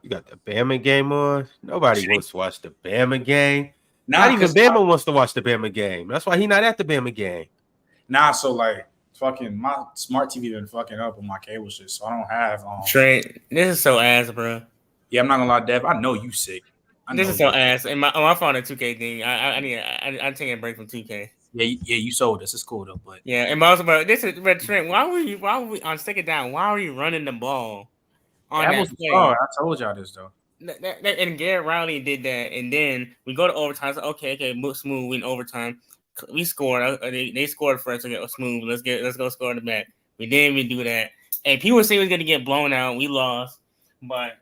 You got the Bama game on. Nobody wants to watch the Bama game. Nah, Not even Bama wants to watch the Bama game. That's why he not at the Bama game. Nah, so like fucking my smart TV been fucking up with my cable shit, so I don't have Trent, this is so ass, bro. Yeah, I'm not gonna lie, Dev. I know you sick. This is so ass. And my phone a 2K thing. I'm taking a break from 2K. Yeah, you sold us. It's cool though, but yeah, and also, but Trent, why were we on stick it down? Why were you running the ball on that play? I told y'all this though. And Garrett Riley did that, and then we go to overtime. So okay, smooth win overtime. We scored. They scored first. So smooth. Let's go score in the back. We didn't even do that. And people say we was gonna get blown out. We lost, but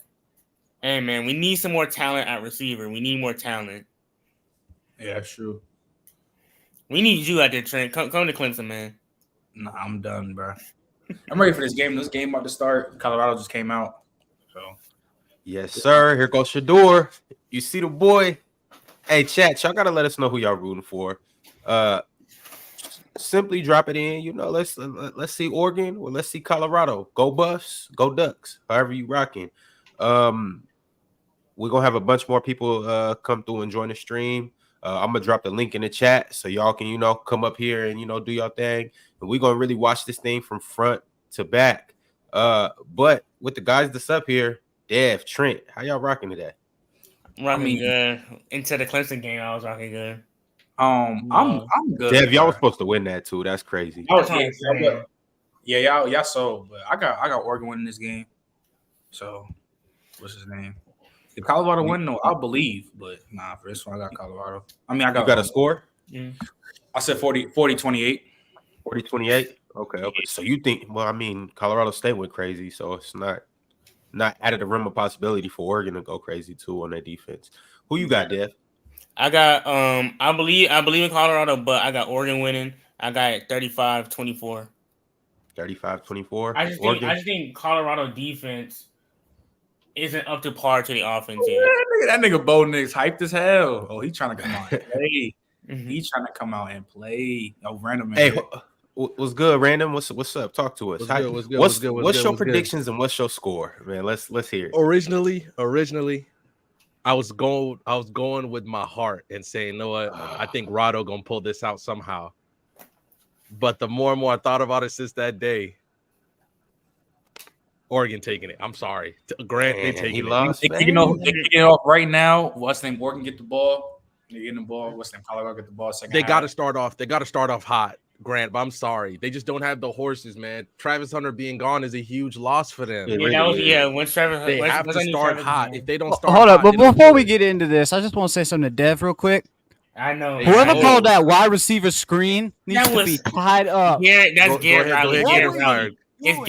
hey man, we need some more talent at receiver. We need more talent. Yeah, that's true. We need you out there, Trent. Come to Clemson, man. Nah, I'm done, bro. I'm ready for this game. This game about to start. Colorado just came out. So yes, sir. Here goes Shador. You see the boy. Hey, chat, y'all gotta let us know who y'all rooting for. Simply drop it in. You know, let's see Oregon or let's see Colorado. Go Buffs, go Ducks. However you rocking. We're gonna have a bunch more people come through and join the stream. I'm gonna drop the link in the chat so y'all can, come up here and do your thing. And we're gonna really watch this thing from front to back. But with the guys that's up here, Dev, Trent, how y'all rocking today? Rocking good. Into the Clemson game, I was rocking good. I'm good. Dev, y'all was supposed to win that too. That's crazy. Yeah, y'all so, but I got Oregon winning this game. So what's his name? If Colorado win, no, I'll believe. But nah, for this one, I got Colorado. I mean, You got a score? I said 40-28. 40-28? Okay. So you think, well, I mean, Colorado State went crazy, so it's not out of the realm of possibility for Oregon to go crazy too on their defense. Who you got, Dev? I got I believe in Colorado, but I got Oregon winning. I got 35-24. 35-24. I just think Colorado defense isn't up to par to the offense yet. That nigga Bo Nix hyped as hell. Oh, he's trying to come out and play. He's trying to come out and play. Oh, random man. Hey, what's good, Random? What's up? Talk to us. What's your predictions and what's your score, man? Let's hear it. Originally, I was going with my heart and saying, you know what? I think Rado gonna pull this out somehow. But the more and more I thought about it since that day, Oregon taking it. I'm sorry, Grant. They taking it. They're kicking it off right now. What's the name? Oregon get the ball. They're getting the ball. What's the name? Colorado get the ball. Second. They got to start off. They got to start off hot, Grant. But I'm sorry, they just don't have the horses, man. Travis Hunter being gone is a huge loss for them. When Travis, they have to start hot. If they don't start, hold up. But before we get into this, I just want to say something to Dev real quick. I know. Whoever called that wide receiver screen needs to be tied up. Yeah, that's Garrett Riley. It's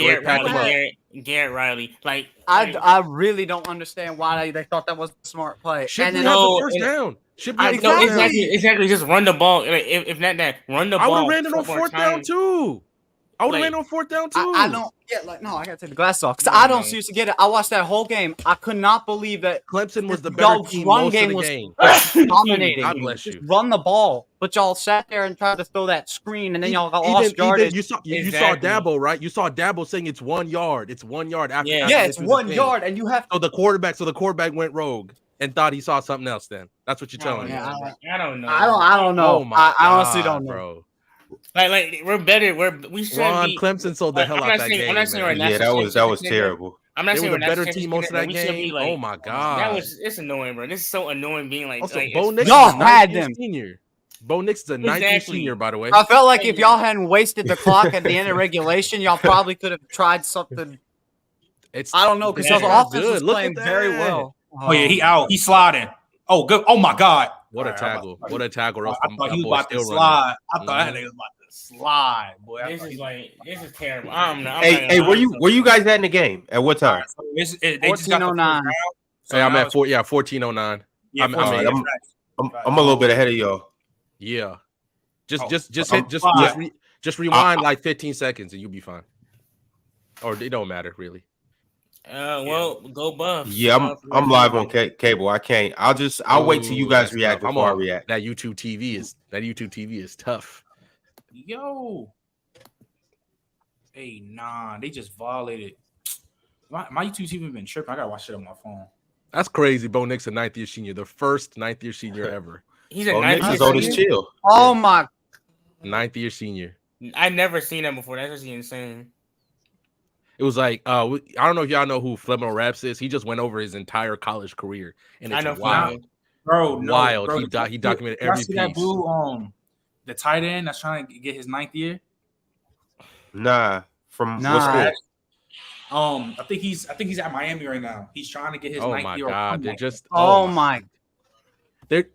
Garrett Riley. Like I really don't understand why they thought that was a smart play. And then the first down. Exactly. Just run the ball. If not that, run the ball. I would have ran it on fourth down too. I would have ran on fourth down too. I don't get I gotta take the glasses off because I don't seriously get it. I watched that whole game. I could not believe that Clemson was the better team most of the game. Dominating. God bless you. Just run the ball, but y'all sat there and tried to throw that screen, and then y'all got lost yardage. You saw Dabo, right? You saw Dabo saying it's 1 yard. It's 1 yard after. Yeah, it's 1 yard, and you have. So the quarterback went rogue and thought he saw something else. Then that's what you're telling me. I don't know. I don't know. Oh my I honestly don't know, bro. Like we're better. We should be. Clemson sold the hell out that game. I'm not saying right now. Yeah, that was terrible. I'm not saying we're the better team most of that game. Oh my god, it's annoying, bro. This is so annoying. Being like, also, Bo Nix y'all had them. Senior. Bo Nix is a 19 senior, by the way. I felt like if y'all hadn't wasted the clock at the end of regulation, y'all probably could have tried something. I don't know because y'all's offense was playing very well. Oh yeah, he out. He's sliding. Oh good. Oh my god. What a tackle! What a tackle! I thought he was about to slide. I thought that nigga was about to slide, boy. This is terrible. Hey, were you guys at in the game? At what time? They just got the 14:09. Hey, I'm at 14:09. Yeah, I'm a little bit ahead of y'all. Yeah, just rewind like 15 seconds and you'll be fine. Or it don't matter really. Go Buffs. Yeah, I'm live on cable. I can't. I'll wait till you guys react before I react. That YouTube TV is tough. Yo. Hey, nah, they just violated. My YouTube TV been tripping. I gotta watch it on my phone. That's crazy. Bo Nix, a 9th year senior, the first 9th year senior ever. He's a Bo Nix 9th is old as senior. chill. Oh my! 9th year senior. I never seen that before. That's actually insane. It was like I don't know if y'all know who Flemmo Raps is. He just went over his entire college career, and I it's know wild. Bro, no, Wild. Bro, He documented y'all every see that piece. dude, the tight end that's trying to get his 9th year? Nah, from Nah. what school? I think he's at Miami right now. He's trying to get his 9th my year. God, they're just Oh my!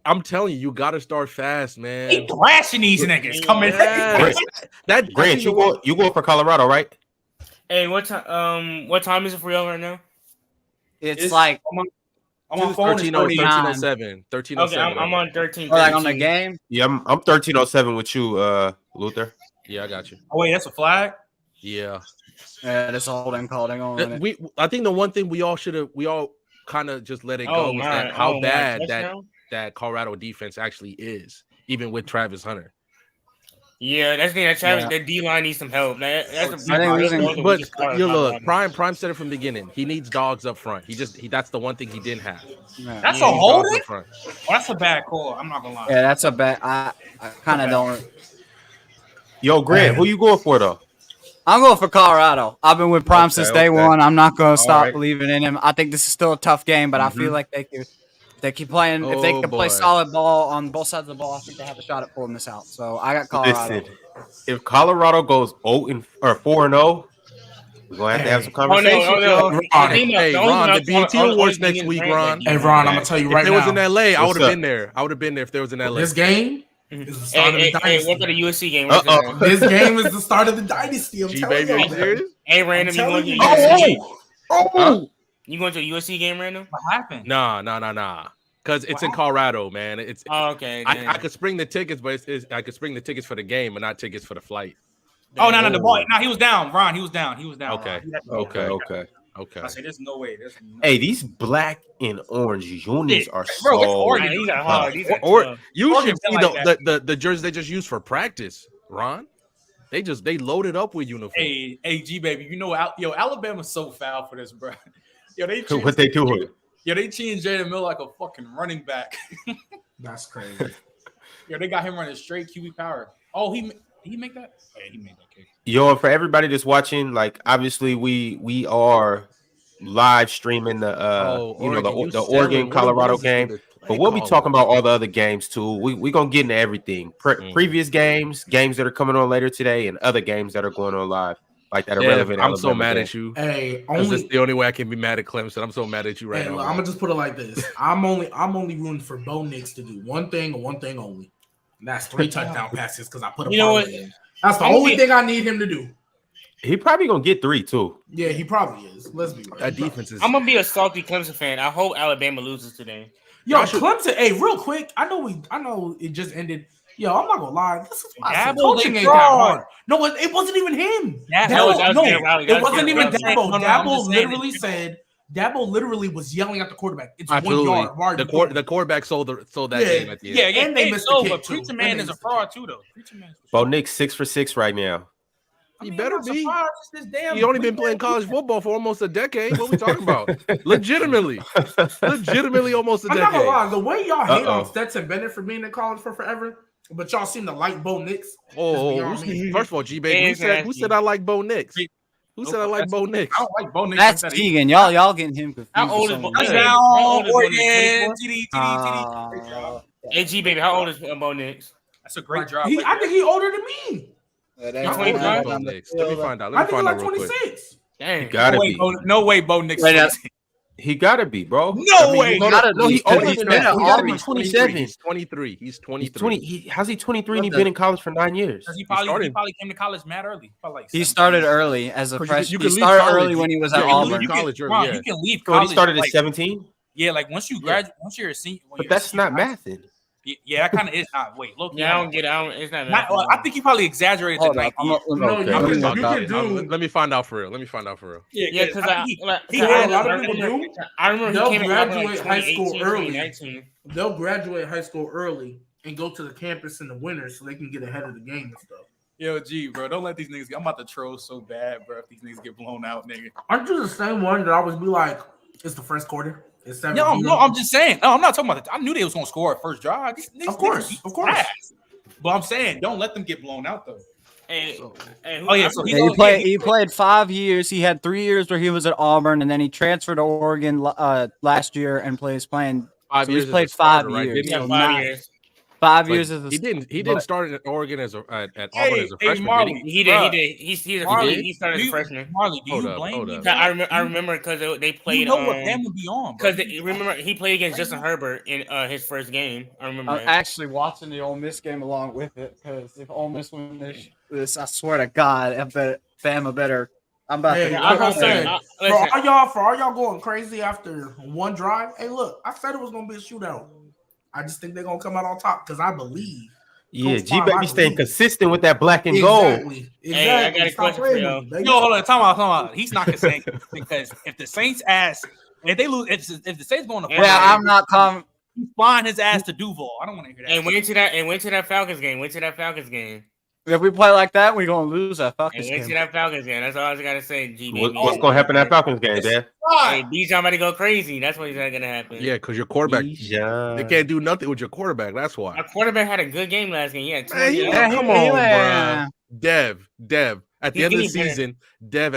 I'm telling you, you got to start fast, man. He thrashing these niggas coming. Yes. that Grant, you go for Colorado, right? Hey, what time is it for y'all right now? It's like on my phone. 1307. Okay, I'm on 13. like on the game. Yeah, I'm 1307 with you, Luther. Yeah, I got you. Oh wait, that's a flag. Yeah. Yeah, this holding call. Hang on a minute. I think the one thing we all kind of just let it go was that how bad that Colorado defense actually is, even with Travis Hunter. Yeah, that's the thing. Travis, the D line needs some help. That's But you look, Prime said it from the beginning. He needs dogs up front. That's the one thing he didn't have. That's a holding. Oh, that's a bad call. I'm not gonna lie. Yeah, that's a bad. I kind of don't. Yo, Grant, who you going for though? I'm going for Colorado. I've been with Prime since day one. I'm not going to stop believing in him. I think this is still a tough game, but I feel like they keep playing. If they can play solid ball on both sides of the ball, I think they have a shot at pulling this out. So I got Colorado. Listen, if Colorado goes 4-0, we're gonna have to have some conversation. Hey, Ron, the BET Awards next week, Ron. Hey, Ron, I'm gonna tell you right now. If it was in LA, I would have been there. I would have been there if there was in LA. This game is the start of the dynasty. What's the USC game? This game is the start of the dynasty. I'm telling you. Serious? Hey, Random, you going to USC? You going to a USC game, Random? What happened? Nah. Because it's in Colorado, man. Okay. I could spring the tickets, but I could spring the tickets for the game, but not tickets for the flight. Oh no, the ball. No, he was down. Ron, he was down. Okay. I say there's no way. Hey, these black and orange unis are bro, so. These are hard. You should see the jerseys they just use for practice, Ron. They loaded up with uniforms. Hey, G baby, you know, Alabama's so foul for this, bro. Yo, What they doing? Yo, they changed Jalen Mills like a fucking running back. That's crazy. Yo, they got him running straight QB power. Oh, did he make that? Oh, yeah, he made that kick. Yo, and for everybody that's watching, like obviously we are live streaming the Oregon Colorado game, but we'll be talking about all the other games too. We gonna get into everything. Previous games that are coming on later today, and other games that are going on live. Like that irrelevant. I'm so mad at you. Hey, that's the only way I can be mad at Clemson. I'm so mad at you right now. Look, I'm gonna just put it like this. I'm only rooting for Bo Nix to do one thing and one thing only. And that's 3 touchdown passes because I put a parlay in. That's the only thing I need him to do. He probably gonna get 3 too. Yeah, he probably is. Let's be real. That defense is. I'm gonna be a salty Clemson fan. I hope Alabama loses today. Yo, Clemson. Hey, real quick. I know it just ended. Yo, I'm not gonna lie. This is why I said coaching ain't that hard. No, it wasn't even him. It wasn't even Dabo. Dabo literally was yelling at the quarterback. It's absolutely 1 yard. The quarterback sold that game at the end. Yeah, and they missed the kick too. Preacher Man is a fraud too, though. Bo Nix 6 for 6 right now. He better be. He only been playing college football for almost a decade. What are we talking about? Legitimately almost a decade. I'm not gonna lie. The way y'all hate on Stetson Bennett for being in college for forever, but y'all seem to like Bo Nix. First of all, G baby, who said I like Bo Nix? Who said I like Bo Nix? I don't like Bo Nix. That's Keegan. Y'all getting him confused. How old is Bo Nix? Hey, G baby, how old is Bo Nix? That's a great job. I think he's older than me. Let me find out. I think he's like 26. He gotta be. No way, Bo Nix. He gotta be, bro. No way. He's 27. He's 23. He's 23. How's he 23 and he's been in college for 9 years? He probably came to college mad early. He started early as a freshman. He started early when he was at Auburn. You can leave college. So he started at 17? Yeah, like once you graduate, once you're a senior. But that's not mathing. Yeah, that kind of is not. Wait, look. Yeah, I don't get it. It's not. I think he probably exaggerated the 9 Let me find out for real. Yeah, because I remember they'll he came graduate high school 2018, early. 2019. They'll graduate high school early and go to the campus in the winter so they can get ahead of the game and stuff. Yo, G, bro, don't let these niggas. I'm about to troll so bad, bro. If these niggas get blown out, nigga. Aren't you the same one that always be like, it's the first quarter? It's No, I'm just saying. No, I'm not talking about that. I knew they was gonna score at first drive. Of course. But I'm saying, don't let them get blown out though. So he played 5 years. He had 3 years where he was at Auburn, and then he transferred to Oregon last year and playing 5 years. He's played 5 years. Yeah, 5 years. 5 years as he didn't start at Oregon at Auburn as a freshman. Marley, he did. He started as a freshman. Marley, do you blame me? I remember because they played. You know what Bama would be on? Because remember he played against Justin Herbert in his first game. I remember. I'm actually watching the Ole Miss game along with it because if Ole Miss win this, I swear to God, I bet Bama better. I'm about to. Like I said, for all y'all going crazy after one drive. Hey, look, I said it was gonna be a shootout. I just think they're gonna come out on top because I believe. Yeah, G baby staying consistent with that black and gold. Exactly. Hey, I got a question for y'all. Yo, hold on, time out. He's not consistent because if the Saints if they lose, if the Saints going to I'm not coming. He's flying his ass to Duval. I don't want to hear that. And went to that Falcons game. If we play like that, we're gonna lose that Falcons game. To that Falcons game. That's all I gotta say. G. What's gonna happen in that Falcons game, Dad? Hey, Bijan about to go crazy. That's what's gonna happen. Yeah, because your quarterback, they can't do nothing with your quarterback. That's why. Our quarterback had a good game last game. Come on, bro. Dev. At the end of the season, they're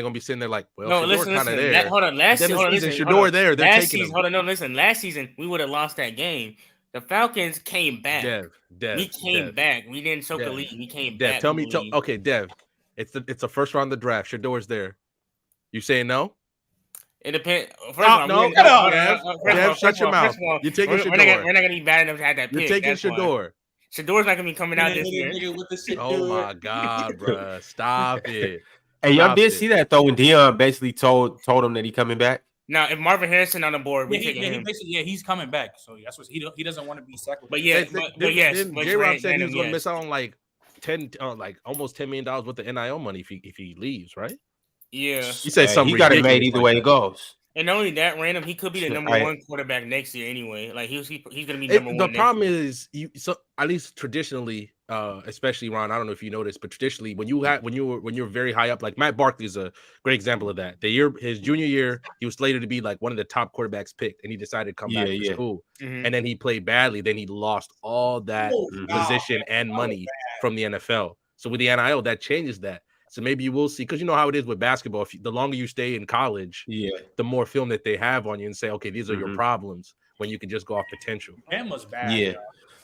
gonna be sitting there like, well, no, listen. there. Hold on. Last season, Shador there. They're taking him. Hold on. No, listen. Last season, we would have lost that game. The Falcons came back. We came back. We didn't choke the league. We came back. Tell me. Okay, Dev. It's the first round of the draft. Shador's there. You saying no? It depends. Dev, shut your mouth. You're taking Shador. We're not gonna be bad enough to have that pick. You're taking Shador. Shador's not gonna be coming out this year. Oh my God, bro! Stop it. Hey, y'all did see that though when Deion basically told him that he coming back. Now, if Marvin Harrison on the board, we take him. He's coming back. So that's what he doesn't want to be sacrificed. But yes, J-Rob said he was going to miss out on like almost $10 million worth of NIL money if he leaves, right? Yeah. He said something. He got it made either way it goes. And not only that, random, he could be the number one quarterback next year anyway. Like he's gonna be number one. The problem is, at least traditionally, especially Ron, I don't know if you know this, but traditionally, when you're very high up, like Matt Barkley is a great example of that. His junior year, he was slated to be like one of the top quarterbacks picked, and he decided to come back to school. Mm-hmm. And then he played badly. Then he lost all that position and money from the NFL. So with the NIL, that changes that. So maybe you will see, because you know how it is with basketball. The longer you stay in college, the more film that they have on you and say, okay, these are your problems, when you can just go off potential. Bama's bad. Yeah.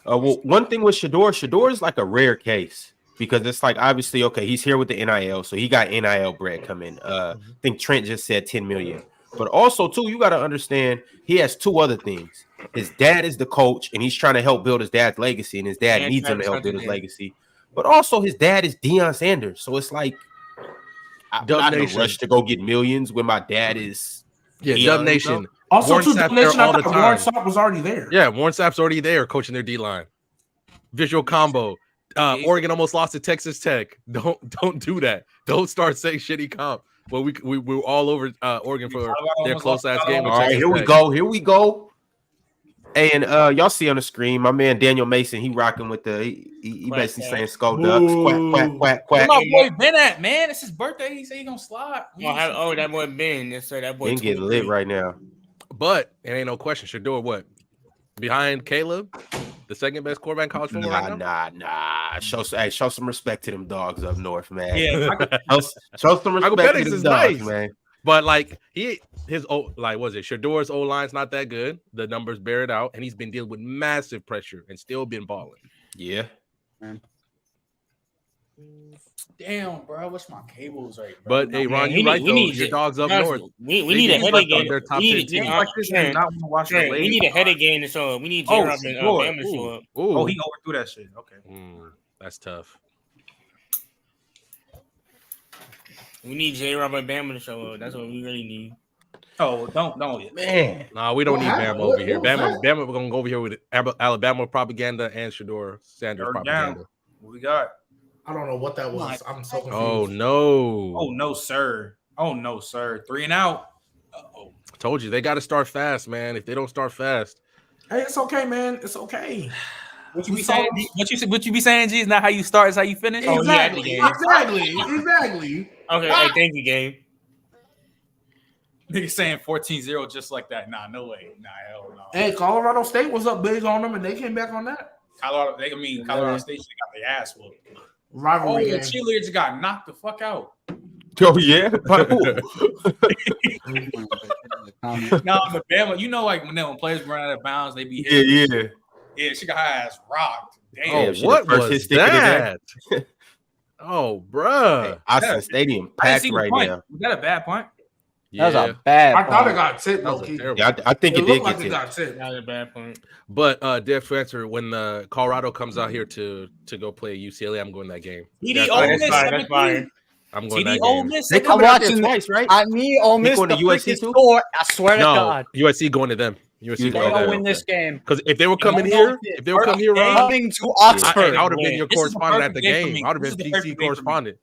Well, one thing with Shador is like a rare case because it's like obviously, okay, he's here with the NIL, so he got NIL bread coming. I think Trent just said 10 million. But also, too, you got to understand he has two other things. His dad is the coach, and he's trying to help build his dad's legacy, and his dad needs him to help build his legacy. But also, his dad is Deion Sanders, so it's like I'm not in a rush to go get millions when my dad is. Dub Nation. Also, Warren Dub Nation, I thought Warren Sapp was already there. Yeah, Warren Sapp's already there, coaching their D-line. Visual combo. Oregon almost lost to Texas Tech. Don't do that. Don't start saying shitty comp. Well, we were all over Oregon for their close ass game. All right, here we go. Hey, and y'all see on the screen, my man Daniel Mason, he rocking with he basically saying skull ducks, quack. Where my boy Ben at, man? It's his birthday. He said he gonna slide. That boy Ben. Yes, sir. That boy Ben getting lit right now. But it ain't no question. Shador what? Behind Caleb, the second best quarterback in college football right now? Nah. Show some respect to them dogs up north, man. Yeah, show some respect to them dogs, man. But like Shador's O-line's not that good. The numbers bear it out, and he's been dealing with massive pressure and still been balling. Yeah. Man. Damn, bro, I wish my cables right. Bro. But hey, Ron, you right though. Your dogs up north. We need a headache game. We need a headache game to show up. We need J-Rob and Bama to show up. Oh, he overthrew that shit. Okay. That's tough. We need J-Rob and Bama to show up. That's what we really need. Oh, don't man. No, we don't need Bama over here. Bama, we're gonna go over here with Alabama propaganda and Shador Sanders propaganda. What we got? I don't know what that was. I'm so confused. Oh no. Oh no, sir. 3 and out. Uh-oh. Told you they got to start fast, man. If they don't start fast, hey, it's okay, man. It's okay. What you be saying? What you be saying, G? Is not how you start, it's how you finish. Exactly. Okay, hey, thank you, Gabe. Nigga saying 14-0 just like that. Nah, no way. Nah, hell no. Hey, Colorado State was up big on them, and they came back on that Colorado State got their ass whooped. rivalry The game. cheerleaders got knocked the fuck out. Oh yeah. By who? No, the Bama, you know, like when players run out of bounds, they be hit. Yeah. Yeah, she got her ass rocked. Damn. Oh, she the what first was hit stick of the day. that? Oh, bruh. Austin Stadium I didn't packed see the right punt. now. Was that a bad punt? That was Yeah, a bad. I thought it point. got tipped, that was though. a terrible. Yeah, I think It it did looked like get it tipped. got tipped. That was a bad point. But Dev Fletcher, when Colorado comes out here to go play UCLA, I'm going that game. TD That's Ole fine. Miss That's fine. That's 17. fine. I'm going TD that Ole game. Miss. They 17. coming out there watching- twice, right? I need Ole Miss going to to USC freaking too? score. I swear to No, God, USC going to them. USC They they going to gonna them. win this game. Because if they were coming don't know here, if if they were coming here, Ron, Coming to I Oxford. would have been your This is the correspondent at perfect the game for game. me. I would have This is been the perfect DC game for me. correspondent.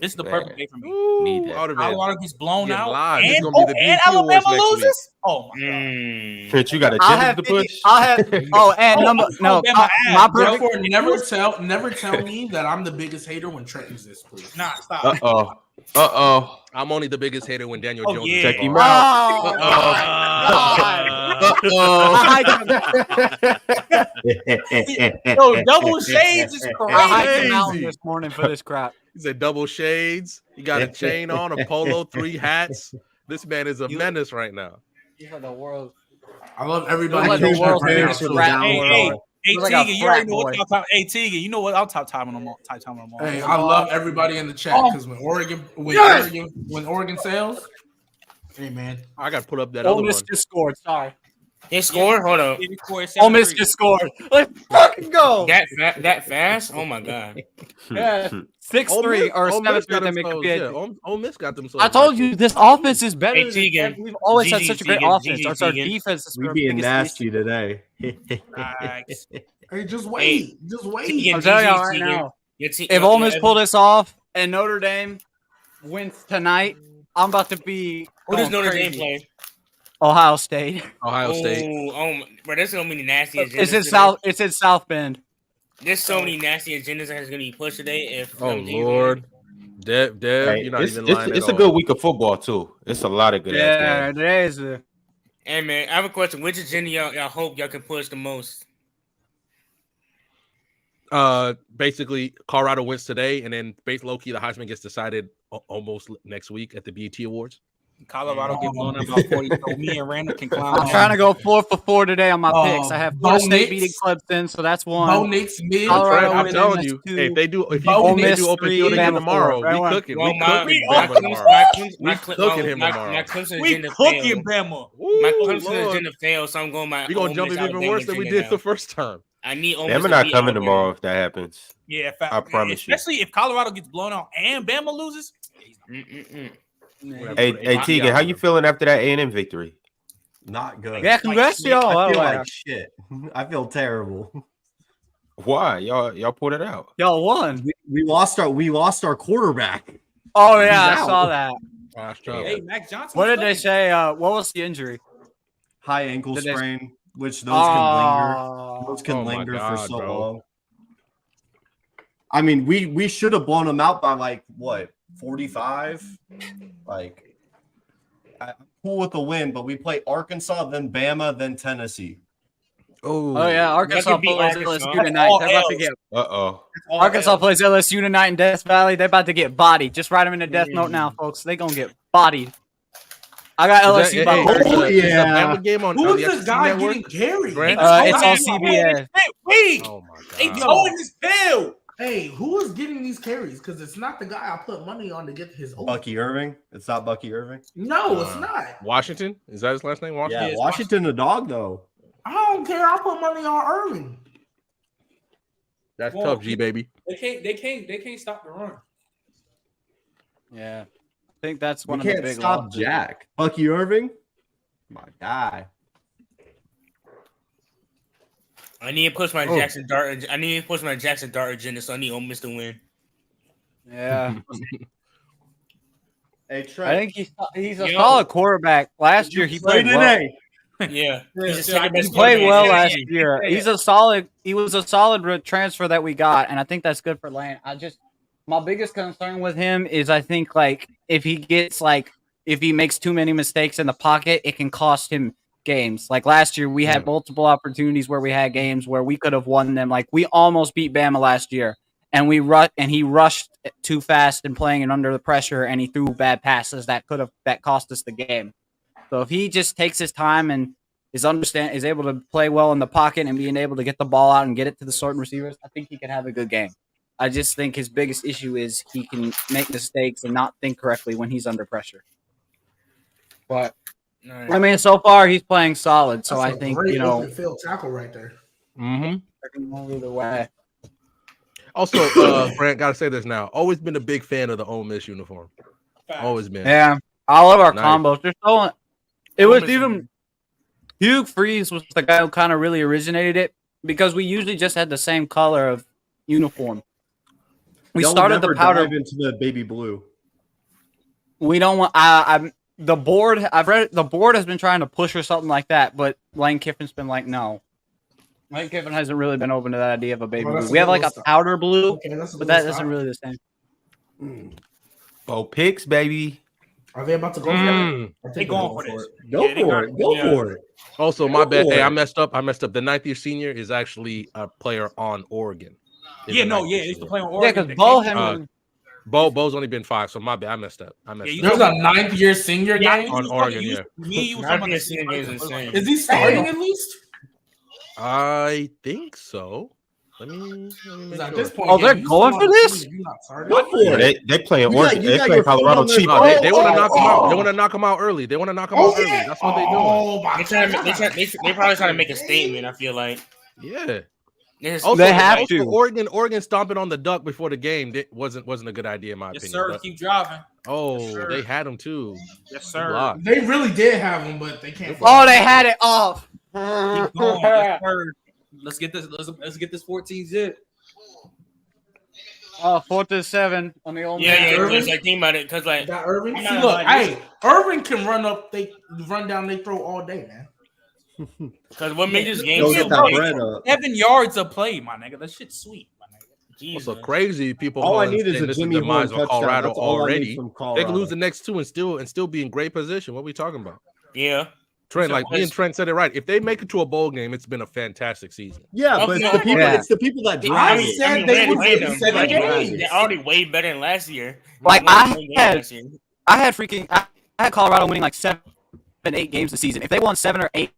This is the perfect day for me. Need that. I would have been. Colorado gets blown Getting out. live. This And, gonna be the and BT Awards Alabama next week. loses? Oh, my God. Mm. Trent, you got I'll agendas have to 50, push? I'll have. Oh, and number no. Alabama My ass, bro. prediction. Therefore, never tell me that I'm the biggest hater when Trent exists, please. Nah, stop. Uh-oh. I'm only the biggest hater when Daniel Oh, Jones. yeah. is Check him involved. out. Yo, double shades is I crazy. hiked the mountain this morning for this crap. He said double shades. You got a chain on, a polo, 3 hats. This man is a menace right now. These are the world. I love everybody. Like the hating world's Trent biggest now, rat too. boy. Hey, Looks like a Tegan, you already frat know what boy. top time. Hey, Tegan, you know what? I'll top time them all. Hey, I love everybody in the chat because when Oregon sails, hey man, I got to put up that Ole other Miss one. just scored. Sorry. They scored. Hold up. Ole Miss just scored. Let's fucking go. That fast? Oh my God. Yeah, 6-3 or Ole Miss 7-3. got They make themselves- it. yeah, Ole Miss got themselves. I told you this offense is better. Hey, than- Tegan. We've always had GG, such a great Tegan. offense. GG, It's our Tegan. defense. That's We our being biggest nasty today. Nice. hey, just wait, just wait. Tegan, I'm telling GG, y'all right Tegan. now. If If Ole Miss pull this off and Notre Dame wins tonight, I'm about to be. who does going Notre Dame crazy. play? Ohio State. Ohio State. Bro, there's so many nasty agendas. It's in today. South. It's in South Bend. There's so many nasty agendas that's gonna be pushed today. If Oh some teams Lord, Dev, Hey, you're not it's even it's, lying. it's at a good all. week of football too. It's a lot of good ass Yeah, games. today is a. win. Hey man, I have a question. Which agenda y'all hope y'all can push the most? Basically, Colorado wins today, and then base low key the Heisman gets decided almost next week at the BET Awards. Colorado get blown up by 40. So me and Randall can clown. I'm trying to go 4 for 4 today on my Oh, picks. I have Bo Florida State Nix. beating Clemson, so that's Bo one. Nix mid. Colorado I'm winning, telling that's you, two. hey, if Bo they Nix do open 3, field again Bama tomorrow, 4. we cooking. Well, We my cooking my Bama Clemson, tomorrow. my cooking him my tomorrow. Clemson We agenda cooking failed. Bama. My Ooh, Clemson Lord. agenda failed, so I'm going my. We gonna Ole jump Miss it even Alabama worse than we agenda did the now. first time. I need Ole Miss Bama to not beat coming Alabama. tomorrow if that happens. Yeah, I promise you. especially if Colorado gets blown out and Bama loses. Mm-mm-mm. Hey, Tegan, how you feeling after that A&M victory? Not good. Yeah, congrats to y'all. I feel Like, like shit. I feel terrible. Why y'all pulled it out? y'all won. We lost our quarterback. Oh yeah, I He's saw out. that. Gosh, Charles. Hey, Mac Johnson. What did they say? What was the injury? High ankle Did they- sprain, which those can linger. Oh, Those can Oh my linger God, for so bro. long. I mean, we should have blown them out by like what 45. Like, I'm cool with the win, but we play Arkansas, then Bama, then Tennessee. Oh, yeah, Arkansas beat plays Arkansas. LSU tonight. They're about to get Uh-oh. Arkansas plays LSU tonight in Death Valley. They're about to get bodied. Just write them in the death note now, folks. They gonna get bodied. I got LSU by 30. Oh, yeah. Game on, Who on is the this SEC guy network? getting carried? Grant? It's on CBS. Weak. Oh my They god. towing his field. Hey, who is getting these carries? Because it's not the guy I put money on to get his. Bucky Irving. It's not Bucky Irving. No, it's not. Washington? Is that his last name? Washington? Yeah, Washington the dog though. I don't care. I put money on Irving. That's Well, tough, G baby. They can't stop the run. Yeah, I think that's We one of the can't big stop losses. Jack. Bucky Irving. My guy. I need to push my Oh. Jackson Dart. I need to push my Jackson Dart agenda, so I need Ole Miss to win. Yeah, Hey Trey. I think he's a Yo. solid quarterback. Last year he played well. Yeah, he's the Yeah, second He best played quarterback well in the last league. year. He was a solid transfer that we got, and I think that's good for Lane. My biggest concern with him is I think like if he gets like if he makes too many mistakes in the pocket, it can cost him games. Like last year, we had multiple opportunities where we had games where we could have won them. Like we almost beat Bama last year, and he rushed too fast and playing and under the pressure, and he threw bad passes that cost us the game. So if he just takes his time and is able to play well in the pocket and being able to get the ball out and get it to the certain receivers, I think he can have a good game. I just think his biggest issue is he can make mistakes and not think correctly when he's under pressure. But I mean, so far he's playing solid. So I think field tackle right there. Mm-hmm. I can go either way. Also, Grant, gotta say this now. Always been a big fan of the Ole Miss uniform. Always been. Yeah, I love our combos. They're so. It was even Hugh Freeze was the guy who kind of really originated it because we usually just had the same color of uniform. We started the powder into the baby blue. We don't want. The board. I've read the board has been trying to push or something like that, but Lane Kiffin's been like, no. Lane Kiffin hasn't really been open to that idea of a baby blue. We have like a powder blue, but that isn't really the same. Bo Picks, baby. Are they about to go for it? They going for this. Go for it. Also, my bad. Hey, I messed up. The ninth year senior is actually a player on Oregon. He's the player on Oregon. Yeah, because Bo had. Bo's only been 5, so my bad. I messed up. There's a 9th year senior guy on Oregon. Is he starting at least? I think so. Let me at this point, they're going for this? Go for it. They playing Oregon. They play Colorado cheap. They want to knock them out. They want to knock them out early. That's what they're doing. They probably trying to make a statement. I feel like. Yeah. Also, they have to. Oregon stomping on the duck before the game wasn't a good idea in my opinion. Yes, sir. Keep driving. They had them too. Yes, sir. They really did have them, but they can't. Oh, they had it off. Keep going. Yes, sir. Let's get this. Let's get this 14 zip. 4-7 on the old. Yeah. Because like think about it, because like got Irvin. See, look, Irvin can run up. They run down. They throw all day, man. Because what made this game so 7 yards of play, my nigga. That shit's sweet, my nigga. Also crazy people. All I need is a Jimmy Horn touchdown. Colorado That's all already. Colorado. They can lose the next 2 and still be in great position. What are we talking about? Yeah. Trent, like me and Trent said it right. If they make it to a bowl game, it's been a fantastic season. Yeah, but it's the people that drive. I said they would win 7 games. They're already way better than last year. Like I had Colorado winning like 7-8 games this season. If they won 7 or 8,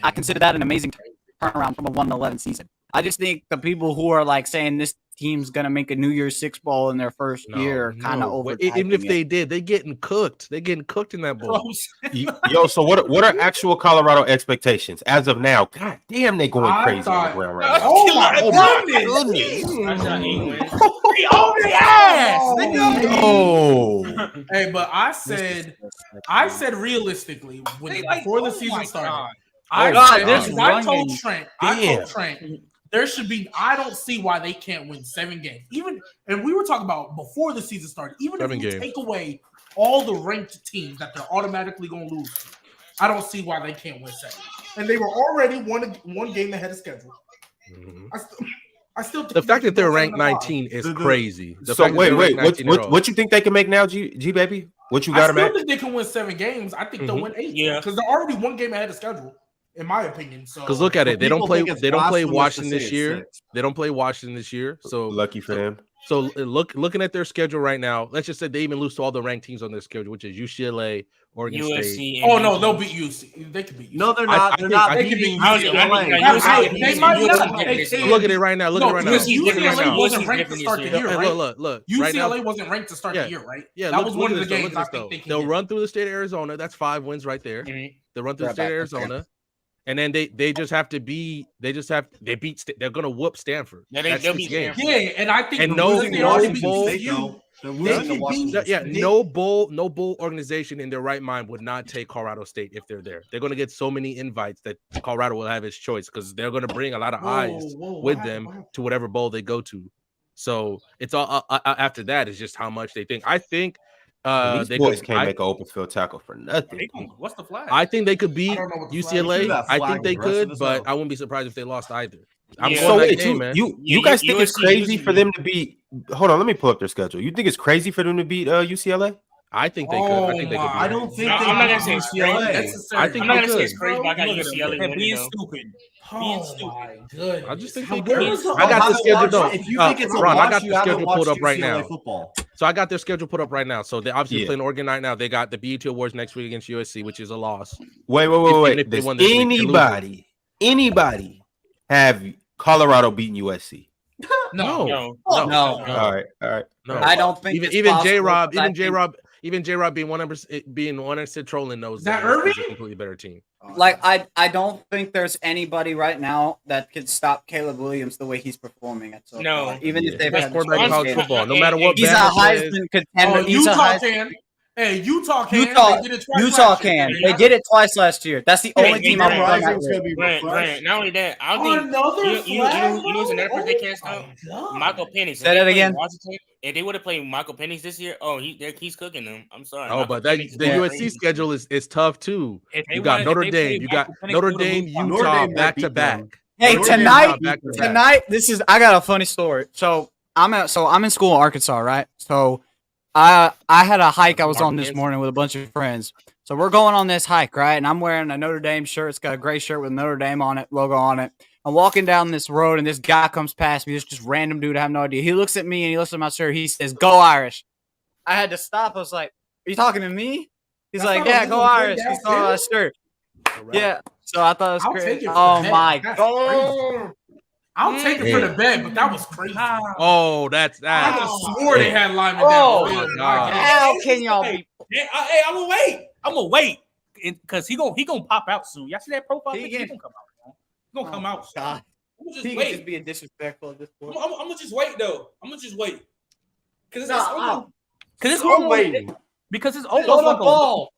I consider that an amazing turnaround from a 1-11 season. I just think the people who are like saying this team's gonna make a New Year's Six bowl in their first year kind of over. Even if they did, they're getting cooked. They're getting cooked in that bowl. Yo, so what are actual Colorado expectations as of now? God damn, they going crazy on the ground right now. Oh my goodness! Hey, but I said realistically before the season started. I told Trent, there should be. I don't see why they can't win 7 games. And we were talking about before the season started. Even if you take away all the ranked teams that they're automatically going to lose to, I don't see why they can't win 7. And they were already one game ahead of schedule. Mm-hmm. I still think the fact that they're ranked 19 is crazy. So wait, what you think they can make now, G baby? What you got them at? I still think they can win 7 games. I think they'll win 8. Yeah, because they're already 1 game ahead of schedule. In my opinion, so because look at it, they don't play Washington this year. They don't play Washington this year, so lucky for them. So looking at their schedule right now, let's just say they even lose to all the ranked teams on their schedule, which is UCLA, Oregon State. Oh no, they'll beat UC. They could beat UC. No, they're not. They're not. They could beat UCLA. They might not. Look at it right now. UCLA wasn't ranked to start the year, right? Look. UCLA wasn't ranked to start the year, right? Yeah, that was one of the games I think they'll run through the state of Arizona. That's 5 wins right there. They'll run through the state of Arizona. And then they just have to be they're gonna whoop Stanford. Yeah, they'll beat Stanford. Yeah, and I think no bowl organization in their right mind would not take Colorado State if they're there. They're gonna get so many invites that Colorado will have its choice because they're gonna bring a lot of eyes with them to whatever bowl they go to. So it's all after that is just how much they think. I think. These boys can't make an open field tackle for nothing. What's the flag? I think they could beat UCLA. I think they could, but I wouldn't be surprised if they lost either. You guys think it's crazy for them to beat? Hold on, let me pull up their schedule. You think it's crazy for them to beat UCLA? I think they could. I think they could. I don't think I'm they not gonna beat say it's UCLA. I think I'm not they gonna say could. it's crazy, but I got UCLA winning being though. stupid. Oh my goodness. I just think they Where could. was the- I got the schedule though. If you think it's a Ron, I watch, got you the haven't schedule pulled watched up right UCLA now. football. So I got their schedule put up right now. So they obviously Yeah. playing Oregon right now. They got the BET Awards next week against USC, which is a loss. Wait. Even if they Does won this week, they're anybody have Colorado beating USC? No. All right. No. I don't think even J Rob, even J Rob being 100% trolling knows That that Irving? is a completely better team. Like I don't think there's anybody right now that could stop Caleb Williams the way he's performing at so No. far. Even if they've Best had quarterback in college Honestly, football. No matter what he's a Bama says, Heisman contender. Oh, He's a Utah Heisman. can. Hey, Utah can. Utah, They did it twice Utah last year. can. They did it twice last year. That's the only team I'm Grant going Rising's gonna be Grant, refreshed. not only that, I don't think Another you flag, know another person they can't bro? stop? Oh my God. Michael Penix. Say that again? Washington, if they would have played Michael Penix this year, he's cooking them. I'm sorry. oh, Michael but that, Penix the is- USC schedule is tough too. If they You got wanted- Notre if they Dame. You played got Michael Penix, Notre they would've Dame, moved on. Notre Utah Dame back beat to back. them. Hey, Notre Dame tonight, got back to back. I got a funny story. So I'm in school in Arkansas, right? So I had a hike I was on this morning with a bunch of friends. So we're going on this hike, right? And I'm wearing a Notre Dame shirt. It's got a gray shirt with Notre Dame on it, logo on it. I'm walking down this road and this guy comes past me. This just random dude, I have no idea. He looks at me and he looks at my shirt. He says, "Go Irish." I had to stop. I was like, "Are you talking to me?" He's That's like, not a "Yeah, go little Irish." big He ass saw my deal. shirt. Yeah. So I thought it was I'll crazy. take it for Oh the my bet. That's god. I'll take it for the bet, but that was crazy. Oh, that's I that. could have swore they had linemen Oh, down. my God. How can y'all be? Hey, I'm gonna wait because he gonna pop out soon. Y'all see that profile? He gonna come out. Man. He gonna come out. God. I'm gonna He just could wait. just being disrespectful at this point. I'm gonna just wait though. I'm gonna just wait because No, it's I'm almost waiting. because it's Throw almost the like ball.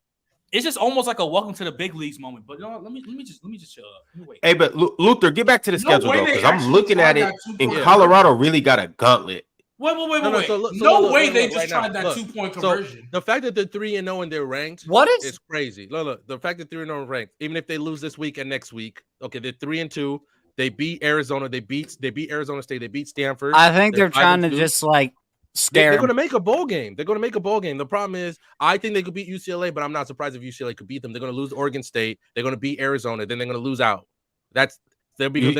it's just almost like a welcome to the big leagues moment. But you know what? Let me just chill up. Let me wait. Hey, but Luther, get back to the schedule way though, they because I'm actually looking at tried it. that And two-point Colorado really got a gauntlet. Wait. No, so look, No look, way look, they look, just right now. tried that Look, 2-point So conversion. the fact that they're 3-0 and they're ranked What is? is crazy. Look, the fact that 3-0 and ranked, even if they lose this week and next week, okay, they're 3-2. They beat Arizona. They beat Arizona State. They beat Stanford. I think they're trying to 5-2. just like They're scare going to him. make a bowl game. They're going to make a bowl game. The problem is, I think they could beat UCLA, but I'm not surprised if UCLA could beat them. They're going to lose Oregon State. They're going to beat Arizona. Then they're going to lose out. They'll be. You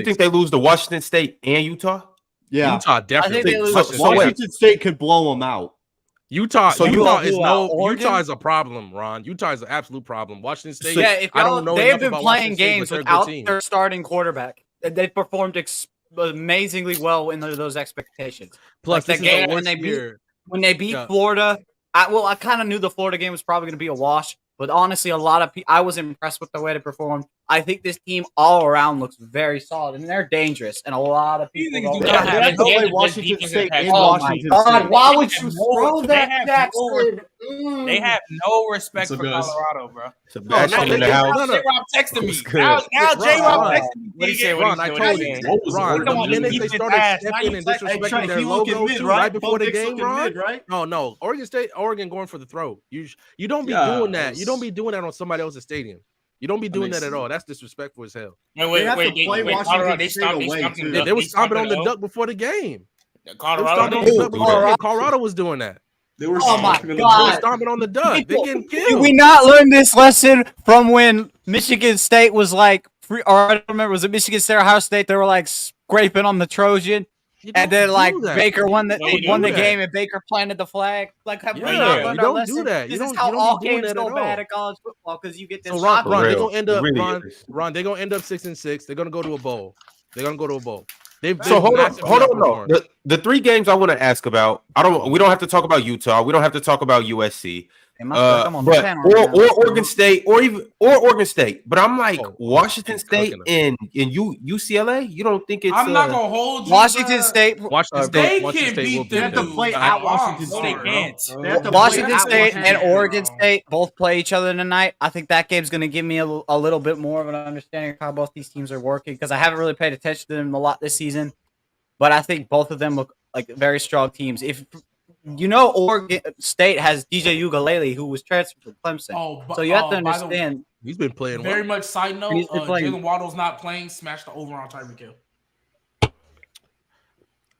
think they lose to Washington State and Utah? Yeah. Utah definitely. I think they lose. Washington State could blow them out. Utah is Oregon? Utah is a problem, Ron. Utah is an absolute problem. Washington State. Yeah, if I don't know. they've enough been about playing Washington State, games but they're a good without team. their starting quarterback. They performed amazingly well in those expectations. Plus, like this the is game the when worst year. When they beat Yeah. Florida, I kind of knew the Florida game was probably going to be a wash. But honestly, a lot of I was impressed with the way they performed. I think this team all around looks very solid, and they're dangerous. And a lot of people niggas don't do have not have it. Don't play defense Washington defense State has in Oh my Washington God! State. Why would you They throw have that, no- Jackson? They have no respect What's for up, guys? Colorado, bro. Sebastian in the house. Now J-Rob texted me. What's good? Now J-Rob Ron, texted me. What he said? Ron, I told you. Ron, the Ron, minute he they did started ass. Now stepping you and like- Hey, disrespecting Trey, their he looking logo mid, too, right? right before the Bo Nix game, looking Ron. mid, right? No, Oregon going for the throat. You don't be Yeah, doing that. You don't it's- be doing that on somebody else's stadium. You don't be doing that at all. That's disrespectful as hell. They have to play Washington Colorado, State away, too. They were stomping on the duck before the game. They were Colorado. stomping on the duck before the game. Colorado was doing that. They were Oh my stomping in the They were God. stomping on the duck. They getting Did killed. we not learn this lesson from when Michigan State was like free? Or I don't remember. Was it Michigan State or Ohio State? They were like scraping on the Trojan. You And don't then, like, do that. Baker won the No, you won the do that. game, and Baker planted the flag. Like, have we Yeah, not you learned our don't lesson? do that. This You is don't- how you don't all be doing games that go at bad all. at college football because you get this. So Ron, For they're real. gonna end It up. really Ron, is. they're gonna end up 6-6. They're gonna go to a bowl. They're gonna go to a bowl. They've So hold on, massively no. outperformed. The three games I want to ask about. We don't have to talk about Utah. We don't have to talk about USC. But Oregon State or Oregon State. But I'm like Washington he's State cooking and UCLA. You don't think it's? I'm not gonna hold you. Washington bruh. State. Washington They State. Washington can't State will beat be them. have to good. play dudes. at Washington No, they State. can't. They have to Washington play at State and Washington. Oregon State both play each other tonight. I think that game's going to give me a little bit more of an understanding of how both these teams are working because I haven't really paid attention to them a lot this season. But I think both of them look like very strong teams. If you know, Oregon State has DJ Ugalele, who was transferred from Clemson. Oh, but, So you have to by the way, understand. He's been playing Very well. much side note, He's been playing- Jalen Waddle's not playing. Smash the over on Tyreek Hill.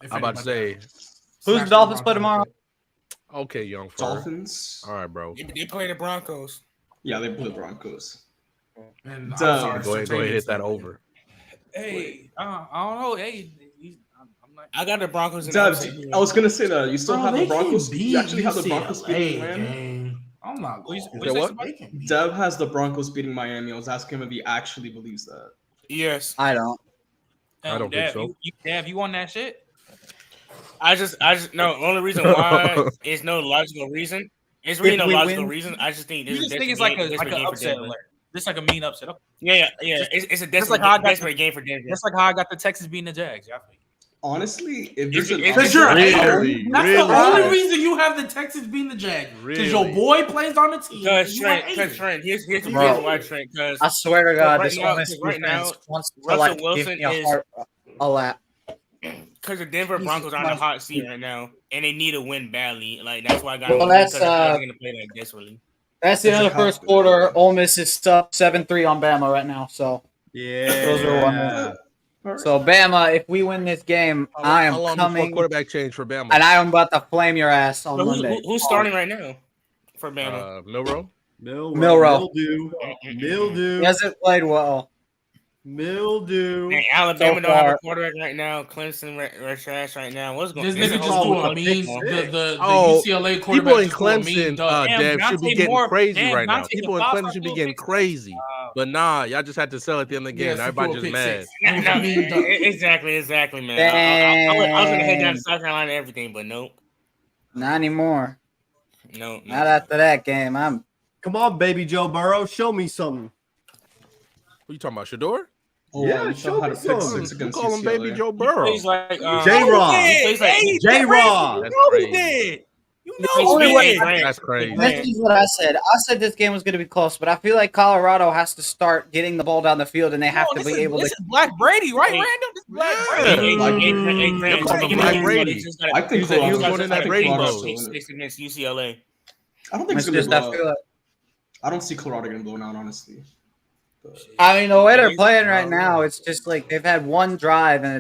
I'm about to say. Who's the Dolphins play tomorrow? Okay, young fur. Dolphins. All right, bro. They play the Broncos. Yeah, they play the Broncos. And I'm Duh. sorry, Go ahead, hit that over. Hey, I don't know. Hey, I'm like, I got the Broncos. Dubs, I was gonna say that you still Bro, have the they Broncos. can You actually have the beat Broncos beating Miami. game. I'm not going. What? Dev has the Broncos beating Miami. I was asking him if he actually believes that. Yes. I don't. I don't think so. Dev, you on that shit? I just no. Only reason why is no logical reason. It's really If no we logical win- reason. I just think You just think it's like an upset alert. This like a mean upset. Okay. Yeah. It's a desperate, like how I got desperate game for Denver. That's like how I got the Texans beating the Jags. Yeah, Honestly, if there's an Because you're Really? That's Really? the only reason you have the Texans beating the Jags. Because your Really? boy plays on the team. Because and you like Trent, here's the Bro. reason why Trent. Because I swear to God, Right this now- honest right now, defense wants to Russell like Wilson give me is- a lap. the Denver Broncos are on the hot seat right now, and they need to win badly. Like that's why I got. Well, that's, they're gonna play like this really. That's the end of the first quarter. Ole Miss is up 7-3 on Bama right now. So Yeah. those are one. So Bama, if we win this game, I am How long coming before quarterback change for Bama? and I am about to flame your ass on So Monday. who's starting right now for Bama? Milrow. Milrow. Mildew. He hasn't played well. Mildew. Man, Alabama so don't have a far. quarterback right now. Clemson are trash right now. What's going This on? nigga just do a mean. The Oh, UCLA quarterback People in just do a mean Clemson, dunk. Dev, should be Dante getting Moore- crazy damn, right now. Dante People in Fox Clemson like should be little getting pick six. crazy. But nah, y'all just had to sell at the end of the game. Yes, Everybody he just threw a mad. pick six. Mean dunk. Exactly, man. I was gonna head down to South Carolina and everything, but nope. Not anymore. No. Not after that game. Come on, baby Joe Burrow. Show me something. What you talking about, Shador? Oh, Yeah, you show had me a pick some. six You against call him Baby UCLA. Joe Burrow. He's like J-Rod. he plays like J-Rod. That's he crazy. did. You he know plays Only he way- did. That's crazy. This is what I said. I said this game was going to be close, but I feel like Colorado has to start getting the ball down the field, and they have to this be is, able this to. is Black Brady, right? Hey. Random. This is Black Yeah. Brady. They're calling him Black Brady. I think He was going in Colorado- that I think Brady Colorado's mode. still in it. against UCLA. I don't think It's it's just, gonna I be feel like, I don't see Colorado getting blown out, honestly. I mean, the way they're playing right now, it's just like they've had one drive, and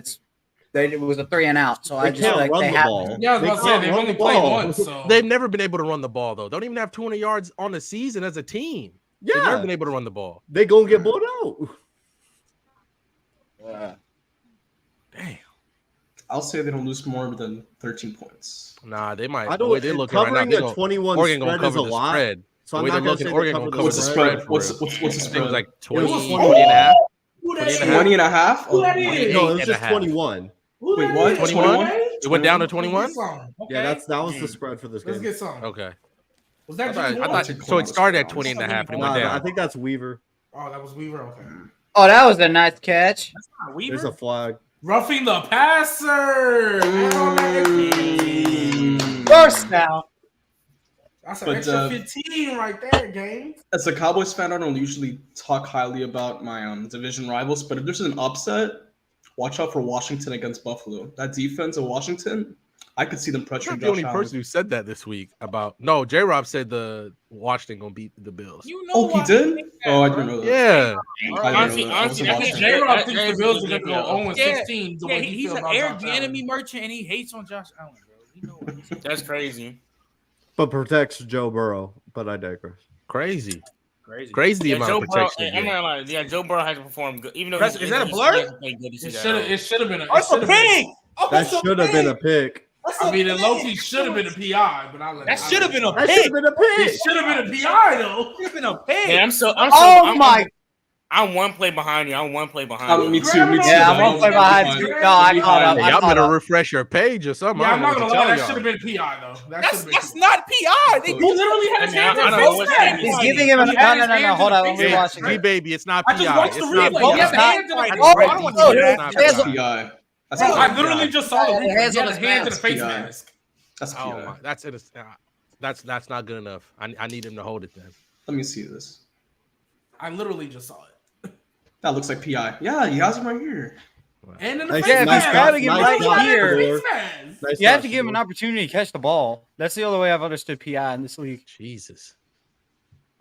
it was a 3-and-out. So I They just feel can't like run they the have. ball. Yeah, I was They about to say can't they've run only the played ball. once. So They've never been able to run the ball though. Don't even have 200 yards on the season as a team. They've never Yeah. been able to run the ball. They gonna get blown out. Damn. I'll say they don't lose more than 13 points. Nah, they might. I The don't. way they're looking right now, Covering they a gonna, 21 Oregon gonna spread is cover a the lot. spread. So The I'm way not they're gonna looking, say they Oregon cover gonna the What's cover the the spread? spread. for What's real. the I think it spread? was like It 20, was 20 and a half. Who 20 that and a is? half. 20 and a half? Who that is? No, it 28 was and a just half. 21. Who Wait, that what? is? 21? Okay. It went down to Let's 21. get some. Yeah, that was the spread for this Let's game. get some. Okay. Was that I thought, just I one? thought so. It started at 20 and a half and it went Nah, I down. think that's Weaver. Oh, that was Weaver. Okay. Oh, that was a nice catch. Weaver. There's a flag. Roughing the passer. First down. That's an But, extra 15 right there, gang. As a Cowboys fan, I don't usually talk highly about my division rivals, but if there's an upset, watch out for Washington against Buffalo. That defense of Washington, I could see them I'm pressuring not the Josh only Allen. person who said that this week about no. J. Rob said the Washington gonna beat the Bills. You know Oh, he why did? think that, Oh, I bro. didn't know that. Yeah, Honestly, I wasn't I watching. think J-Rob thinks that- the Bills are going to go yeah. 0-16 the Yeah, way he he's feels an about Eric Josh Allen. Bieniemy merchant, and he hates on Josh Allen, bro. You know what? That's crazy. But protects Joe Burrow. But I digress. crazy Crazy. the amount Joe of Burrow. protection. I'm he not gets. gonna lie. Yeah, Joe Burrow has to perform good, even though Is that a blur? He hasn't played good this season. It should have been a. Oh, it's a pig. Oh, That it's a should have been a pig. pick. That's I a mean, it pig. low-key should have been a PI, but I let That should have been a That should pig. have been a It pick. should have been a PI, though. Should have been a pig. Yeah, Oh my! I'm one play behind you. I'm one play behind you. Me too. Me too. Yeah, I'm one play behind you. No, I caught up. Hey, I y'all caught better up. refresh your page or something. Yeah, I I'm don't not know gonna what lie. to That tell should y'all. have been PI, though. That That's should have that's been. not PI. They He literally had his hands in I the don't know face what mask. He's giving him a no. Hold on, let me watch G it. baby, it's not I just PI. watched It's the not replay. Oh, He had it's the not- hands in the Oh, face. oh, I don't want to oh, do it's that. hands That's on- PI. That's Bro, I PI. literally just saw the Yeah, replay. hands He on had his his hands in the mask. face PI. mask. That's Oh PI. my, that's not good enough. I need him to hold it then. Let me see this. I literally just saw it. That looks like PI. Yeah, he has him right here. And in the Like, face yeah, if mask. he's grabbing him right Nice here, face mask. Nice you have shot, to give him an Shador. opportunity to catch the ball. That's the only way I've understood PI in this league. Jesus.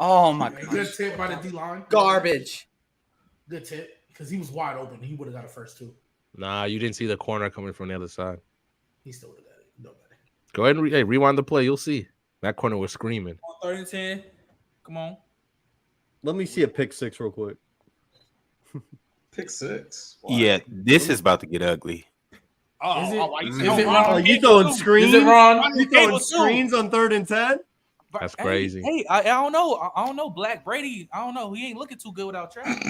Oh my Good god, tip by the D line. garbage. Good tip because he was wide open. He would have got a first two. Nah, you didn't see the corner coming from the other side. He still would have got it. No better. Go ahead and rewind the play. You'll see. That corner was screaming. 3rd and 10. Come on. Let me see a pick six real quick. Pick six. Wow. Yeah, this is about to get ugly. Is it- why you is saying it Ron? Ron? You throwing screens? Is it Ron? You throwing screens on 3rd and 10? That's crazy. Hey, I don't know. I don't know. Black Brady. I don't know. He ain't looking too good without Travis.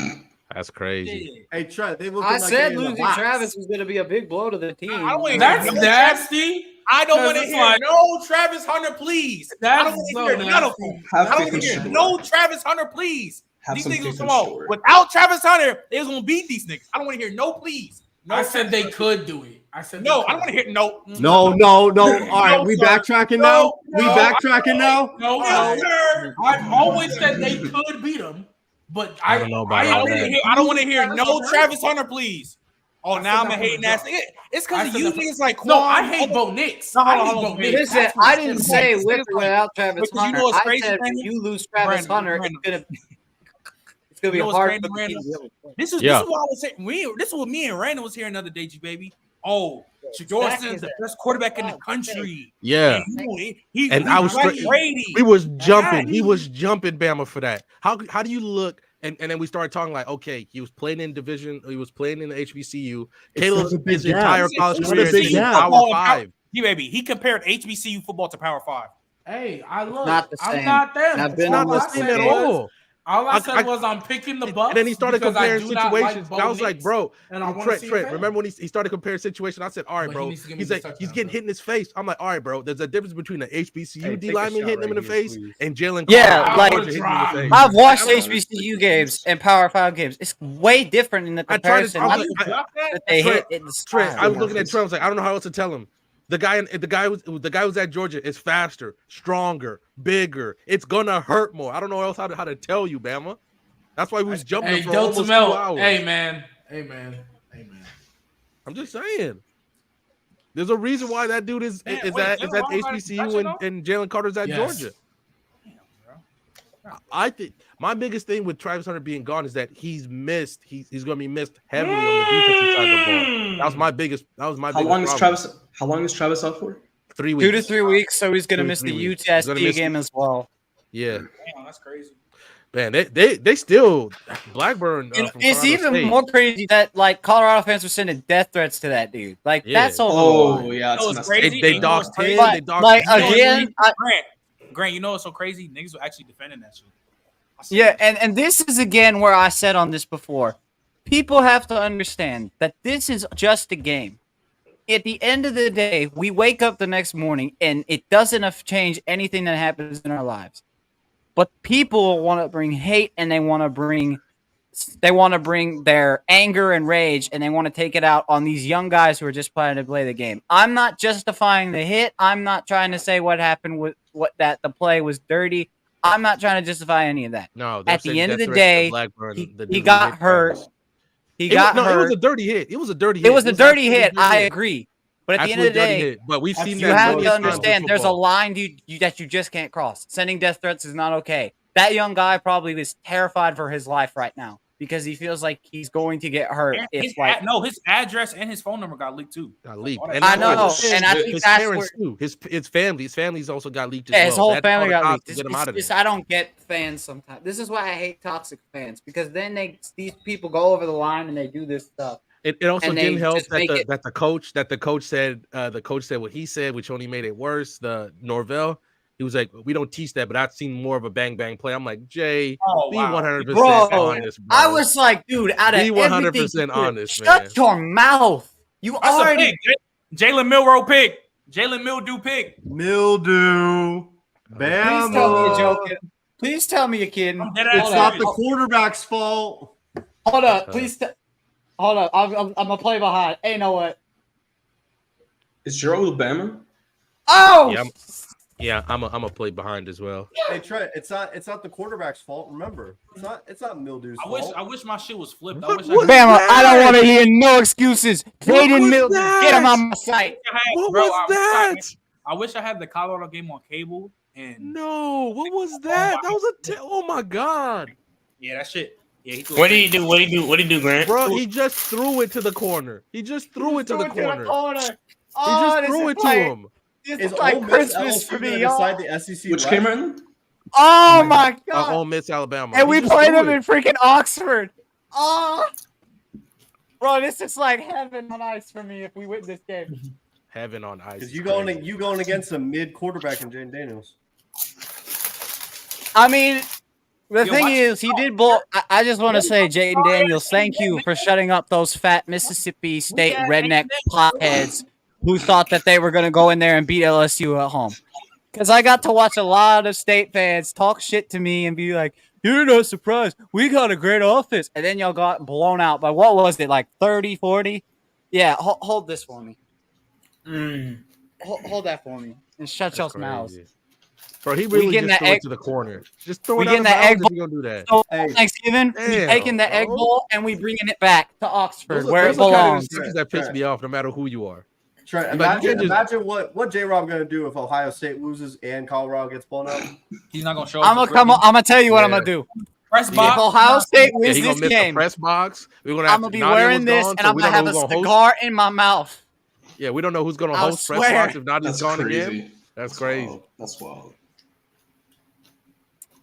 That's crazy. Hey, Trent, they look I like said they in the losing box. Travis was going to be a big blow to the team. I don't wanna That's hear nasty. I don't Because want to it's hear like- no Travis Hunter, please. I That's don't want to so hear none of nasty. them. Have I don't faith want in to hear Short. no Travis Hunter, please. Have These some niggas faith will in come on. Short. Without Travis Hunter, they was gonna beat these niggas. I don't want to hear no please. No, I said they could do it. I said no. they I don't want to hear no. No. All right, we sir. backtracking now? No, We no, backtracking now? No, No, sir. I've always said they could beat them, but I don't know about I all don't want to that. hear. I don't want to hear no Hunter. Travis Hunter, please. Oh, I now said I'm a that hating from the ass jump. nigga. It's I because of said you that from- niggas like No, Quan. I hate Bo Nix. No, I hold on, hate hold Bo on. Nix. Listen, That's what I I'm didn't saying. say with or without Travis Because you Hunter. know what's I crazy, said Brandon? when you lose Travis Brandon, Hunter, Brandon. it's gonna be You know what's hard crazy, for the team Brandon? to be able to play. This is Yeah. what I was saying. This is what me and Randall was here another day, G baby. Oh, Shador Zach Sanders is the a- best quarterback in the country. Yeah. And I was like straight- Brady. We was jumping. Yeah. He was jumping Bama for that. How do you look? And then we started talking like, okay, he was playing in division. He was playing in the HBCU. Caleb, not a big his gap. entire It's college not a career big has been gap. Power 5. G baby, he compared HBCU football to Power 5. Hey, I look. not the I'm same. not them. I've been It's not on the this same game. at all. All I I- said was I'm picking the Bucks. And then he started because I comparing do not like situations. Bo And I was like, Nix, bro, and I want to Trent, see him Trent, fail. remember when he started comparing situations? I said, all right, But he bro. needs to give me He's this like, touchdown, he's getting bro. hit in his face. I'm like, all right, bro. There's a difference between an HBCU Hey, D take a lineman shot hitting him in right the here, face please. and Jalen Yeah, Carter like- hitting him in the face. I've watched I don't- HBCU games and Power 5 games. It's way different in the I tried to- comparison I was that like, that they Trent, hit in the Trent, style. I was looking at Trent. I was like, I don't know how else to tell him. The guy who's at Georgia is faster, stronger, bigger. It's gonna hurt more. I don't know else how to tell you, Bama. That's why we was jumping Hey, for Delta almost 2 Mel. hours. Hey, man. I'm just saying. There's a reason why that dude is Man, at wait, is Jalen at Hall got a HBCU touchdown? and Jalen Carter's at Yes. Georgia. I think my biggest thing with Travis Hunter being gone is that he's missed. He's going to be missed heavily on the defensive side of the ball. That was my biggest. How long is Travis? How long is Travis out for? 3 weeks. 2 to 3 weeks, so he's gonna 2 to miss 3 the weeks. He's gonna UTSD miss- game as well. Yeah, Damn, that's crazy. man. They still Blackburn. And From it's Colorado even State. more crazy that like Colorado fans were sending death threats to that dude. Like Yeah. that's over. Oh yeah, You know that's what's messed up. crazy? They You know what's doxed crazy? him. But, They doxed like, him. again, Grant, you know what's so crazy? Niggas were actually defending that shit. I said Yeah, that. and this is again where I said on this before. People have to understand that this is just a game. At the end of the day, we wake up the next morning and it doesn't change anything that happens in our lives. But people want to bring hate and they want to bring their anger and rage and they want to take it out on these young guys who are just trying to play the game. I'm not justifying the hit. I'm not trying to say what happened with that the play was dirty. I'm not trying to justify any of that. No, they're At the saying end of death the threats to day, Blackburn, he the dude who got hit hurt. Travis. He It got was, no, hurt. it was a dirty hit. It was a dirty hit. It was a dirty hit. absolutely I dirty. agree. But at the end of Absolutely the dirty day, hit. But we've seen you that have plenty to of times in understand there's a football. line that you just can't cross. Sending death threats is not okay. That young guy probably is terrified for his life right now because he feels like he's going to get hurt. And If his, like his address and his phone number got leaked too. Got leaked. All that And I not know, only his and I his think that's parents too. His family's also got leaked as yeah, well. his whole They had to call family the got cops leaked. to It's, get him out of it's, there. I don't get fans sometimes. This is why I hate toxic fans because then these people go over the line and they do this stuff. It also and didn't they help just make it- that the coach said what he said, which only made it worse. The Norvell, he was like, we don't teach that, but I've seen more of a bang bang play. I'm like, Jay, Oh, be wow. 100% Bro, honest, bro. I was like, dude, out of Be 100% everything, honest, shut man. your mouth. You That's a already pick. Jalen Milrow pick. Jalen Mildew pick. Mildew. Please tell me you're Bama. joking. Please tell me you're kidding. I'm dead It's ass not serious. the quarterback's fault. Hold up, please. Hold up, I'm gonna play behind. Hey, you know what? Is Gerald Bama? Oh, Yeah, I'm a play behind as well. Hey Trent, it's not the quarterback's fault. Remember, it's not Mildew's fault. I wish my shit was flipped. I What wish was Bama, I don't that? want to hear no excuses. Jaden was Milton, that? get him on my site. What was that? I wish I had the Colorado game on cable and No, what was that? That was oh my god, yeah, that shit. Yeah, he threw What it. did he do? What did he do? What did he do, Grant? bro! He just threw it to the corner. He just threw it to the corner. Oh, He just this threw is it to player- him. Is like Ole Miss Christmas LSU for me, gonna y'all. decide the SEC? Which West? game, Martin? Oh my god! Ole Miss, Alabama, And we Just played do them it. in freaking Oxford. Oh, bro, this is like heaven on ice for me if we win this game. Heaven on ice. Because is you crazy. going against a mid quarterback in Jaden Daniels. I mean, the Yo, thing watch- is, he did blow. I just want to say, Jaden Daniels, thank you for shutting up those fat Mississippi State redneck potheads who thought that they were going to go in there and beat LSU at home. Because I got to watch a lot of State fans talk shit to me and be like, "You're not surprised. We got a great offense." And then y'all got blown out by, what was it, like 30, 40? Yeah, hold this for me. Hold that for me. And shut That's y'all's mouths. crazy. Bro, he really getting just that threw egg- it to the corner. Just throw we it out getting of that egg bounds if you're gonna do that. So Hey. Thanksgiving, we Damn, taking the egg bro. bowl and we bringing it back to Oxford Those are- where it those are kind of belongs. Interceptions that piss me off no matter who you are. Trent, Like, you can't imagine what J-Rob gonna do if Ohio State loses and Colorado gets blown up. He's not gonna show I'm up. gonna tell you what I'm Yeah. gonna do. Press If box. Ohio State Yeah, wins he this gonna miss the game, press box. We're gonna I'm have gonna be Nadia wearing was this gone, and so I'm we gonna don't have know a who's gonna host. cigar in my mouth. Yeah, we don't know who's gonna I'll host press swear. box if Nadia's That's gone crazy. again. That's crazy. Wild. That's wild.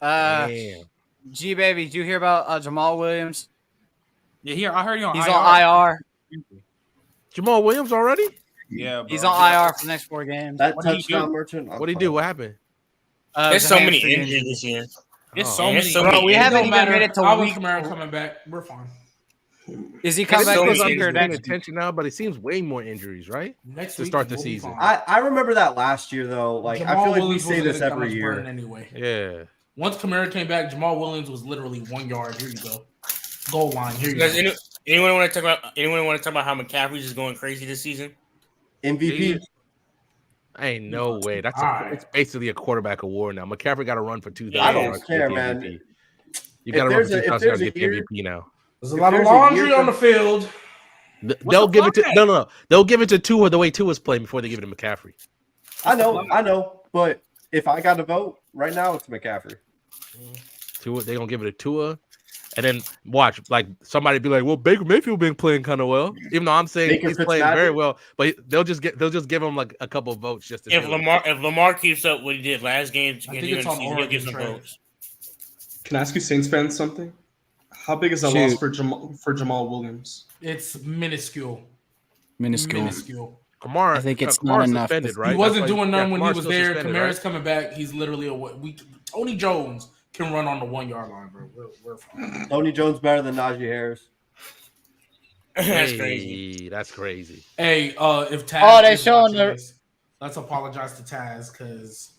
Damn. G baby, did you hear about Jamal Williams? Yeah, here I heard you on He's IR. on IR. Jamal Williams already? Yeah, bro. He's on IR for the next 4 games. That What did he touchdown do? merchant. What did he do? What happened? There's the so many hamstring injuries this year. There's Oh. so There's many. so Bro, many we injuries. haven't Don't even matter. made it to Alvin week. Kamara coming back. We're fine. Is he coming There's back so this many week or I'm paying next? attention now, but it seems way more injuries, right? Next To week start the we'll be season. fine. I remember that last year though. Like I Jamal feel like Williams we say wasn't this gonna every come year. burn anyway. Yeah. Once Kamara came back, Jamal Williams was literally 1 yard. Here you go. Goal line. Here you Does go. anyone want to talk about how McCaffrey's just going crazy this season? MVP. Ain't no way. That's All right. it's basically a quarterback award now. McCaffrey got to run for 2,000 I don't yards to care, get the man. MVP. You If got to run there's for a- if 2,000 yards to there's get a the year- MVP now. There's a lot of there's a laundry year on the field. They'll give it to flag? no. They'll give it to Tua the way Tua's playing before they give it to McCaffrey. I know, but if I got to vote right now, it's McCaffrey. Tua, they gonna give it to Tua, and then watch like somebody be like, "Well, Baker Mayfield been playing kind of well," even though I'm saying Baker he's playing very Fitzmagic? well. But they'll just give him like a couple of votes just to If do it. Lamar keeps up what he did last game, I think it's on he'll Oregon get some Trail. votes. Can I ask you Saints fans something? How big is that Shoot. loss for Jamal Williams? It's minuscule. Minuscule. Kamara, I think it's Kamara's not enough. suspended, right? He wasn't That's why- doing none yeah, when Kamara's he was still there. suspended, Kamara's right? coming back. He's literally Tony Jones can run on the 1 yard line, bro. We're fine. Tony Jones better than Najee Harris. That's crazy. Hey, that's crazy. Hey, if Taz, Oh, they is showing watching the- this, let's apologize to Taz because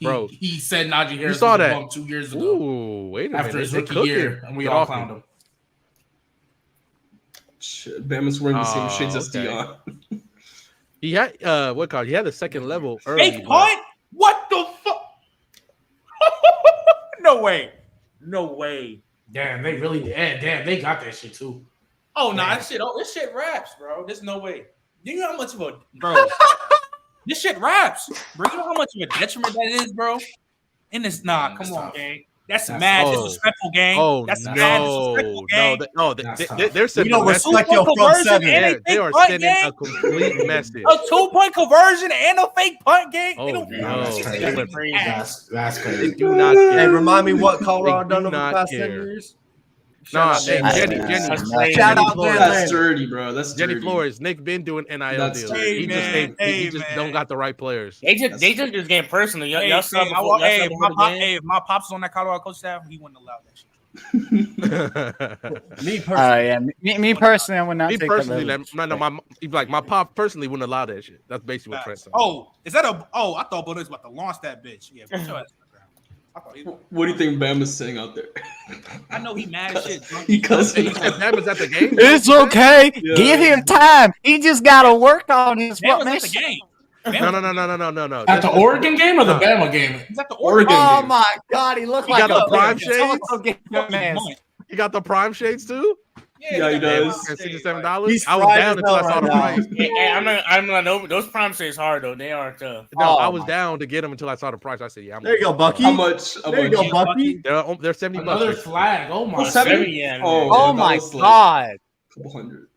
Bro, he said Najee Harris saw was a that. bum 2 years ago Ooh, wait a minute. after his They're rookie cooking. year, and we Get all off clowned him. him. Shit, Bama's wearing the same Oh, shades as okay. Dion. He had he had the second level early. Fake but- punt? What the fuck? No way. No way. Damn, they really did. Damn, they got that shit too. Oh no, Man. this shit raps, bro. There's no way. Do you know how much of a bro? This shit raps, bro. You know how much of a detriment that is, bro. And it's Man, come that's on, tough. gang. That's That's mad tough. disrespectful, gang. Oh That's mad no, disrespectful, gang. That's tough. they're We sending don't a message. respect your front Conversion seven. and Yeah, a they fake are punt, sending gang. a complete message. A 2-point conversion and a fake punt, gang. Oh, They don't- no. This They is went crazy. That's They crazy. do not Hey, care. remind me what Colorado They do done over the not past care. 10 years? Nah, Shout hey, out Jenny, Jenny. Jenny, That's Jenny crazy. Shout out Flores. there. That's dirty, bro. That's Jenny dirty. Flores, Nick been doing NIL That's deals. dirty. He just Hey, ain't, man. he just Hey, don't man. got the right players. They just this game personally. Y'all, y'all saw Hey, before. Y'all saw if before the game. if my pops was on that Colorado coach staff, he wouldn't allow that shit. Me personally. Yeah, me personally, I would not Me take personally, that. my pop personally wouldn't allow that shit. That's basically what Trent said. Oh, is that a? Oh, I thought Bonus was about to launch that bitch. Yeah, put your ass on the ground. I thought he, What do you think Bama's saying out there? I know he mad as shit. He cussed Hey, me you said out. Bam was at the game. It's okay. Yeah. Give him time. He just got to work on his That was at the formation. game. No. At the Oregon game or the Bama game? He's at the Oregon. Oregon. Oh game. my God, he looked He like got the a prime so-so shades? game man. You got the prime shades too? Yeah, he does. $67. He's I was fried down as until I hell saw the right price. Hey, I'm not. Those prime shades hard though. They are tough. No, Oh, I was my- down to get them until I saw the price. I said, "Yeah, I'm There you go, Bucky. How much? How There you go, much? Bucky. They're $70 Another bucks. flag. Oh my Oh, 70? God. Yeah. Oh, Oh that my was like God. a couple hundred.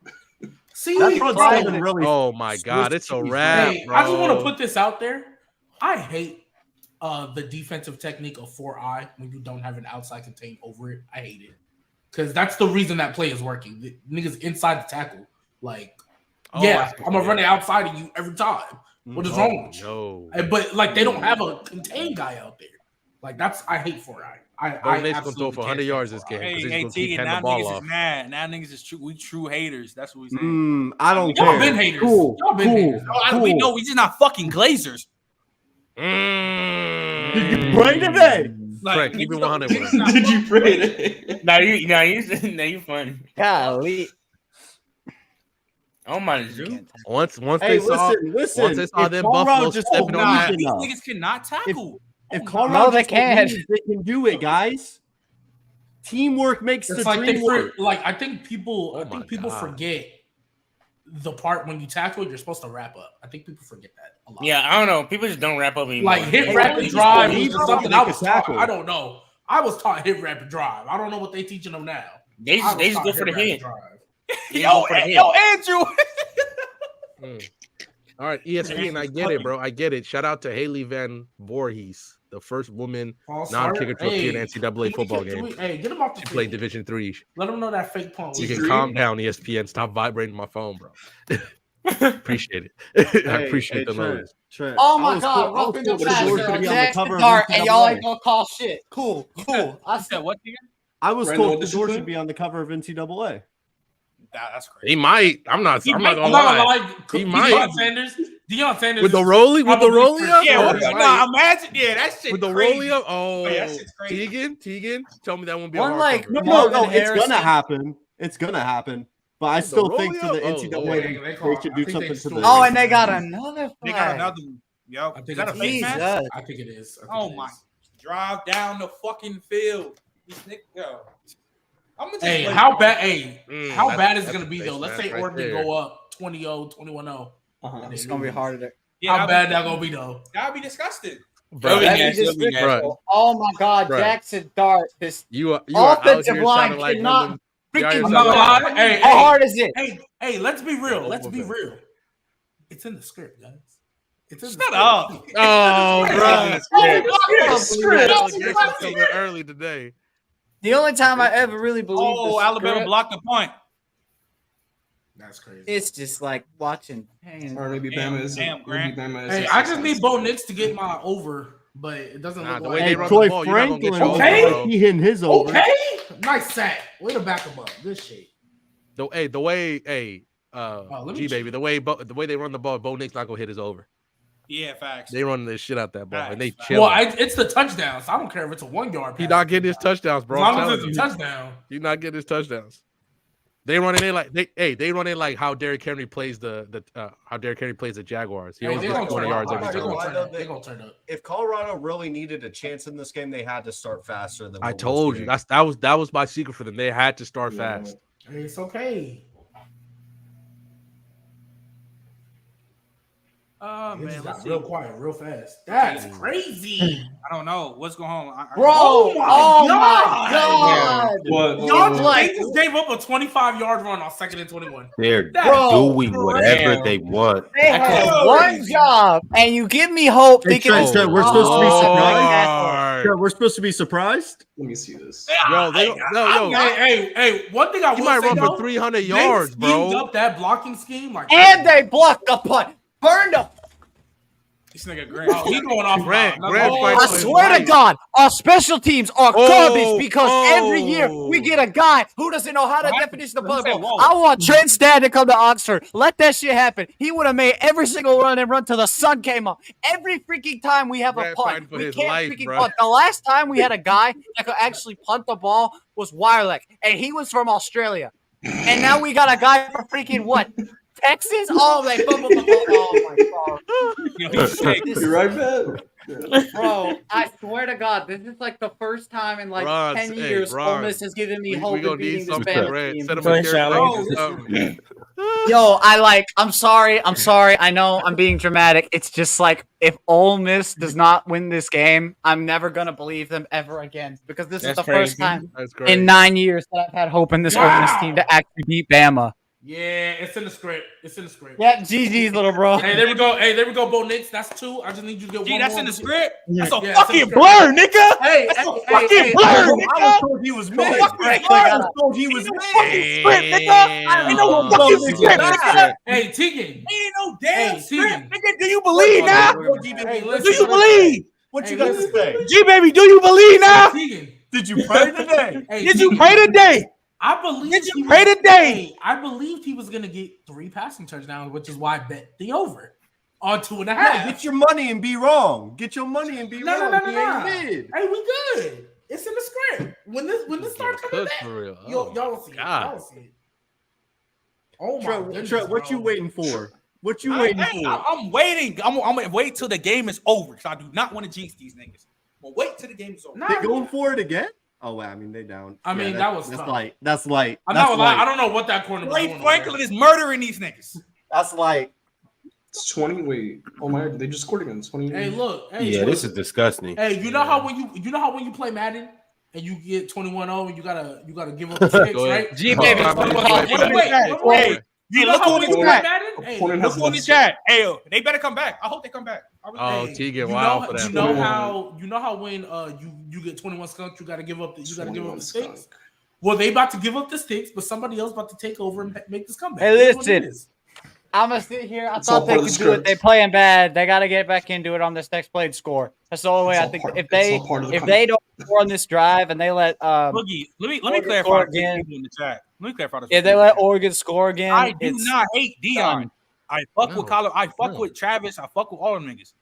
See, That front bro, seven really. Oh my God, it's a wrap, hey, bro. I just want to put this out there. I hate the defensive technique of 4-eye when you don't have an outside contain over it. I hate it because that's the reason that play is working. The niggas inside the tackle, like, I'm gonna run it outside of you every time. What is wrong with you? No. But like, they don't have a contain guy out there. Like, I hate 4-eye. Bo Nix gonna throw for 100 yards this game. Hey, Tegan, now niggas is mad. Now niggas is true. We true haters. That's what we saying. I don't Y'all care. been haters. Cool. Y'all been haters. We know we just not fucking Glazers. Did you pray today? Frank, keep it 100. Did you pray today? You fun. Golly. Oh my God. Once Hey, they saw listen. once they saw If them Colorado Buffalo just stepping on believes that. These enough. niggas cannot tackle. If No, Colorado they just can. believes they can do it, guys. Teamwork makes It's the like dream work. I think people Oh my people God. forget the part when you tackle, you're supposed to wrap up. I think people forget that a lot. Yeah, I don't know. People just don't wrap up anymore. Like hit, Hey, wrap, they and drive just was believe something they I can was taught. tackle. I don't know. I was taught hit, wrap, and drive. I don't know what they teaching them now. They I was just taught go for the wrap, and hit. drive. Yo, Andrew. All right, ESPN, I get it, bro. I get it. Shout out to Haley Van Voorhees, the first woman False non-kicker start. to appear in Hey, NCAA football game. Hey, get him off the She played field. Division III. Let them know that fake pump. You can calm down, ESPN. Stop vibrating my phone, bro. Appreciate it. I appreciate the knowledge. Trent. Oh I my was God, told- I was welcome told to the Georgia Pastor to be on the Jackson cover of Dart, and y'all NCAA. ain't gonna call shit. Cool. I said what again? I was Brandon, told what the did you Georgia say? to be on the cover of NCAA. That's crazy. He might. I'm not He gonna might- lie. He might. Deion Sanders With the is rollie, with the probably rollie for up? sure. Yeah, Oh, he might. nah, imagine. Yeah, that shit With the crazy. rollie up? Oh, yeah, that shit's crazy. Tegan, tell me that won't be One, a hard like, cover. No, Marvin it's Harrison. gonna happen. It's gonna happen. But I The still think rollie for the up? Oh, NCAA, Lord. they They should do something to stole the. Oh, and they got another They got flag. another one. Yo, I is think that a it's fake match? Jesus. I think it is. I think Oh it my! is. Drive down the fucking field. These niggas, yo. I'm gonna just Hey, play- how bad? Hey, how that's- bad is it that's gonna a be face though? Let's mask say right Oregon there. go up 20-0, 21-0. Uh-huh. It's gonna be harder. Yeah, How bad that gonna be though? That'd be disgusting. Bro, That'd be That'd be nasty, that'd be disrespectful. Oh my God, Bruh. Jackson Dart. This you are out offensive here line sounding like one cannot of them. freaking I'm I'm not not gonna gonna lie. Hey, How hard is it? Hey, let's be real. Yeah, Let's be over. real. It's in the script, guys. It's in the Shut script. up. Oh, bro. Script. Allegations coming early today. The only time I ever really believe Oh, Alabama blocked the punt. That's crazy. it's just like watching pain. Or maybe Damn, Bama is. damn, Grant. Maybe Bama is. Hey, I just need Bo Nix to get my over, but it doesn't Nah, look the like. way they Hey, run Troy the ball, you're not gonna get Franklin, your Okay. over, bro. he hitting his over. Okay, nice sack. Way to back him up. Good shit. The way, let me G baby, the way they run the ball, Bo Nix not gonna hit his over. Yeah, facts. They running this shit out that ball, and they Facts. chill. Well, it's the touchdowns. I don't care if it's a 1 yard. He pass. not getting his touchdowns, bro. As I'm long as telling it's you. a touchdown. You not getting his touchdowns. They running in like they run in like how Derrick Henry plays the Jaguars. He Hey, always they gets gonna 20 turn yards up. every They time. gonna turn up. They gonna turn up. If Colorado really needed a chance in this game, they had to start faster than. I what told was you being- that was my secret for them. They had to start Yeah. fast. Hey, it's okay. Oh It man, just let's got see. real quiet, real fast. That's crazy. I don't know what's going on. Bro, Oh my oh my God. God. What? Y'all Like- they just gave up a 25-yard run on 2nd and 21. They're Bro, doing whatever damn. they want. They had That's one crazy. job, and you give me hope Hey, thinking Trent, we're supposed to be surprised. Lord. Trent, we're supposed to be surprised. Let me see this. Yo, they don't, yo, Hey, one thing I you will might say run though, for 300 they yards, schemed bro. up that blocking scheme like and they blocked the punt. Burned up. This nigga Grant. Oh, he going off. Grant now. fighting I for his swear to life. God, our special teams are Oh, garbage because every year we get a guy who doesn't know how to definition the play. I want Trent Stad to come to Oxford. Let that shit happen. He would have made every single run and run till the sun came up. Every freaking time we have a Grant punt, fighting for we his can't life, freaking bro. punt. The last time we had a guy that could actually punt the ball was Wireless, and he was from Australia. And now we got a guy from freaking what? Texas? Oh, like, oh my God. Yo, he's sick. You're right, man. Bro, I swear to God, this is like the first time in like Ron, 10 hey, years Ron, Ole Miss has given me We hope gonna of need beating this something, Bama Grant. team. Send him For a sure. carrot Bro, or something. Yo, I'm sorry. I know I'm being dramatic. It's just like if Ole Miss does not win this game, I'm never gonna believe them ever again because this is That's the first crazy. time That's great. in 9 years that I've had hope in this Ole Miss team to actually beat Bama. Yeah, it's in the script. It's in the script. Yeah, GG's, little bro. Hey, there we go. Hey, there we go, Bo Nix. That's 2. I just need you to get one That's more. in the script. That's a Yeah, fucking it's in the blur, nigga. Hey, That's a hey, fucking hey, blur, I nigga. was told he was mid. I was told he was mid. Script, nigga. Ain't no fucking script, nigga. Hey, Tegan. Ain't no damn Hey, script, Tegan. nigga. Do you believe now? Hey, Do listen. you believe? What you Hey, got to listen. say? G baby, do you believe now? Tegan. Did you pray today? Hey, Did you Tegan. pray today? I believe Did you he pray was- today? Hey, I believed he was gonna get 3 passing touchdowns, which is why I bet the over on 2.5. Yeah, get your money and be wrong. Get your money and be No, wrong. no, no, He no, ain't no. mid. Hey, we good. It's in the script. When this starts coming Cook back, for real. y'all will see it. God. Y'all will see it. Oh my Trent, goodness, Trent, what bro. you waiting for? What you waiting for? I'm waiting. I'm gonna wait till the game is over because I do not want to jinx these niggas. I'm gonna wait till the game is over. Nah, They going for it again? Oh, well, I mean, they down. I mean, that was that's tough. light. That's light. I'm That's not gonna lie. light. I don't know what that corner was Ray doing. Franklin is murdering these niggas. That's light. It's 20. Wait. Oh my God. They just scored again. 20. Hey, look. Hey, Yeah, this is disgusting. Hey, you know how when you play Madden and you get 21-0 and you gotta give up the sticks, Go ahead. right? G baby. Wait. You know look how on when the you play chat. Madden? Hey, Opponent Look has on the chat. Hey, yo, they better come back. I hope they come back. I really Oh, hey, T get you wild know, for that. you know how when you get 21 skunk, you gotta give up the sticks. Well, they about to give up the sticks, but somebody else about to take over and make this comeback. Hey, That's what it listen. is. I'm gonna sit here. I It's all thought they part of could the do it. script. They playing bad. They got to get back into it on this next played score. That's the only way. It's I all think part- if it's they all part of the don't score on this drive and they let Boogie, let me Oregon clarify score this again. in the chat. Let me clarify this. if they let Oregon score again, I do it's not hate Dion. done. I fuck with No, Colin. I fuck no. with Travis. I fuck with all them niggas.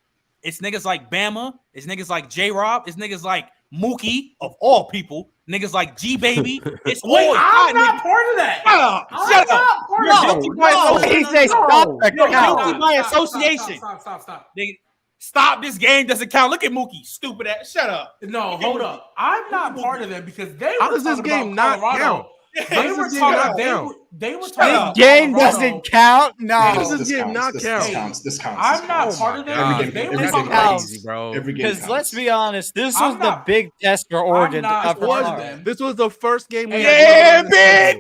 It's niggas like Bama. It's niggas like J Rob. It's niggas like Mookie of all people. Niggas like G Baby. It's Wait, all I'm y'all not niggas. part of that. Shut up! I'm Shut up! not part You're of guilty that. by No, association. He say stop the You're count. guilty by association. Stop. Nigga, stop! This game doesn't count. Look at Mookie, stupid ass. Shut up. No, hold up. I'm not part of that because they How were does this talking game about not Colorado. count? They does were this game talking. not They count? were, they were This talking about game Colorado. doesn't count. No, This game not count. This counts. This counts. I'm not counts. part of that. God, because they game- were every talking game about. counts. Easy, bro. Every game because let's counts. be honest, this I'm was the not- big test for Oregon. not for part of Colorado. them. This was the first game we Yeah, had. big.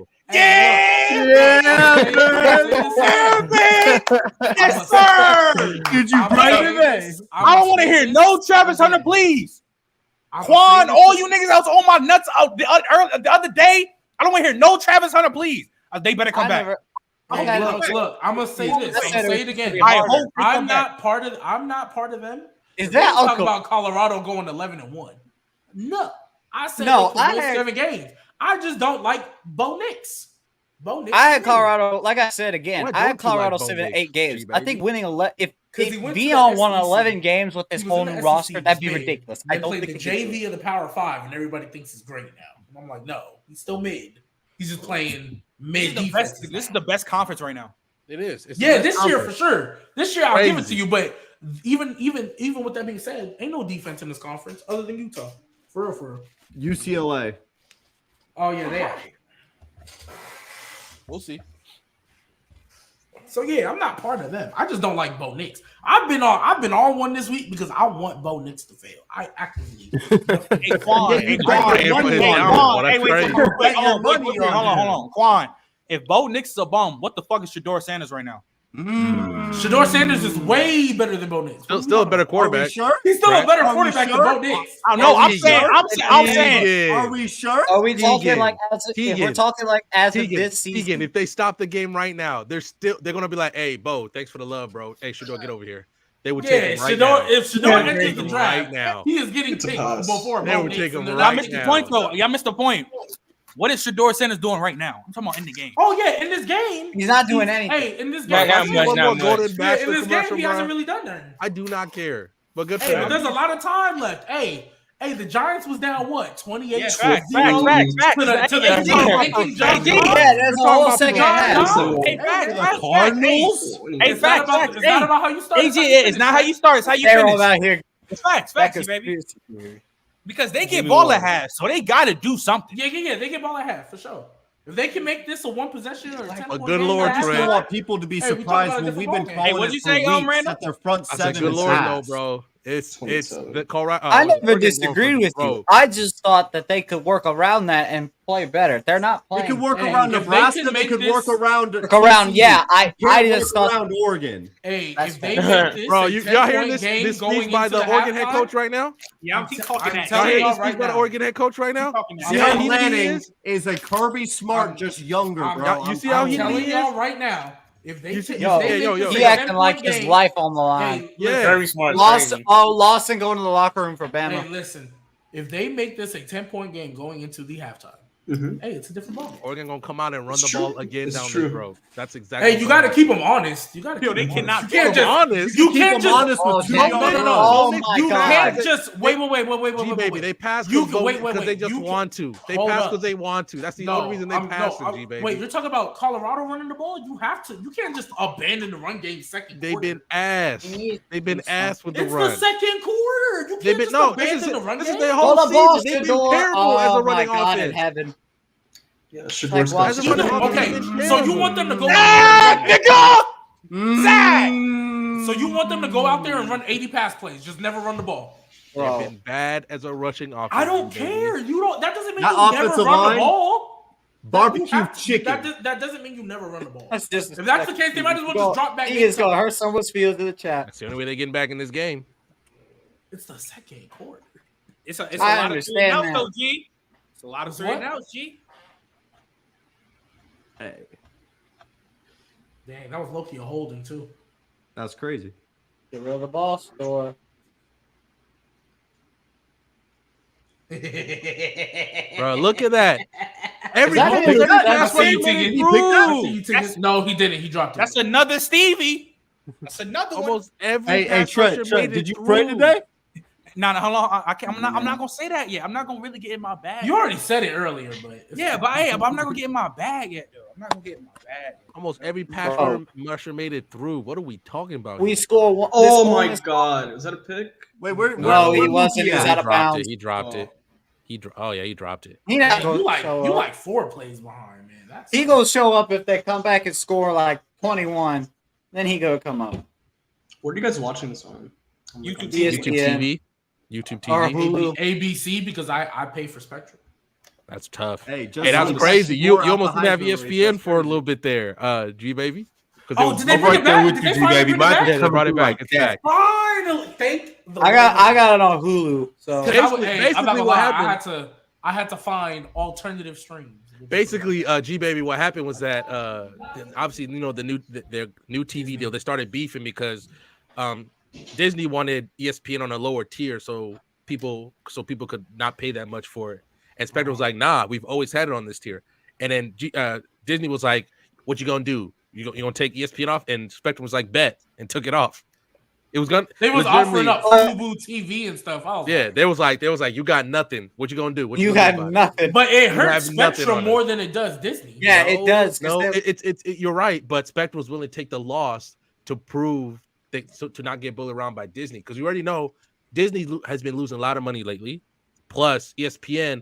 Yes, sir. Did you pray today? I don't want to hear no Travis Hunter, please. Quan, all you niggas else on my nuts out the other day. I don't want to hear no Travis Hunter, please. They better come back. Hey, look, I'm gonna say this. I'm gonna say it again. I hope they I'm come back. not part of. I'm not part of them. Is They that was talking Uncle? about Colorado going 11-1? No, I said No, they could win I had- 7 games. I just don't like Bo Nix. Bo Nix. I is had me. Colorado. Like I said again, Why I had don't you like Colorado Bo 7-8 Nix, games. G, I think baby? winning 11. If 'Cause he went to Dion the won SEC. 11 games with this He was whole in new the roster, SEC, that'd be he's big. ridiculous. They I don't played think the he can do it. JV of the Power 5, and everybody thinks he's great now. I'm like, no, he's still mid. He's just playing mid defense. This is the best conference right now. It is. It's the Yeah, best this year for conference. sure. This year I'll give it to Crazy. you, but even with that being said, ain't no defense in this conference other than Utah. For real. UCLA. Oh yeah, they are. We'll see. So yeah, I'm not part of them. I just don't like Bo Nix. I've been on one this week because I want Bo Nix to fail. I actively. Hey, Quan. Hey, Quan. Hey, money Hey, on Quan. that. Hey, wait, That's hold on, crazy. hold on, Money wait, on hold him. on. Quan, if Bo Nix is a bum, what the fuck is Shador Sanders right now? Shador Sanders is way better than Bo Nix. Still a better Are we quarterback. sure? He's still a better Are we quarterback sure? than Bo Nix. I know. I'm Tegan. saying. Are we sure? Are we talking Tegan. like as if we're Tegan. talking like as of Tegan, this season? Tegan, if they stop the game right now, they're gonna be like, "Hey, Bo, thanks for the love, bro. Hey, Shador, get over here." They would take Yeah, him right Shador. now. If Shador They would enters take the him draft, right now. he is getting It's a picked pass. before They Bo would Nix. take him and they're right Y'all not- missed the now. point though. Y'all missed the point. What is Shador Sanders doing right now? I'm talking about in the game. Oh yeah, in this game, He's not doing anything. Hey, in this Yeah, game, yeah, I see much, one not more much. Golden yeah, in Bastard this game, commercial, he hasn't bro. really done nothing. I do not care, but good for Hey, but him. there's a lot of time left. Hey, the Giants was down what 28 Yeah, to facts. 0 To the tanking Giants. Yeah, there's a whole about second John, half. John, Hey, facts, hey, facts, Cardinals. Hey, It's facts, not about facts. it's not about how you start. AG, it's not how you start. It's how you They're all finish. out here. It's facts, facts, baby. Because they get ball at half, so they got to do something. Yeah. They get ball at half for sure. If they can make this a 1 possession or a 10 A good Lord, I still Trent. want people to be Hey, we talking surprised about a when we've different been ballgame. Hey, calling what'd it you for say, weeks Randall? that their front I seven said, "Good is Lord, no, ass. bro." It's the Colorado. I never disagreed with you. I just thought that they could work around that and play better. They're not playing. They could work around Nebraska. They could work around. Yeah, I just thought around Oregon. Hey, if they make this, bro, y'all hearing this speech by the Oregon head coach right now? Yeah, I'm talking that. Y'all hearing this speech by the Oregon head coach right now? See how Lanning is a Kirby Smart, just younger, bro. You see how he telling is? y'all right now. If they, he acting like his life on the line. Yeah, very smart. Lost and going to the locker room for Bama. Hey, listen, if they make this a 10-point game going into the halftime, hey, it's a different ball. Oregon gonna come out and run the ball again down the road. That's exactly. Hey, you got to keep them honest. You got to. They cannot. You can't just honest. You can't just honest with no. Oh my you God. can't just wait. G-Baby, they pass because they just want to. They pass because they want to. That's the only reason they pass, G-Baby. Wait, you're talking about Colorado running the ball? You have to. You can't just abandon the run game second quarter. They've been ass. They've been ass with the run. It's the second quarter. You can't just abandon the run game. This is their whole season. They've been terrible as a running offense. Heaven. Yeah, okay, so you want them to go So you want them to go out there and run 80 pass plays, just never run the ball. They've been bad as a rushing offense. I don't care. You don't. That doesn't mean you never run the ball. Barbecue chicken. That doesn't mean you never run the ball. That's just if that's the case, they might as well just drop back. He is gonna hurt someone's feelings in the chat. That's the only way they're getting back in this game. It's the second quarter. It's a I lot understand of that. though, G. It's a lot of right now, G. Hey, dang, that was low-key a holding too. that's crazy. Get rid of the ball store. Bro, look at that. No, he didn't. He dropped it. That's another Stevie. That's another almost every. Hey, Trent, did you pray today? No, hold on. I'm not gonna say that yet. I'm not gonna really get in my bag. You already said it earlier, but but I'm not gonna get in my bag yet, though. I'm not gonna get in my bag. Almost every pass rusher made it through. What are we talking about? We score one. Oh my God! Is that a pick? Wait, where? No, he wasn't. He was out of bounds. He dropped it. He dropped it. You like 4 plays behind, man. He gonna show up if they come back and score like 21. Then he gonna come up. What are you guys watching this on? YouTube TV. YouTube TV. Hulu. ABC because I pay for Spectrum. That's tough. Hey, that's crazy. You almost didn't have ESPN for a little bit there, G baby. Oh, did they bring it back? Did they baby? They brought it back. It's back. Finally, thank the I got it on Hulu. So basically what happened? I had to find alternative streams. Basically, G baby, what happened was that obviously their new TV deal. They started beefing because Disney wanted ESPN on a lower tier, so people could not pay that much for it. And Spectrum was like, "Nah, we've always had it on this tier." And then Disney was like, "What you gonna do? You gonna take ESPN off?" And Spectrum was like, "Bet," and took it off. They was offering up Fubo TV and stuff. They was like, "You got nothing. What you gonna do? You got nothing." But it hurts Spectrum more than it does Disney. Yeah, it does. No, you're right. But Spectrum was willing to take the loss to prove to not get bullied around by Disney, because we already know Disney has been losing a lot of money lately. Plus ESPN,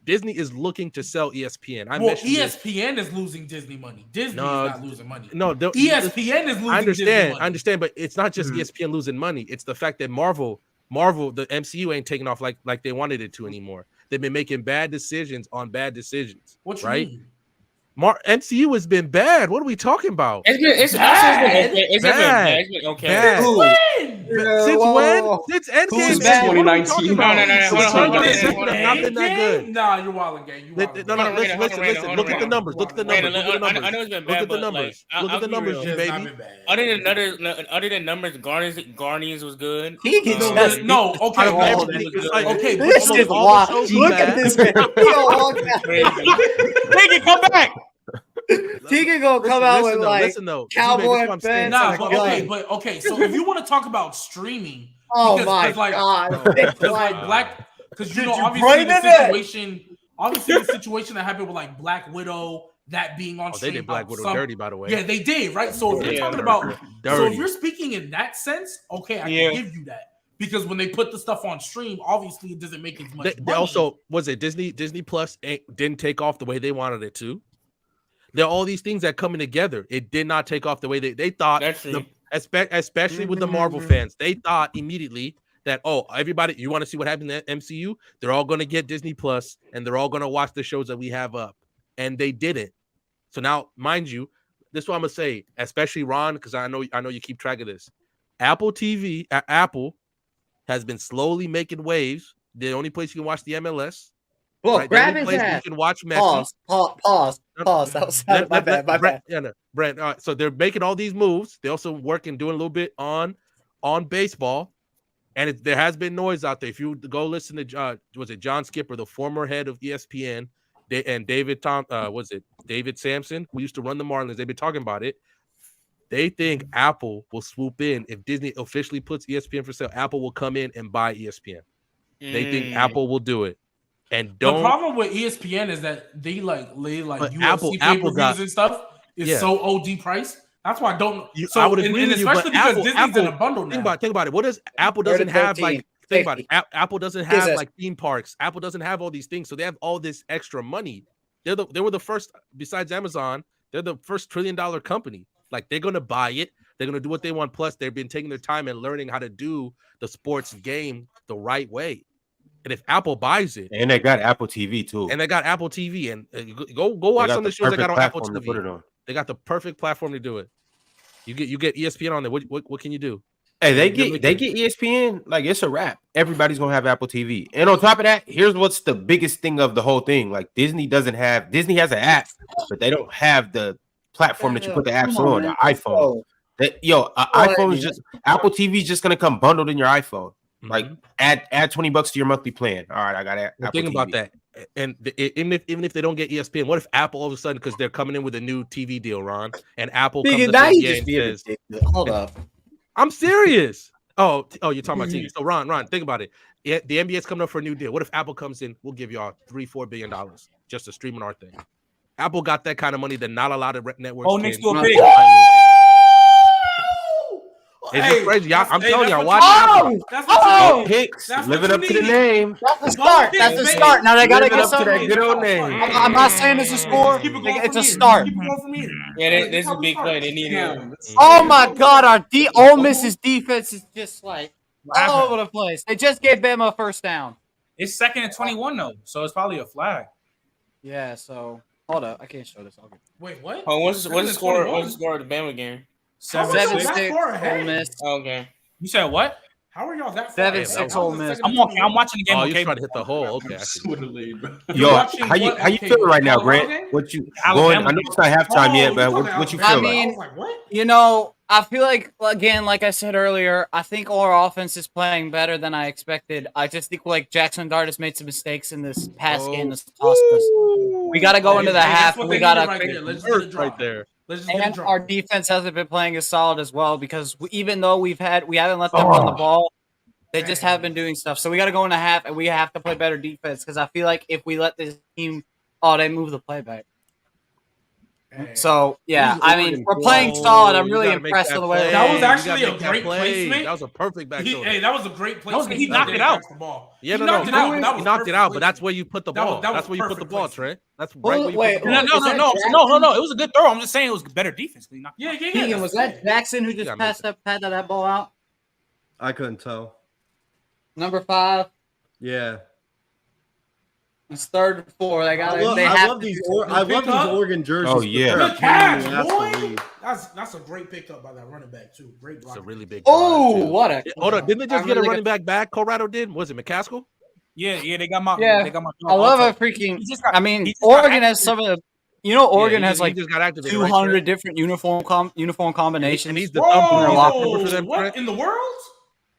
Disney is looking to sell ESPN. ESPN is losing Disney money. Disney is not losing money. No, ESPN is losing. I understand, but it's not just ESPN losing money. It's the fact that Marvel, the MCU ain't taking off like they wanted it to anymore. They've been making bad decisions on bad decisions. What you mean? MCU has been bad. What are we talking about? It's been okay. Bad. Since when? Since Endgame. Since 2019. No. Not been that good. Nah, you're wilding, gang. Listen. Look at the numbers. Look at the numbers. Look at the numbers, G baby. Other than numbers, Guardians was good. No, okay. This is wild. Look at this man. Take it, come back. He can go come out with like cowboy fans. Okay. So if you want to talk about streaming, oh my god, because obviously the situation that happened with like Black Widow, that being on stream. They did Black Widow dirty, by the way. Yeah, they did, right? So if you're talking about, so if you're speaking in that sense, okay, I can give you that. Because when they put the stuff on stream, obviously it doesn't make as much money. They also, was it Disney Plus didn't take off the way they wanted it to. There are all these things that coming together. It did not take off the way they thought. Especially with the Marvel fans, they thought immediately that, oh, everybody, you want to see what happened in the MCU? They're all going to get Disney Plus and they're all going to watch the shows that we have up. And they didn't. So now, mind you, this is what I'm going to say, especially Ron, because I know you keep track of this. Apple TV, Apple has been slowly making waves. The only place you can watch the MLS. Well, right? grab the only his place ass. you can watch Messi. Pause. That was my bad. Brent, yeah, no, Brent. All right, so they're making all these moves. They also working, doing a little bit on baseball, and there has been noise out there. If you go listen to was it John Skipper, the former head of ESPN, and David Sampson, who used to run the Marlins. They've been talking about it. They think Apple will swoop in if Disney officially puts ESPN for sale. Apple will come in and buy ESPN. They think Apple will do it. And the problem with ESPN is that they like UFC Apple pay-per-views and stuff is so OD price. That's why I don't. I would agree with you, especially but because Disney's in a bundle now. Think about it. What does Apple doesn't have like? Think about it. Apple doesn't have like theme parks. Apple doesn't have all these things, so they have all this extra money. They were the first, besides Amazon, they're the first $1 trillion company. Like they're gonna buy it. They're gonna do what they want. Plus, they've been taking their time and learning how to do the sports game the right way. And if Apple buys it, and they got Apple TV too, and go watch some of the shows they got on Apple TV. They got the perfect platform to do it. You get ESPN on there. What can you do? Hey, they get ESPN, like it's a wrap. Everybody's gonna have Apple TV. And on top of that, here's what's the biggest thing of the whole thing. Like Disney has an app, but they don't have the platform that you put the apps on, the iPhone. iPhone is just Apple TV is just gonna come bundled in your iPhone. Like add $20 to your monthly plan. All right, I got it. Think about that. And even if they don't get ESPN, what if Apple all of a sudden, because they're coming in with a new TV deal, Ron, and Apple comes up and says, "Hold up, I'm serious." Oh, you're talking about TV. So Ron, think about it. The NBA's coming up for a new deal. What if Apple comes in? We'll give y'all $3-4 billion just to stream on our thing. Apple got that kind of money that not a lot of networks. Oh, next to a big. It's just crazy. I'm telling y'all, watch Apple. Picks, living up to the name. That's the start. That's the start. Now they gotta get up to that something. good old name. I'm not saying it's a score. It's a start. Yeah, this is a big play. They need it. Oh my God, our Ole Miss's defense is just like all over the place. They just gave Bama a first down. It's 2nd and 21 though, so it's probably a flag. Yeah. So hold up, I can't show this. Okay. Wait, what? Oh, what's the score? What's the score of the Bama game? 7-6 Ole Miss. Okay. You said what? How are y'all that far? 7-6 Ole Miss. I'm watching the game. Oh, Okay, you're trying to hit the hole. Okay. Yo, how you feeling right now, Grant? What you going? I know it's not halftime yet, but what you feel I mean, I feel like, again, like I said earlier, I think our offense is playing better than I expected. I just think like Jackson Dart has made some mistakes in this past game that's cost us. We got to go into the half. We got to right there. And our defense hasn't been playing as solid as well because even though we haven't let them run the ball, they just have been doing stuff. So we got to go in a half and we have to play better defense because I feel like if we let this team, they move the play back. So yeah, I mean we're playing solid. I'm really impressed with the way that was actually a great placement. That was a perfect back. Hey, that was a great placement. He knocked it out. Yeah, he knocked it out, but that's where you put the ball. That's where you put the ball, Trent. That's right where you put the ball. No. It was a good throw. I'm just saying it was better defense. Yeah. Keegan, was that Jackson who just passed that ball out? I couldn't tell. Number 5. Yeah. It's 3rd and 4. I love these Oregon jerseys. Oh yeah, good catch, boy. That's a great pickup by that running back too. Great block. It's a really big. Oh, what a! Hold on, didn't they just get a running back? Colorado did. Was it McCaskill? Yeah, they got my. Yeah, they got my. I love a freaking. Oregon has some of the. Oregon has like 200 different uniform combinations. And he's the thumper for them. What in the world?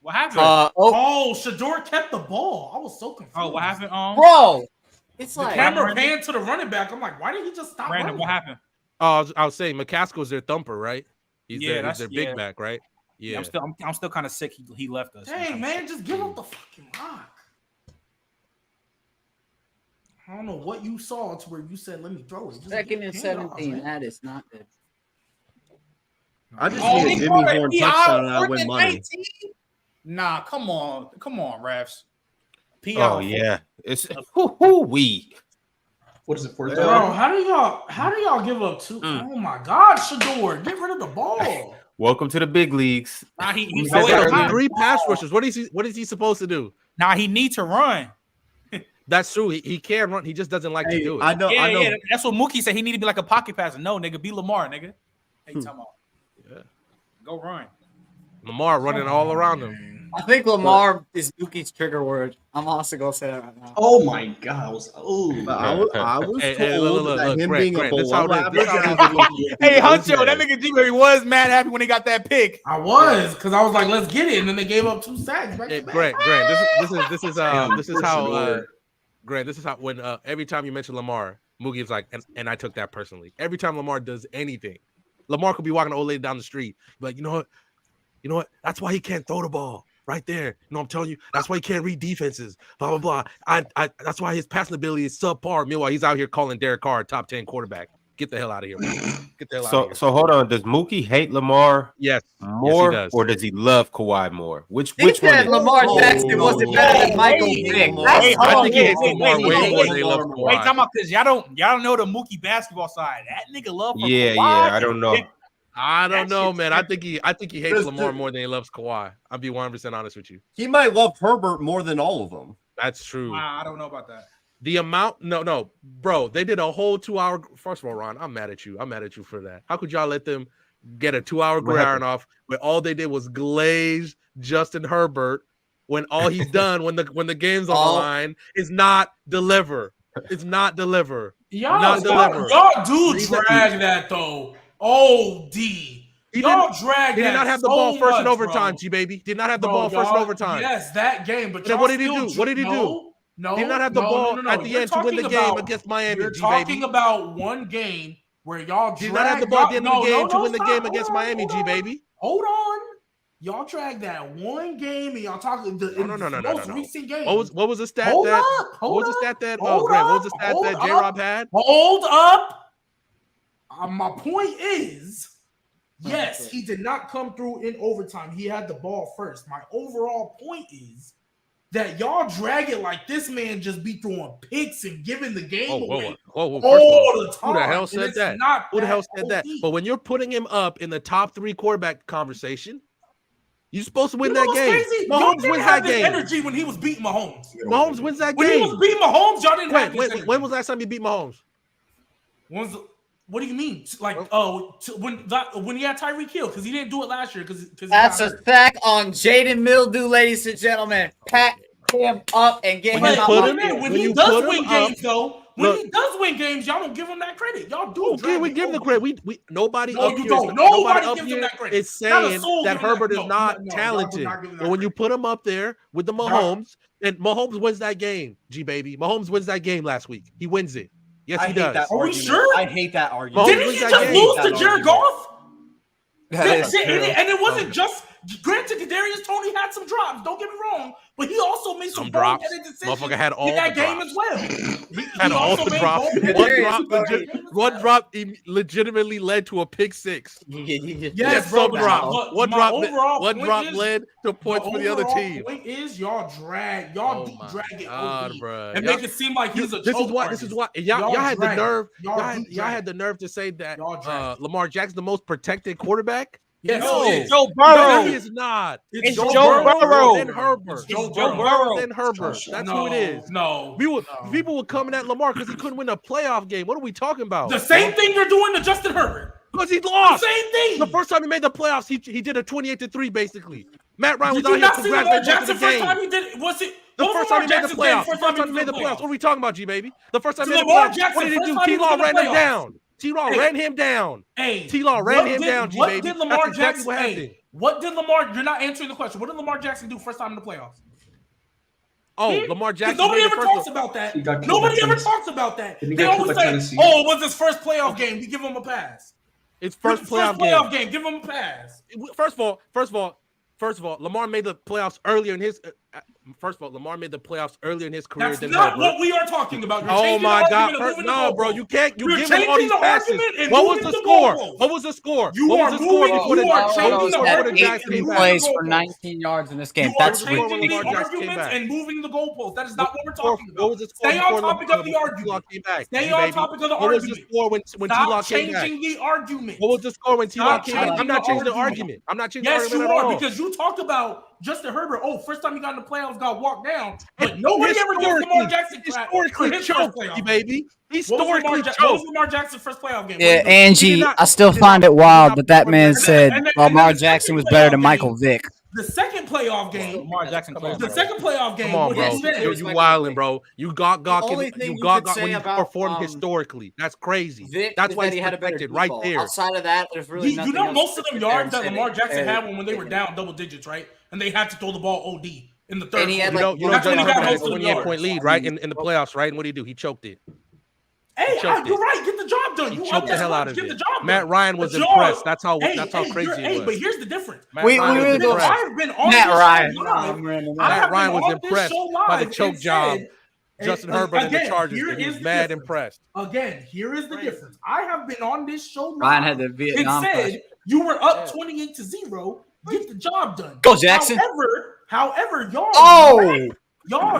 What happened? Shador kept the ball. I was so confused. Oh, what happened? Bro, it's the like camera panned to the running back. I'm like, why didn't he just stop? Brandon, what happened? Oh, I was saying McCaskill's their thumper, right? He's their big back, right? Yeah. I'm still kind of sick. He left us. Hey man, just give up the fucking rock. I don't know what you saw to where you said, "Let me throw it." Just 2nd and 17. That is not good. I just need a Jimmy Horn touchdown and I win money. Nah, come on, refs. Oh yeah, it's we. What is it for? Bro, how do y'all give up 2? Oh my God, Shador, get rid of the ball. Welcome to the big leagues. Nah, he So wait, nah, 3 pass rushers. What is he supposed to do? nah, he needs to run. That's true. He can run. He just doesn't like to do it. I know. Yeah. That's what Mookie said. He need to be like a pocket passer. No, nigga, be Lamar, nigga. Hey, time out. Yeah. Go run. Lamar running all around him. I think Lamar is Mookie's trigger word. I'm honestly gonna say that right now. Oh my God! I was Hey, told look, that him Grant, being Grant, a this how below it is. average This how it athlete- Hey, Listen, Huncho, that nigga G-Baby was mad happy when he got that pick. I was because I was like, let's get it, and then they gave up 2 sacks. Back Hey, to back. Grant, this is how Grant, this is how when every time you mention Lamar, Moogie's like, and I took that personally. Every time Lamar does anything, Lamar could be walking an old lady down the street, but you know what? That's why he can't throw the ball right there. You know, I'm telling you, that's why he can't read defenses. Blah blah blah. That's why his passing ability is subpar. Meanwhile, he's out here calling Derek Carr a top 10 quarterback. Get the hell out of here, man. Get the hell out of here. So hold on. Does Mookie hate Lamar Yes, more, yes, he does. or does he love Kawhi more? Which He one? said Is Lamar Jackson wasn't better than Michael Vick. Wait, hold I on, think he hates Lamar way wait, more than he loves Wait, Kawhi. come on, because y'all don't know the Mookie basketball side. That nigga love for Yeah, Kawhi. I don't know. I don't That know, shit's man. I think he hates Does Lamar the- more than he loves Kawhi. I'll be 100% honest with you. He might love Herbert more than all of them. That's true. Nah, I don't know about that. The amount, no, bro. They did a whole 2-hour. First of all, Ron, I'm mad at you. I'm mad at you for that. How could y'all let them get a 2-hour gridiron off where all they did was glaze Justin Herbert when all he's done when the game's on the line is not deliver. It's not deliver. Y'all do drag that though. Y'all drag that. He did not have the ball first in overtime, G baby. Did not have the ball first in overtime. Yes, that game. But then what did he do? What did he do? No, did not have the ball at the end to win the game against Miami. You're talking about one game where y'all did not have the ball at the end of the game to win the game against Miami, G baby. Hold on. Y'all drag that one game and y'all talking the most recent game. What was the stat Hold that? up, What was the stat that? hold Grant, what was the up, stat hold that up. J-Rob had? Hold up. My point is, yes, he did not come through in overtime. He had the ball first. My overall point is that y'all drag it like this man just be throwing picks and giving the game away Whoa. all the time. Who the hell said that? Who the hell said that? OD. But when you're putting him up in the top 3 quarterback conversation, you're supposed to win that what's game. crazy? Y'all Mahomes didn't wins have that this game. energy when he was beating Mahomes. Mahomes wins that When game. he was beating Mahomes, y'all didn't have this energy. When was the last time you beat Mahomes? What do you mean? Like, when he had Tyreek Hill, because he didn't do it last year. Because That's a sack on Jaden Mildew, ladies and gentlemen. Pack him up and get him out. When he does win games, though, when he does win games, y'all don't give him that credit. Y'all do. Okay, we give him the credit. We nobody No, up you here. don't. Nobody Nobody up gives him here that credit. is Not a saying soul that giving Herbert that- is not no, y'all do talented. not give him that But when you put him up there with the Mahomes, and Mahomes wins that game, G baby. Mahomes wins that game last week. He wins it. Yes, he does. Are we sure? I hate that argument. Didn't he just lose to Jared Goff? That is true. And it wasn't just. Granted, Kadarius Toney had some drops. Don't get me wrong, but he also made some drops. boneheaded decisions Motherfucker had all in that the game drops. as well. Had all also the made drops. boneheaded One drop legitimately led to a pick 6. Yes, some bro. drops. but One my drop. overall One point drop is- led to points for the other overall team. Point is y'all drag it God, OD bruh. and Y'all- make it seem like he's a This is choke why. artist. This is why. Y'all had the drag it. nerve. Y'all do Y'all drag had the nerve to say that Y'all drag it. Lamar Jackson's the most protected quarterback. Yes, No. it is. Joe No, Burrow. he is not. It's Joe Burrow. Then Herbert. It's Joe Joe Burrow. Burrow. Then Herbert. That's who it is. No. People were coming at Lamar because he couldn't win a playoff game. What are we talking about? The same thing you're doing to Justin Herbert. Because he The lost. same thing. The first time he made the playoffs, he did a 28-3 basically. Matt Ryan was Did out you here not see Lamar congratulating him Jackson to the first game. time he did it? Was it The what was first time he Lamar made the Jackson's playoffs. game The first time he made the playoffs. What are we talking about, G baby? The first time he made the Lamar playoffs. Jackson, What did he first do? time he was T-Law in the ran him playoffs. down. T-Law Hey. ran him down. Hey, T-Law ran him down, G what baby. did Lamar That's exactly Jackson? what happened. Hey, what did Lamar? You're not answering the question. What did Lamar Jackson do first time in the playoffs? Oh, Lamar Jackson. Nobody made ever the first talks one. about that. He got killed Nobody by ever Tennessee. talks about that. He They got always killed by say, Tennessee. "Oh, it was his first playoff game. We give him a pass." It's first playoff game. Give him a pass. First of all, Lamar made the playoffs earlier in his First of all, Lamar made the playoffs earlier in his career That's than not Herbert. what we are talking about. You're Oh changing my the God! argument and moving the No, bro, goalpost. you can't. You You're give him all changing these the passes. argument and What was moving the the score? goalpost. What was the score? You What are was the score moving. before You the are Jackson? changing What was the the score before the argument Jackson and came moving back? plays the for goalpost. 19 yards in this game. You are That's score when changing Lamar the Jackson came arguments back? and moving the goalpost. That is not what we're talking What about. was the score Stay on before topic of the T-Law argument. came back? Stay G, on baby. topic of the What was the argument. score when T-Law Stop came back? changing the argument. What was the score when T-Law Stop came back? I'm changing not the changing the argument. argument. I'm not changing the Yes, argument you at are, all. because you talked about Justin Herbert. Oh, first time he got in the playoffs, got walked down. But nobody ever gives Lamar Jackson crap for historically his first choked, playoff baby. What Historically was choked. Lamar Jackson's first playoff game? Yeah, What did Angie, not- I still he did find not- it wild he that did not that man perform said and then Lamar the Jackson was second better than playoff Michael game- Vick. the second playoff game? Lamar Jackson Come on, close. The second playoff game. Come on, what bro. he said- You wildin', bro. You got only thing you could say when you about, performed historically. That's crazy. Vic That's is why that he's he had a better protected deep right ball. there. Outside of that, there's really You nothing know, else most to of them sit there yards and that say Lamar Jackson that- had when they were down double digits, right? And they had to throw the ball OD in the third And he had, quarter. You know, That's when he got Justin Herbert most had of a the 28-point yards. lead, right? In the playoffs, right? And what did he do? He choked it. Hey, choked you're it. right. Get the job done. He You choked the hell out of Get it. the job done. Matt Ryan was But impressed. That's how hey, crazy hey, it but was. here's the difference. Matt We Ryan really was go- impressed. I've been on Matt this Ryan. show live. Matt I have Ryan been was on this impressed show by the live choke and job. said- Justin and Herbert and the again, Chargers. here And he is was the mad difference. impressed. Again, here is the difference. I have been on this show live Ryan had the and Vietnam said flash. you were up 28-0. Get the job done. Go, Jackson. However, y'all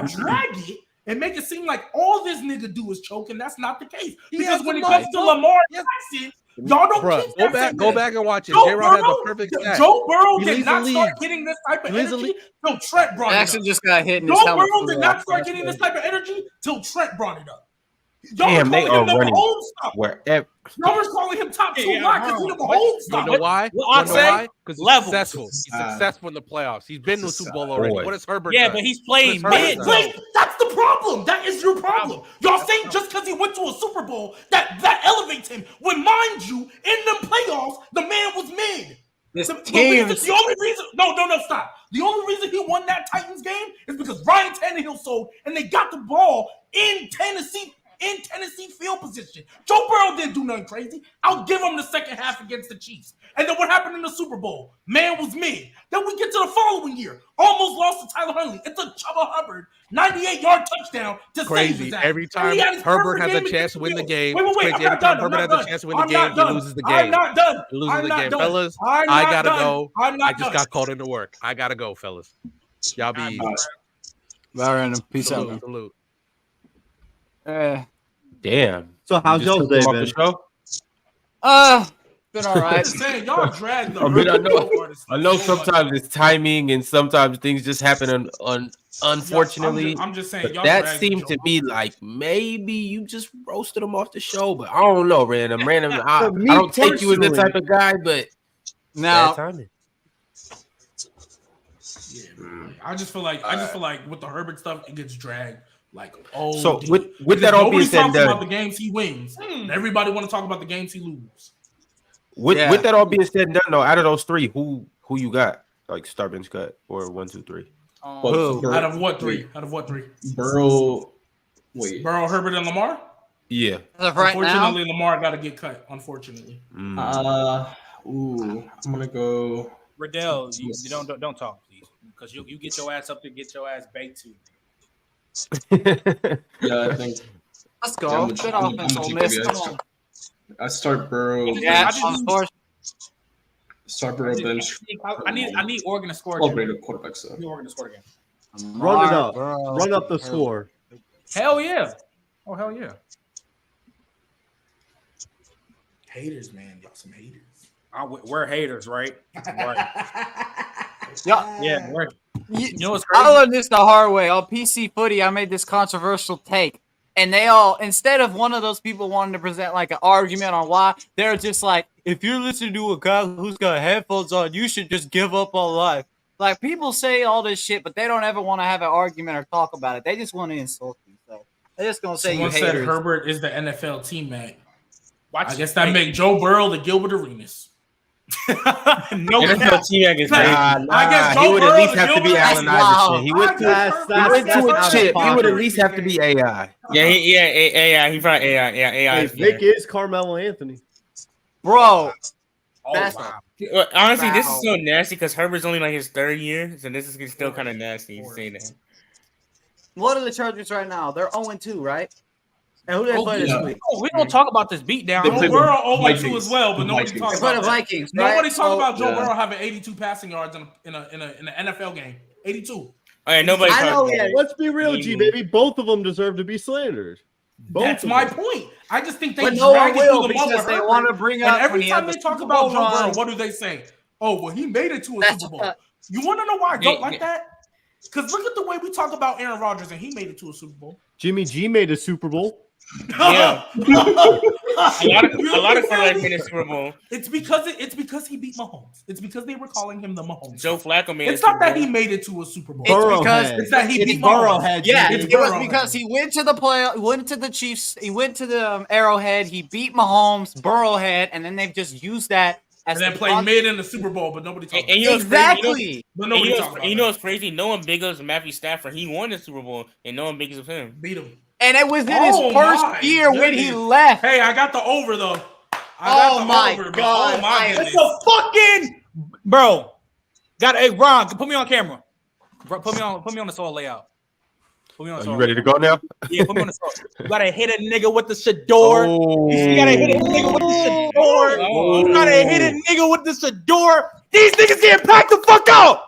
drag it and make it seem like all this nigga do is choke, and that's not the case. Because when it comes to Lamar Jackson, y'all don't keep that Go back and watch it. Joe J-Rod had the Burrow- perfect stat. Joe Burrow He did leads not the start league. getting this type of He leads the energy till Trent brought Jackson it up. just got hit in his Joe helmet. Burrow did flew not off. start getting this type of energy till Trent brought it up. Y'all Damn, they were calling are him the running home stop. wherever. Y'all was calling him top two. Why? Because he's the home You stop. know why? What I'm saying? Because he's Levels. successful. He's successful in the playoffs. He's been to the Super Bowl already. Boy. What has Herbert Yeah, done? but he's playing What has mid. Herbert done? That's the problem. That is your problem. Y'all think just because he went to a Super Bowl that elevates him. When, mind you, in the playoffs, the man was mid. This The team reason, the only reason, no, stop. The only reason he won that Titans game is because Ryan Tannehill sold and they got the ball in Tennessee field position. Joe Burrow didn't do nothing crazy. I'll give him the second half against the Chiefs. And then what happened in the Super Bowl? Man was mid. Then we get to the following year. Almost lost to Tyler Huntley. It's a Chuba Hubbard 98-yard touchdown to save Crazy. his ass. Every And time he had his Herbert perfect has a game chance to against win the Bills. game. Wait, It's crazy. I'm Every not time done. Herbert I'm has not a chance to win done. the game, he loses the game. I'm not done. He loses I'm the not game. done. Fellas, I'm I not gotta done. go. I'm not I just done. got called into work. I gotta go, fellas. Y'all be easy. Random. Peace out. Salute, salute. Damn. So how's You just y'all's took day him off been? the show? Been all right. I'm saying y'all drag the I mean, artists I know so much. sometimes it's timing and sometimes things just happen unfortunately. I'm just saying But y'all that drag seemed Joe to be like maybe you just roasted him off the show, but I don't know, random. I don't take you as the type of guy, but Now, bad timing. I just feel like with the Herbert stuff, it gets dragged. Like, oh, So dude. with Because that all being nobody said, and talks about done, the games he wins. And everybody want to talk about the games he loses. with that all being said and done, though, out of those three, who you got? Like start bench cut or 1, 2, 3? Out of what three? Out of what three? Burrow. Wait. Burrow, Herbert, and Lamar. Yeah. as of right now, Unfortunately, Lamar got to get cut. Unfortunately. I'm gonna go. Riddell, you don't talk, please, because you get your ass up there, get your ass baked too. Yeah, I think let's go. Yeah, Good I'm offense, with Ole you, Miss. guys. Come on. I start Burrow. Yeah, I just- course. Start Burrow bench. I need Oregon to score. All again. great quarterbacks. I need Oregon to score again. Run it up. Burrow. Run up the score. Hell yeah! Oh hell yeah! Haters, man. Y'all some haters. We're haters, right? Right. Yeah. Yeah. Right. You know what's I crazy? learned this the hard way. On PC Footy, I made this controversial take. And they all, instead of one of those people wanting to present like an argument on why, they're just like, if you're listening to a guy who's got headphones on, you should just give up on life. Like, people say all this shit, but they don't ever want to have an argument or talk about it. They just want to insult you. So they're just going to say Someone you said haters. Herbert is the NFL teammate. Watch I guess that make Joe Burrow the Gilbert Arenas. no. NFL team I guess he Joe would at Burrow least the have to be Gilbert- Allen That's wild. Iverson. He went to a chip. He would at least have to be AI. Yeah, AI. He probably AI. Yeah, AI. Hey, Vic is Carmelo Anthony. Bro, Oh, Fast wow. Well, honestly, this Wow. is so nasty because Herbert's only like his 3rd year, so this is still kind of nasty to say that. What are the Chargers right now? They're 0-2, right? And who do they play this week? Oh, we don't talk about this beatdown. They Joe played Burrow the 0-2 Vikings. as well, but The nobody Vikings. talks They play about the that. Vikings, right? Nobody talks about Joe yeah. Burrow having 82 passing yards in an NFL game. 82. All right, nobody. I know talks he about had- it. Let's be real, G baby. Both of them deserve to be slandered. Both That's of my them. point. I just think they But no one drag it will through the mud because with they Herbert. want to bring And up every when he had time the they talk Super about Bowl Joe Burrow, run. what do they say? Oh, well, he made it to a That's- Super Bowl. You want to know why I don't Yeah, like yeah. that? Because look at the way we talk about Aaron Rodgers, and he made it to a Super Bowl. Jimmy G made a Super Bowl. Yeah. a lot of quarterbacks made a Super Bowl. It's because he beat Mahomes. It's because they were calling him the Mahomes. Joe Flacco made It's a not Super that Bowl. he made it to a Super Bowl. It's because It's that he It's beat Mahomes. Burrowhead. Yeah, It's it was Burrowhead. because he went to the went to the Chiefs. He went to the Arrowhead. He beat Mahomes, Burrowhead, and then they've just used that as And then the played mid in the Super Bowl, but nobody talks And you about know it. what's crazy? Exactly. But And nobody you talks know, about you know it. what's crazy? No one big ups Matthew Stafford. He won the Super Bowl, and no one big ups him. Beat him. And it was in Oh his first my year when he goodness. left. Hey, I got the over though. Oh my God. Oh my It's goodness. a fucking bro. Got hey Ron, put me on camera. Bro, put me on the soul layout. Put me on the Are soul. you ready to go now? Yeah, put me on the soul. You gotta hit a nigga with the Shador. You gotta hit a nigga with the Shador. You gotta hit a nigga with the Shador. These niggas getting packed the fuck out.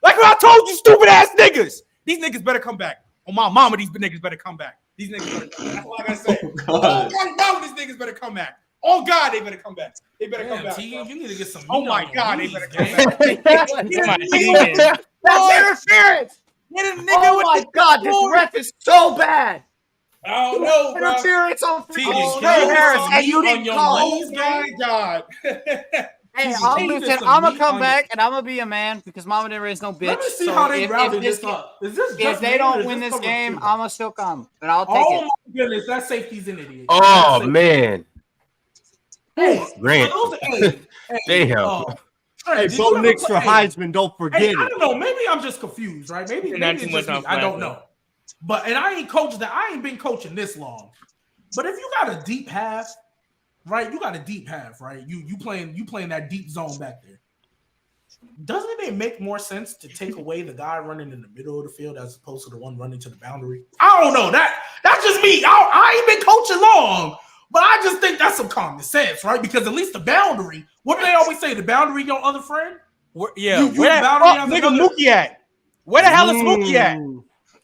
Like what I told you, stupid ass niggas. These niggas better come back. On my mama, these niggas better come back. These niggas better come back. That's all I gotta say. God. On my mama, these niggas better come back. Oh God, they better come back. They better come Damn, back. T, bro. you need to get some. Oh meat my on your God, they knees, better come gang. back. That's interference. Hit a nigga Oh with my the God, this Shador. ref is so bad. I don't know, bro. Interference on Tegan, freaking can you Trey get Harris, some and you meat on didn't your call it. knees, gang? God. Hey, Can you get some I'm gonna meat come on back and I'm gonna be a man because Mama didn't raise no bitch. Let me see So how they if rally this this up. Is this if just they me or don't is win this cover game, two? I'm gonna still come and I'll take Oh it. my goodness, that safety's an idiot. Oh That's man, Hey, Grant. for those- hey, Damn. Trent, Hey, did Bo you ever Nix for play- Heisman. Don't forget Hey, I it. don't know. Maybe I'm just confused, right? Maybe Not it's too just much me. on I don't Flacco. know. But and I ain't coached that. I ain't been coaching this long. But if you got a deep half, right? You got a deep half, right? You playing that deep zone back there. Doesn't it make more sense to take away the guy running in the middle of the field as opposed to the one running to the boundary? I don't know. That's just me. I ain't been coaching long, but I just think that's some common sense, right? Because at least the boundary. What do they always say? The boundary, your other friend. Yeah, You where that boundary fuck as nigga another- Mookie at? Where the hell is Mookie at?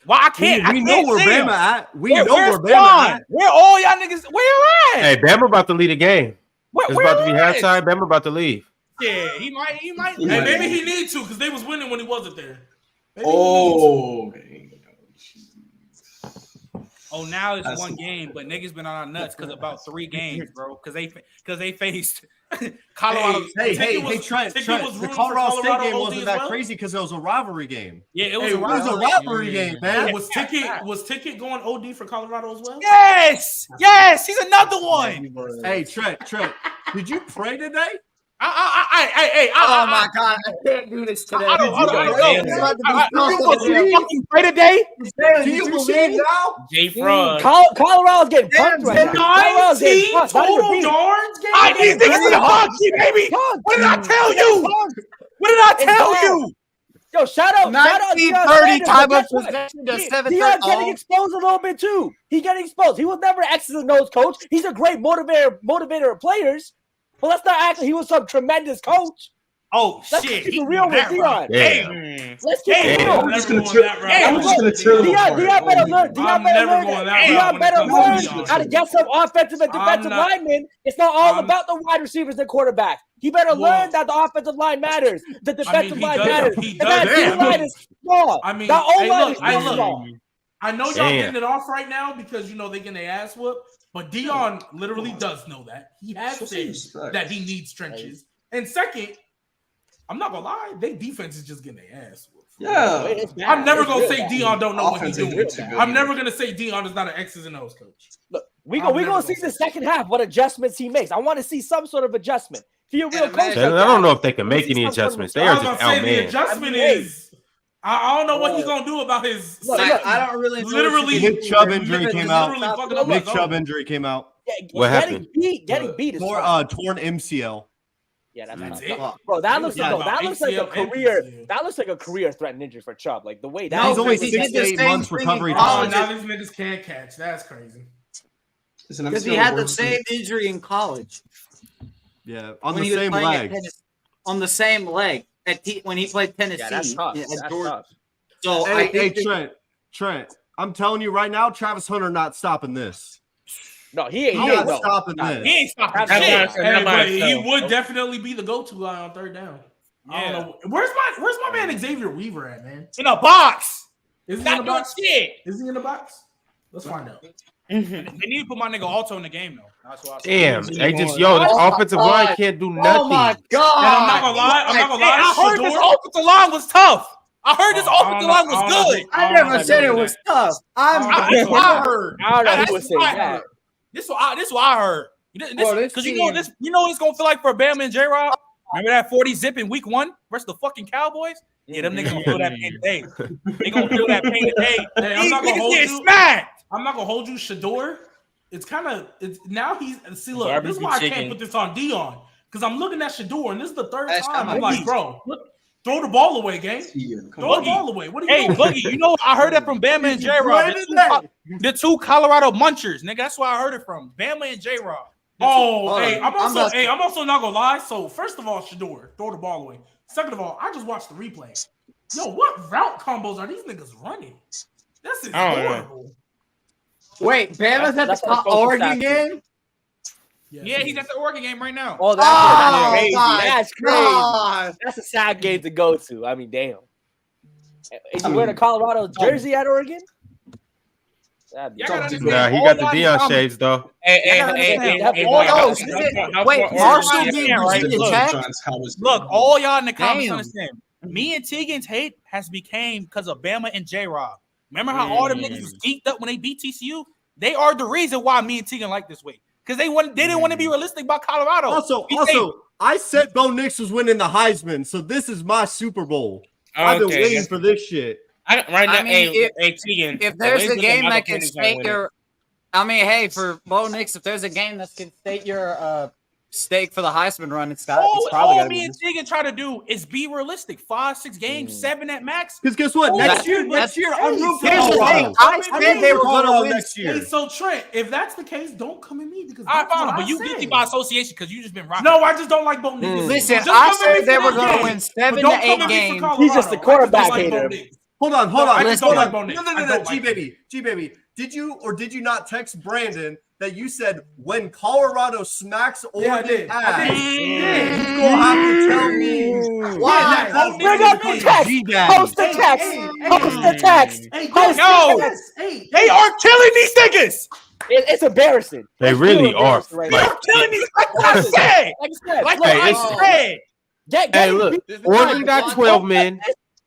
Why I can't? We I know can't where see him. Bama at. We Where's know where Bama Quan? at. Where all y'all niggas? Where you at? Hey, Bama about to lead a game. Where, It's where about to be you at? halftime. Bama about to leave. Yeah, he might. Hey, maybe he needs to because they was winning when he wasn't there. Maybe he Oh, Oh, now it's That's one the- game, but niggas been on our nuts because about 3 games, bro. Because they faced Colorado. Hey, Trent. Ticket Trent, was the rooting for Colorado State Colorado game OD wasn't as that well? crazy because it was a rivalry game. Yeah, it was Hey, a it It was a rivalry. rivalry game, man. Was Ticket going OD for Colorado as well? Yes, he's another one. Hey, Trent, did you pray today? Oh my God, I can't do this today. I don't- I don't- It's about to be You fucking play today? Do you believe now? Jay Fraud. Colorado's getting punked right now. Colorado's getting 19 punked. Not even total beat. yards, game. These niggas is hockey, baby. What did I tell you? What did I tell you? Yo, shout out 1930 Deion time of Sanders, but guess possession to what? 7:30. Deion's getting exposed a little bit too. He's getting exposed. He was never an X's and O's coach. He's a great motivator of players. But let's not act like he was some tremendous coach. Oh Let's shit! keep it real with Deion. Damn. Let's keep it Damn. real. I'm just gonna Never turn. going that route. I'm just gonna turn. Deion better learn. I'm never going that route Deion when it better comes to learn Deion. how to get some offensive and defensive not- linemen. It's not all I'm- about the wide receivers and quarterbacks. He better Well, learn that the offensive line matters. The defensive he line does- matters. he And does that that. D-line is small. I mean, that hey, O-line look, is hey, too look. small. I know y'all Damn. getting it off right now because you know they getting their ass whooped, but Deion literally does know that. He has Show some said respect. that he needs trenches. And second, I'm not gonna lie, their defense is just getting their ass whooped. Yeah. It's bad. I'm never It's gonna real say bad. Deion don't know what Offense he's ain't doing. too good I'm either. never gonna say Deion is not an X's and O's coach. Look, we I'm gonna never see gonna the say second half what adjustments he makes. I want to see some sort of adjustment. Be a real coach. man. like I don't that. know if they can make See any some sort of adjustments. They I are was just gonna say the outmanned. adjustment I mean, is I don't know what he's gonna do about his Look, second- look, I don't really know literally Nick Chubb injury came out. literally fucking up Nick his Chubb own. injury came out. Yeah, What getting happened? beat is Torn fine. MCL. Yeah, that's That's tough. it. Bro, that He looks was like about that looks like a ACL and career. PCL. That looks like a career-threatening injury for Chubb. Like the way that No, He's only because he 6 did to the 8 same months thing in recovery Oh, college. time. now these niggas can't catch. That's crazy. Listen, I'm Because he seeing had the worse same than- injury in college. Yeah, on when the he was same playing at leg. Tennessee- on the same leg when he played Tennessee. Yeah, that's tough. at That's Georgia. tough. So Hey, I think Trent. I'm telling you right now, Travis Hunter not stopping this. No, he ain't. He's He ain't not no. stopping Nah, this. He ain't stopping That's shit. not- Hey, but he himself. would definitely be the go-to guy on third down. I don't know. Where's my man Xavier Weaver at, man? In a box. Is he in Not the doing box? shit. Is he in the box? Let's find out. They need to put my nigga Alto in the game though. That's what I said. Damn, they just this offensive line can't do nothing. Oh my And god! I'm not gonna lie. I'm not gonna lie. I heard this Shador- offensive line was tough. I heard this offensive line was good. I never said it was tough. That's what I heard. I don't know who That's was saying what I that. heard. This is what I heard. Bro, this Because team- you know what it's gonna feel like for Bama and J-Rob. Remember that 40 zip in week 1 versus the fucking Cowboys? Yeah, them niggas gonna feel that pain today. They gonna feel that pain today. Hey, I'm These not gonna niggas hold get you. smacked. I'm not gonna hold you, Shador. It's now he's see. Look, this Barbecue is why I chicken. can't put this on Dion because I'm looking at Shador and this is the third That's time. I'm kinda like, bro, throw the ball away, gang. Yeah, come Throw on. the ball away. What are you Hey, doing? Boogie, you know I heard that from Bama and J-Rob. The two Colorado munchers, nigga. That's where I heard it from. Bama and J-Rob. Oh, hey, I'm not- also not gonna lie. So first of all, Shador, throw the ball away. Second of all, I just watched the replay. Yo, what route combos are these niggas running? This is I don't know. horrible. Wait, Bama's at That's the what I'm supposed to Oregon say. game? Yeah, he's at the Oregon game right now. Oh, that's Oh, crazy. my That's crazy. God. That's a sad game to go to. I mean, damn. Is he wearing a Colorado jersey at Oregon? That'd be Y'all gotta tough. understand, Nah, he all got the y'all Dion niggas- shades though. Wait, Look, all y'all in the comments Damn. understand. Me and Tegan Tate has became because of Bama and J-Rob. Remember how all them niggas was geeked up when they beat TCU? They are the reason why me and Tegan like this way. Because they didn't want to be realistic about Colorado. Also, I said Bo Nix was winning the Heisman, so this is my Super Bowl. I've been waiting for this shit. Right now, I mean, Tegan, if there's a game that can can state your, I mean, hey, for Bo Nix, if there's a game that can state your stake for the Heisman run, it's probably all gotta me be and this. Tegan try to do is be realistic. 5-6 games, 7 at max. Because guess what? Oh, Next that's- year, I'm rooting for Here's the Colorado. thing. I said they were going to win. next year. Hey, so Trent, if that's the case, don't come at me because All right, that's fine, what but I you said. guilty by association because you just been rocking. No, I just don't like Bo Nix. Listen, Just I come at me said they for were that going to game, win but 7 don't to come 8 at me for games. Colorado. He's just a I just quarterback don't like hater. Bo Nix. Hold on. I just don't like Bo No, Nix. I don't like G baby. Did you or did you not text Brandon that you said when Colorado smacks Yeah, I Oregon did. ass, I did. you gonna have to tell me why? Bo Bring Nix up is the a text. G-Daddy. Post the text. Post the text. Hey, Post yo. the text. Hey, They are killing these niggas. It's embarrassing. They It's really real are. embarrassing right They now. are killing these. Like I said. Like I said, Like look, Hey, I it's- said. Hey, look, Oregon got 12 men.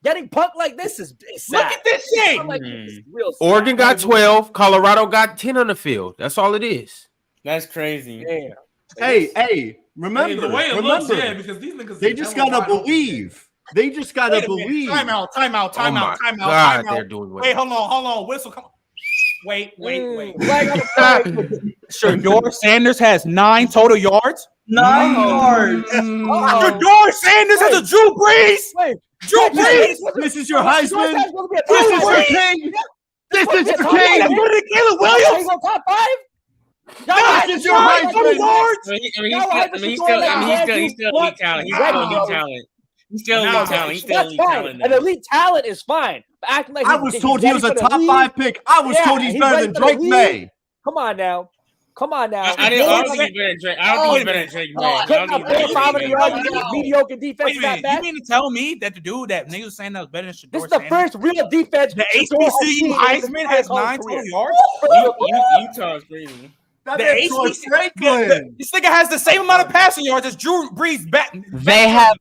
Getting punked like this is sad. Look at this shit. Punked like this is real sad. Oregon got 12. Colorado got 10 on the field. That's all it is. That's crazy. Damn. Hey, remember, the way it looks, remember, yeah, because these niggas they just gotta believe. They just gotta Wait a minute. believe. Time out. Oh my God, they're doing Wait, well. hold on. Whistle, come on. Wait. Flag on the flag. Shador Sanders has 9 total yards. 9 yards. Shador Sanders has a Drew Brees. Wait. Drew Brees. This is your Heisman. This is This is your king. This is your king. Better than Caleb Williams. Top 5? This is your Heisman. I mean, he's still elite talent. He's still elite talent. He's still elite talent. He's still That's elite fine. talent. An elite talent is fine. But acting like I he's- was he's told he ready was a for the top league? 5 pick. I was Yeah, told he's he's better ready than for the Drake league. May. Come on now. I don't think he's better than Drake. I don't think he's better than Drake May. I don't think he's better than Drake May. Mediocre Wait defense a that minute. bad. You mean to tell me that the dude that niggas saying that was better than Shador This is the Sanders? first real defense. The Shador has HBCU seen in Heisman his has whole 9 career. total yards. Utah's crazy. That The man Troy HBCU Franklin. This nigga has the same amount of passing yards as Drew Brees. They have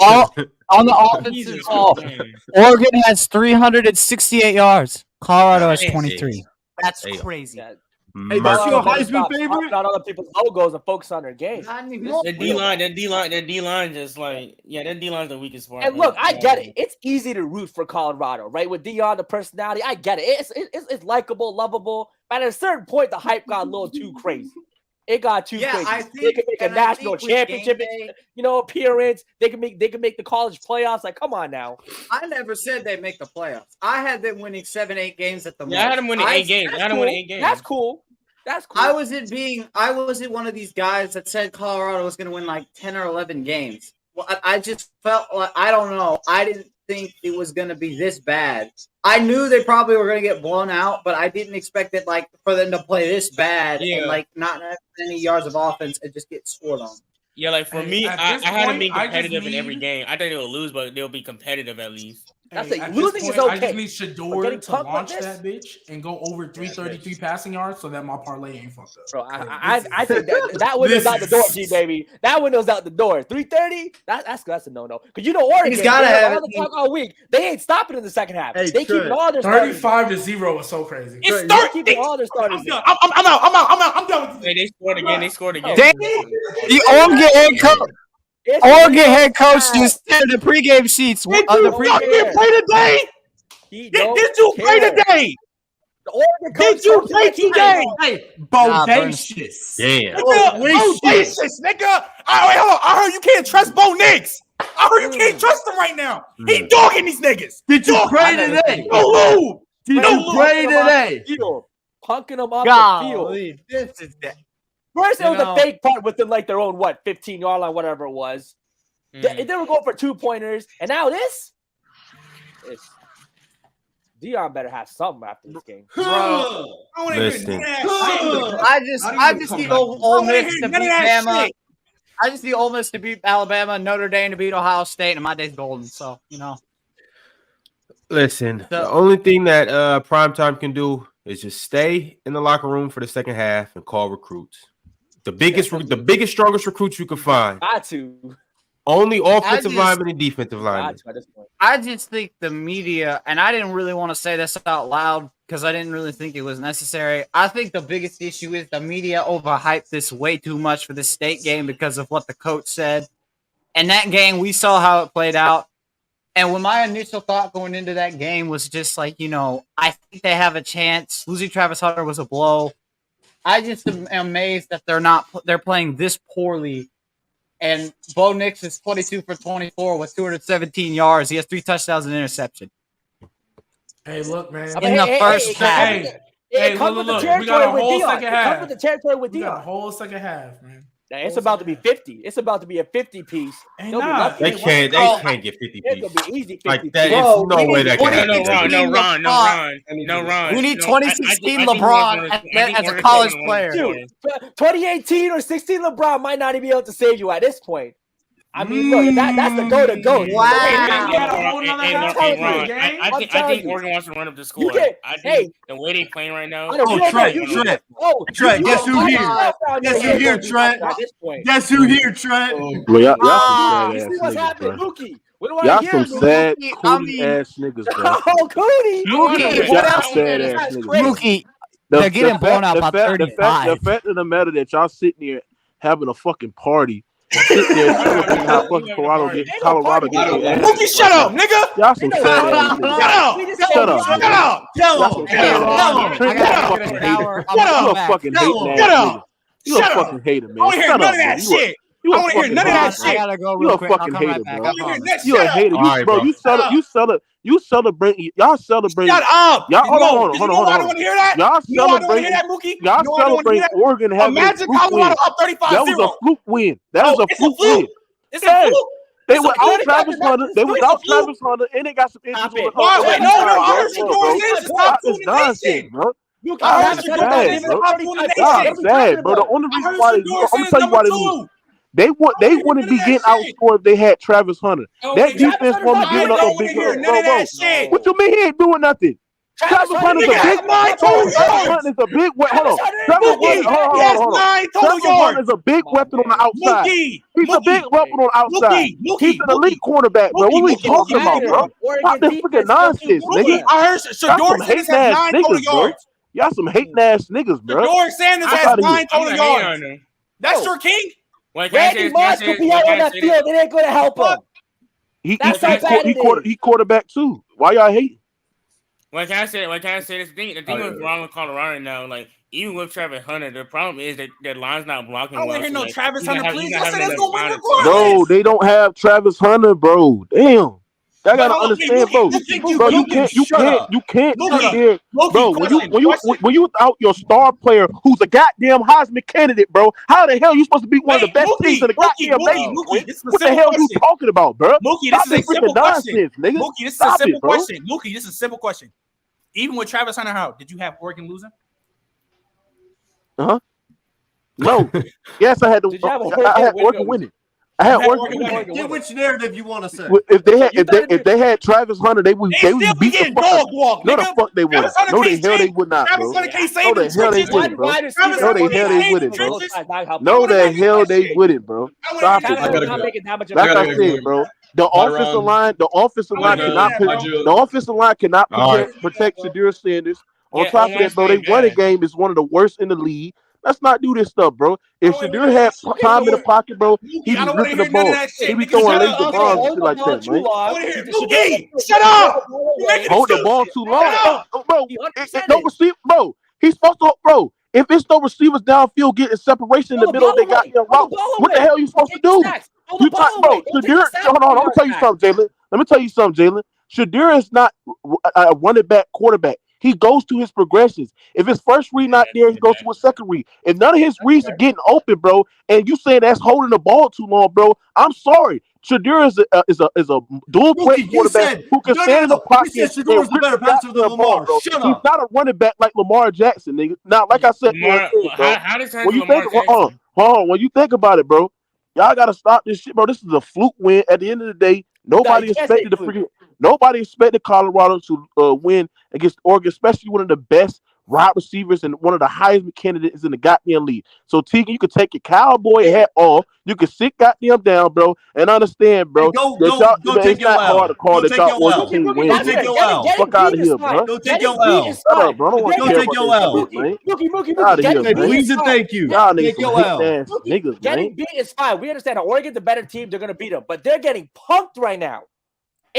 all on the offensive Jesus ball. Christ. Oregon has 368 yards. Colorado has Nice. 23. That's Damn. crazy. Hey, that's your Heisman favorite? Not other people's logos and focus on their game. The D line just like that D line's the weakest part. And look, I get it. It's easy to root for Colorado, right? With Dion, the personality, I get it. It's likable, lovable. But at a certain point, the hype got a little too crazy. It got too crazy. They could make a national championship, appearance. They can make the college playoffs. Like, come on now. I never said they'd make the playoffs. I had them winning 7-8 games at the most. I had them winning 8 games. That's cool. I wasn't one of these guys that said Colorado was going to win like 10 or 11 games. Well, I just felt like, I don't know. I didn't think it was going to be this bad. I knew they probably were going to get blown out, but I didn't expect it like for them to play this bad and like not have any yards of offense and just get scored on. Yeah, like for me, I had them being competitive in every game. I think they'll lose, but they'll be competitive at least. Losing is okay. I just need Shador to launch that bitch and go over 333 passing yards so that my parlay ain't fucked up. Bro, I think that window's out the door, G baby. That window's out the door. 330. That's a no. Because Oregon, he's gotta have all the talk all week. They ain't stopping in the second half. Hey, they keep all their 35-0 is so crazy. It's 30. All their starters. I'm done. Hey, they scored again. The Oregon head coach just said the pregame sheets. Did you fucking play today? Did you play today? Did you play today? Hey, bodacious. Damn. Bodacious, nigga. Wait, hold on. I heard you can't trust Bo Nix. I heard you can't trust him right now. He dogging these niggas. Did you pray today? No lube. Did you pray today? Punking them off the field. This is that. First, it was a fake punt within like their own 15-yard line, whatever it was. They were going for 2-pointers, and now this. Dion better have something after this game. Bro, listen. I just need Ole Miss to beat Bama. I just need Ole Miss to beat Alabama, Notre Dame to beat Ohio State, and my day's golden. So Listen, the only thing that Primetime can do is just stay in the locker room for the second half and call recruits. The biggest, strongest recruits you can find. Got to. Only offensive linemen and defensive linemen. I just think the media, and I didn't really want to say this out loud because I didn't really think it was necessary. I think the biggest issue is the media overhyped this way too much for the state game because of what the coach said. And that game, we saw how it played out. And when my initial thought going into that game was just like, I think they have a chance. Losing Travis Hunter was a blow. I just am amazed that they're playing this poorly. And Bo Nix is 22 for 24 with 217 yards. He has 3 touchdowns and an interception. Hey, look, man. In the first half. Look. We got a whole second half. It comes with the territory with Dion. We got a whole second half, man. It's about to be 50. It's about to be a 50 piece. They can't get 50 It's gonna be easy 50 like that. It's no way that can happen. No run. We need 2016 LeBron as a college player. Dude, 2018 or 16 LeBron might not even be able to save you at this point. I mean, look, that's the go to go. Wow. I think Oregon wants to run up the score. I think the way they playing right now. Trent, guess who here? Guess who here, Trent? Guess who here, Trent? Well, y'all you see what's happening, Mookie? Y'all some sad Cootie ass niggas, bro. Oh, Cootie! What else? Mookie, they're getting blown out by 35. The fact of the matter that y'all sitting here having a fucking party. Sit there celebrating how fucking Colorado get Mookie, shut up, nigga! Y'all some sad ass niggas. Shut up. You a fucking hating ass nigga. You a fucking hater, man. I don't hear none of that shit. I don't hear none of that shit. You a fucking hater, bro. You a hater, bro. You celebrate. Y'all celebrate. Shut up. Y'all hold on. I don't want to hear that. Y'all celebrate. Y'all celebrate Oregon having a fluke win. That was a fluke win. That was a fluke win. It's a fluke. They without Travis Hunter. They without Travis Hunter, and they got some injuries. No. I heard you doing this. Stop doing nonsense, bro. Y'all sad, bro. The only reason why I'm gonna tell you why they lose. They wouldn't be getting outscored if they had Travis Hunter. That defense wasn't giving up a big bro. What you mean he ain't doing nothing? Travis Hunter's a big weapon. Travis Hunter's a big weapon on the outside. He's a big weapon on the outside. He's an elite cornerback, bro. What are we talking about, bro? Stop this freaking nonsense, nigga. I heard Shador Sanders has 9 total yards. Y'all some hating ass niggas, bro. Shador Sanders has 9 total yards. That's your king? Randy Moss could be out on that field. It ain't going to help him. He quarterback too. Why y'all hating? Can I say this? The thing was wrong with Colorado now. Like, even with Travis Hunter, the problem is that their line's not blocking. I don't well, hear so no like, Travis Hunter, please. I said that's enough gonna win time to- regardless. Bro, they don't have Travis Hunter, bro. Damn. I gotta understand, bro. Bro, you can't sit there, bro. When you without your star player, who's a goddamn Heisman candidate, bro, how the hell are you supposed to be one of the best teams in the goddamn nation? What the hell are you talking about, bro? Mookie, this is a simple question. Nigga. Mookie, this is a simple question. Mookie, this is a simple question. Even with Travis Hunter, how did you have Oregon losing? No. Yes, I had to. I had Oregon winning. I had Oregon winning. Get which narrative you want to say. If they had Travis Hunter, they would beat the fuck. No, the fuck they wouldn't. No, the hell they would not, bro. No, the hell they wouldn't, bro. No, the hell they wouldn't, bro. No, the hell they wouldn't, bro. Stop it, bro. Like I said, bro. The offensive line cannot protect Shedeur Sanders. On top of that, bro, their running game is one of the worst in the league. Let's not do this stuff, bro. If Shedeur had time in the pocket, bro, he'd be ripping the ball. He'd be throwing laser bombs and shit like that, man. Shut up! Hold the ball too long, bro. No receiver, bro. He's supposed to, bro. If it's no receivers downfield getting separation in the middle of their goddamn route, what the hell are you supposed to do? You talk, bro. Shedeur, hold on. Let me tell you something, Jalen. Let me tell you something, Jalen. Shedeur is not a running back quarterback. He goes to his progressions. If his first read not there, he goes to a second read. If none of his reads are getting open, bro, and you saying that's holding the ball too long, bro, I'm sorry. Shedeur is a dual threat quarterback who can stand in the pocket and rip the ball, bro. He's not a running back like Lamar Jackson, nigga. Now, like I said, when you think about it, bro, y'all gotta stop this shit, bro. This is a fluke win. At the end of the day, nobody expected Colorado to win against Oregon, especially one of the best wide receivers and one of the highest candidates in the goddamn league. So, Tegan, you can take your cowboy hat off. You can sit goddamn down, bro, and understand, bro. Go take your L. Hard to call that y'all Oregon team win. Go take your L. Fuck out of here, bro. Go take your L. Shut up, bro. I don't want to Go take your L. Mookie, out of here, man. Please and thank you. Y'all need some hate-ass niggas, Getting man. beat is fine. We understand that Oregon's the better team. They're going to beat them, but they're getting punked right now.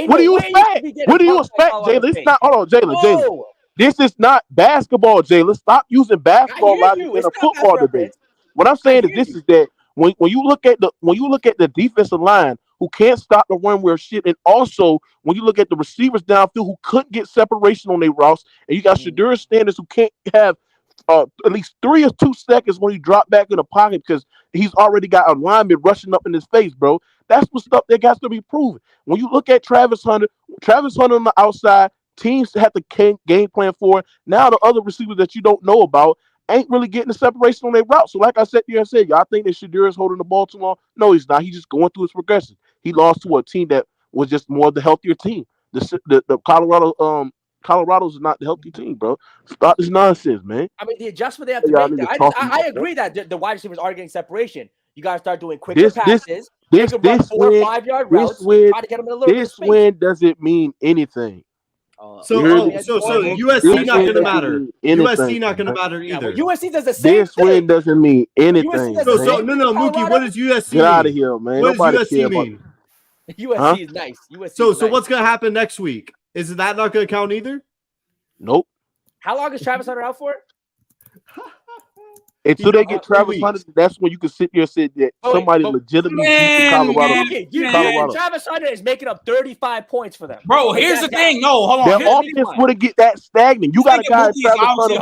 What do you expect? What do you expect, Jalen? It's not. Hold on, Jalen. This is not basketball, Jalen. Stop using basketball logic in a football debate. What I'm saying is that when you look at the defensive line who can't stop the run where shit, and also when you look at the receivers downfield who couldn't get separation on their routes, and you got Shedeur Sanders who can't have at least 3 or 2 seconds when he drop back in the pocket because he's already got a lineman rushing up in his face, bro. That's what stuff that got to be proven. When you look at Travis Hunter on the outside, teams have to game plan for it. Now the other receivers that you don't know about ain't really getting the separation on their route. So like I said, y'all think that Shedeur is holding the ball too long? No, he's not. He's just going through his progression. He lost to a team that was just more of the healthier team. The Colorado's not the healthy team, bro. Stop this nonsense, man. I mean, the adjustment they have to make. I agree that the wide receivers are getting separation. You guys start doing quicker passes. This 4 or 5 yard routes. Try to get them in a little bit of space. Win doesn't mean anything. So USC not gonna matter. USC not gonna matter either. USC does the same This win doesn't mean anything. So no, Mookie. What does USC mean? Get out of here, man. What Nobody does USC mean? USC is nice. So what's gonna happen next week? Is that not gonna count either? Nope. How long is Travis Hunter out for? Until they get Travis Hunter, that's when you can sit there and say that somebody legitimately beat Colorado. Travis Hunter is making up 35 points for them. Bro, here's the thing. No, hold on. Their offense wouldn't get that stagnant. You got a guy Travis Hunter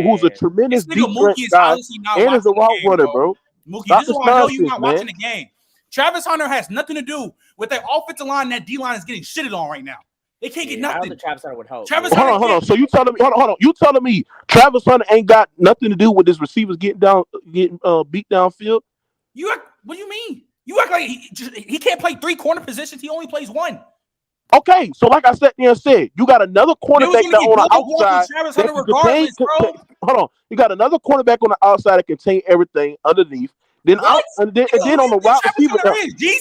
who's a tremendous deep threat guy and is a route runner, bro. Mookie, this is why I know you're not watching the game. Travis Hunter has nothing to do with that offensive line. That D line is getting shitted on right now. They can't get nothing. I don't think Travis Hunter would help. Hold on. So you telling me? Hold on. You telling me Travis Hunter ain't got nothing to do with his receivers getting beat downfield? What do you mean? You act like he can't play 3 corner positions. He only plays 1. Okay, so like I said, you got another cornerback that on the outside. Hold on. You got another cornerback on the outside that contain everything underneath. Then on the wide receiver.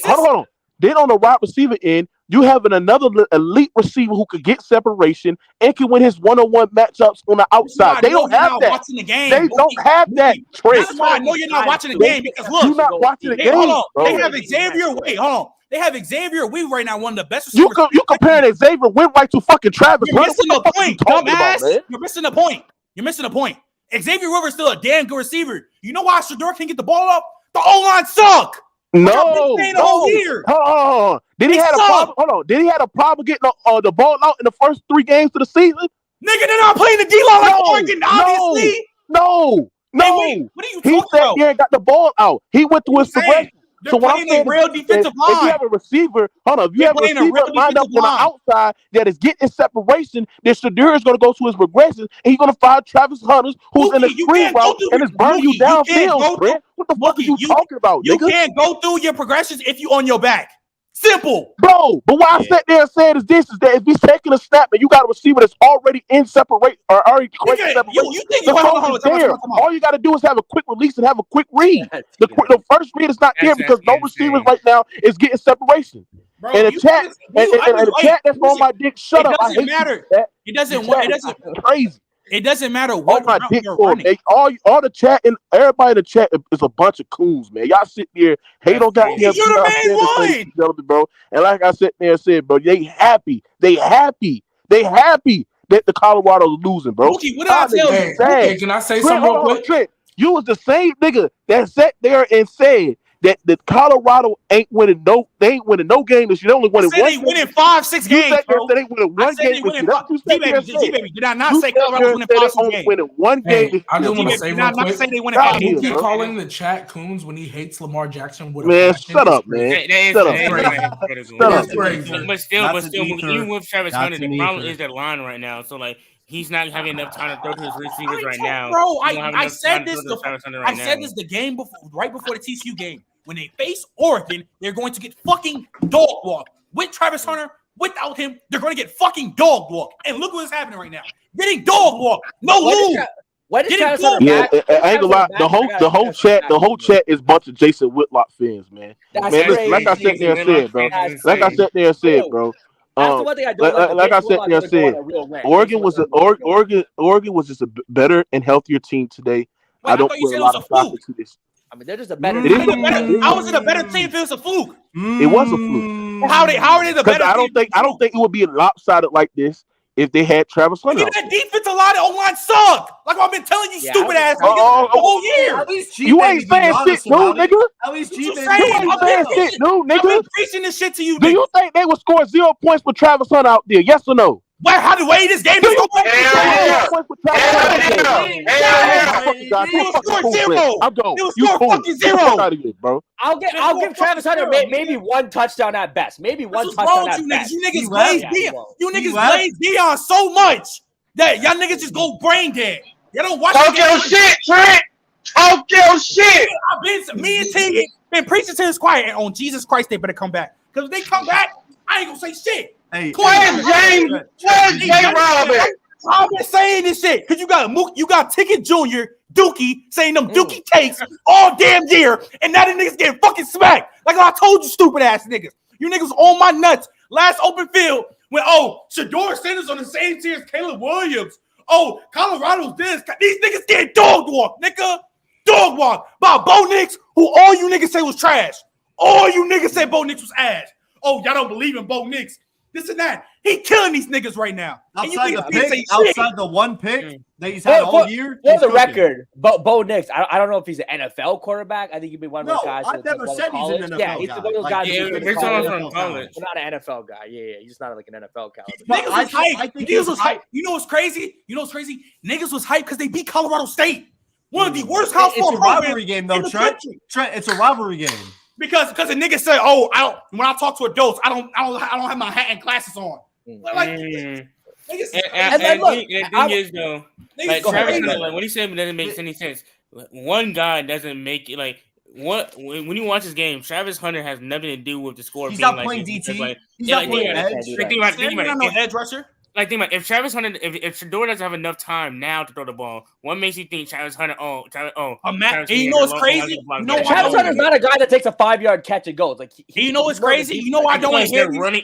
Hold on. Then on the wide receiver end, you have another elite receiver who could get separation and can win his one-on-one matchups on the outside. They don't have that. They don't have that. That's why I know you're not watching the game because look, you're not watching the game. Hold on. They have Xavier. Wait, hold on. They have Xavier Wade right now, one of the best receivers. You comparing Xavier Wade right to fucking Travis Hunter? You're missing the point, dumbass. You're missing the point. You're missing the point. Xavier Rivers still a damn good receiver. You know why Shedeur can't get the ball up? The O-line suck. No. The whole year. Hold on. Did he have a problem? Hold on. Did he have a problem getting the ball out in the first 3 games of the season? Nigga, they're not playing the D-line like Oregon, obviously. No. Hey, what are you talking he sat about? there and got the ball out. He went through his progression. They're playing a real defensive line. If you have a receiver, if you have a receiver lined up on the outside that is getting separation, then Shedeur is going to go to his progression, and he's going to find Travis Hunters, who's in the screen route, and it's burning you downfield, Brent. What the fuck are you talking about, You nigga? can't go through your progressions if you on your back. Simple. Bro, but what I sat there and said is that if he's taking a snap and you got a receiver that's already in separate or already creating separation, you think all you got to do is have a quick release and have a quick read. The first read is not there because no receivers right now is getting separation. Bro, and the chat, the chat that's on my dick, shut up. It doesn't matter. It doesn't crazy. It doesn't matter what my dick for them. All the chat and everybody in the chat is a bunch of coons, man. Y'all sit there, hate on goddamn you're the main one, bro. And like I sat there and said, bro, they happy that the Colorado's losing, bro. Okay, what did I tell you? Okay, can I say something real quick? Trent, you was the same nigga that sat there and said that the Colorado ain't winning no game this year. They only winning one. They winning 5-6 games, bro. They winning one game this year. G-Baby, did I not say Colorado winning 5-6 games? Winning one game. I just want to say real quick. Say they winning 5 He games. keep calling the chat coons when he hates Lamar Jackson. Man, shut up, man. Shut up. But still, even with Travis Hunter, the problem is that line right now. So like, he's not having enough time to throw to his receivers right now. Bro, I said this. I said this the game before, right before the TCU game. When they face Oregon, they're going to get fucking dog walk. With Travis Hunter, without him, they're going to get fucking dog walk. And look what's happening right now. Getting dog walk. No move. Yeah, I ain't gonna lie. The whole chat is a bunch of Jason Whitlock fans, man. Listen, like I sat there and said, bro. Like I sat there and said, bro. Like I said there and said, Oregon was just a better and healthier team today. I don't put a lot of stock into this. I mean, they're just a better. How was it a better team if it was a fluke? It was a fluke. How are they the better? I don't think it would be lopsided like this if they had Travis Hunter. That defensive line and O-line suck. Like I've been telling you, stupid ass niggas the whole year. You ain't saying shit, dude, nigga. At least you ain't saying shit, dude, nigga. I've been preaching this shit to you. Do you think they would score 0 points with Travis Hunter out there? Yes or no? Wait, how the way this game is going? I'm going. You fucking zero, bro. I'll give Travis Hunter maybe one touchdown at best. Maybe one touchdown at best. You niggas blaze Dion. You niggas blaze Dion so much that y'all niggas just go brain dead. Y'all don't watch. Talk your shit, Trent. Talk your shit. Me and T been preaching to this quiet, and on Jesus Christ, they better come back. Because if they come back, I ain't gonna say shit. Hey, where's James? Where's J-Rob? I've been saying this shit because you got Ticket Jr., Dookie saying them Dookie takes all damn year, and now the niggas getting fucking smacked. Like I told you, stupid ass niggas. You niggas on my nuts. Last open field when Shedeur Sanders on the same tier as Caleb Williams. Oh, Colorado's this. These niggas getting dog walk, nigga. Dog walk by Bo Nix, who all you niggas say was trash. All you niggas say Bo Nix was ass. Oh, y'all don't believe in Bo Nix. This and that. He killing these niggas right now. Outside the one pick that he's had all year. For the record, Bo Nix, I don't know if he's an NFL quarterback. I think he'd be one of those guys. I've never said he's an NFL guy. Yeah, he's one of those guys. From college. He's not an NFL guy. Yeah, he's just not like an NFL guy. Niggas was hype. Niggas was hype. You know what's crazy? Niggas was hype because they beat Colorado State. One of the worst house ball programs. It's a rivalry game, though, Trent. It's a rivalry game. Because a nigga say, when I talk to adults, I don't have my hat and glasses on. Like, and the thing is though, like Travis Hunter, like what he said doesn't make any sense. One guy doesn't make it like what when you watch this game, Travis Hunter has nothing to do with the score. He's being not playing DT. Like, he's not playing edge. Think about it. Edge rusher. Like, think about it. If Travis Hunter, if Shedeur doesn't have enough time now to throw the ball, what makes you think Travis Hunter? You know what's crazy? Travis Hunter's not a guy that takes a 5-yard catch and goes. Like, you know what's crazy? You know why I don't want to hear I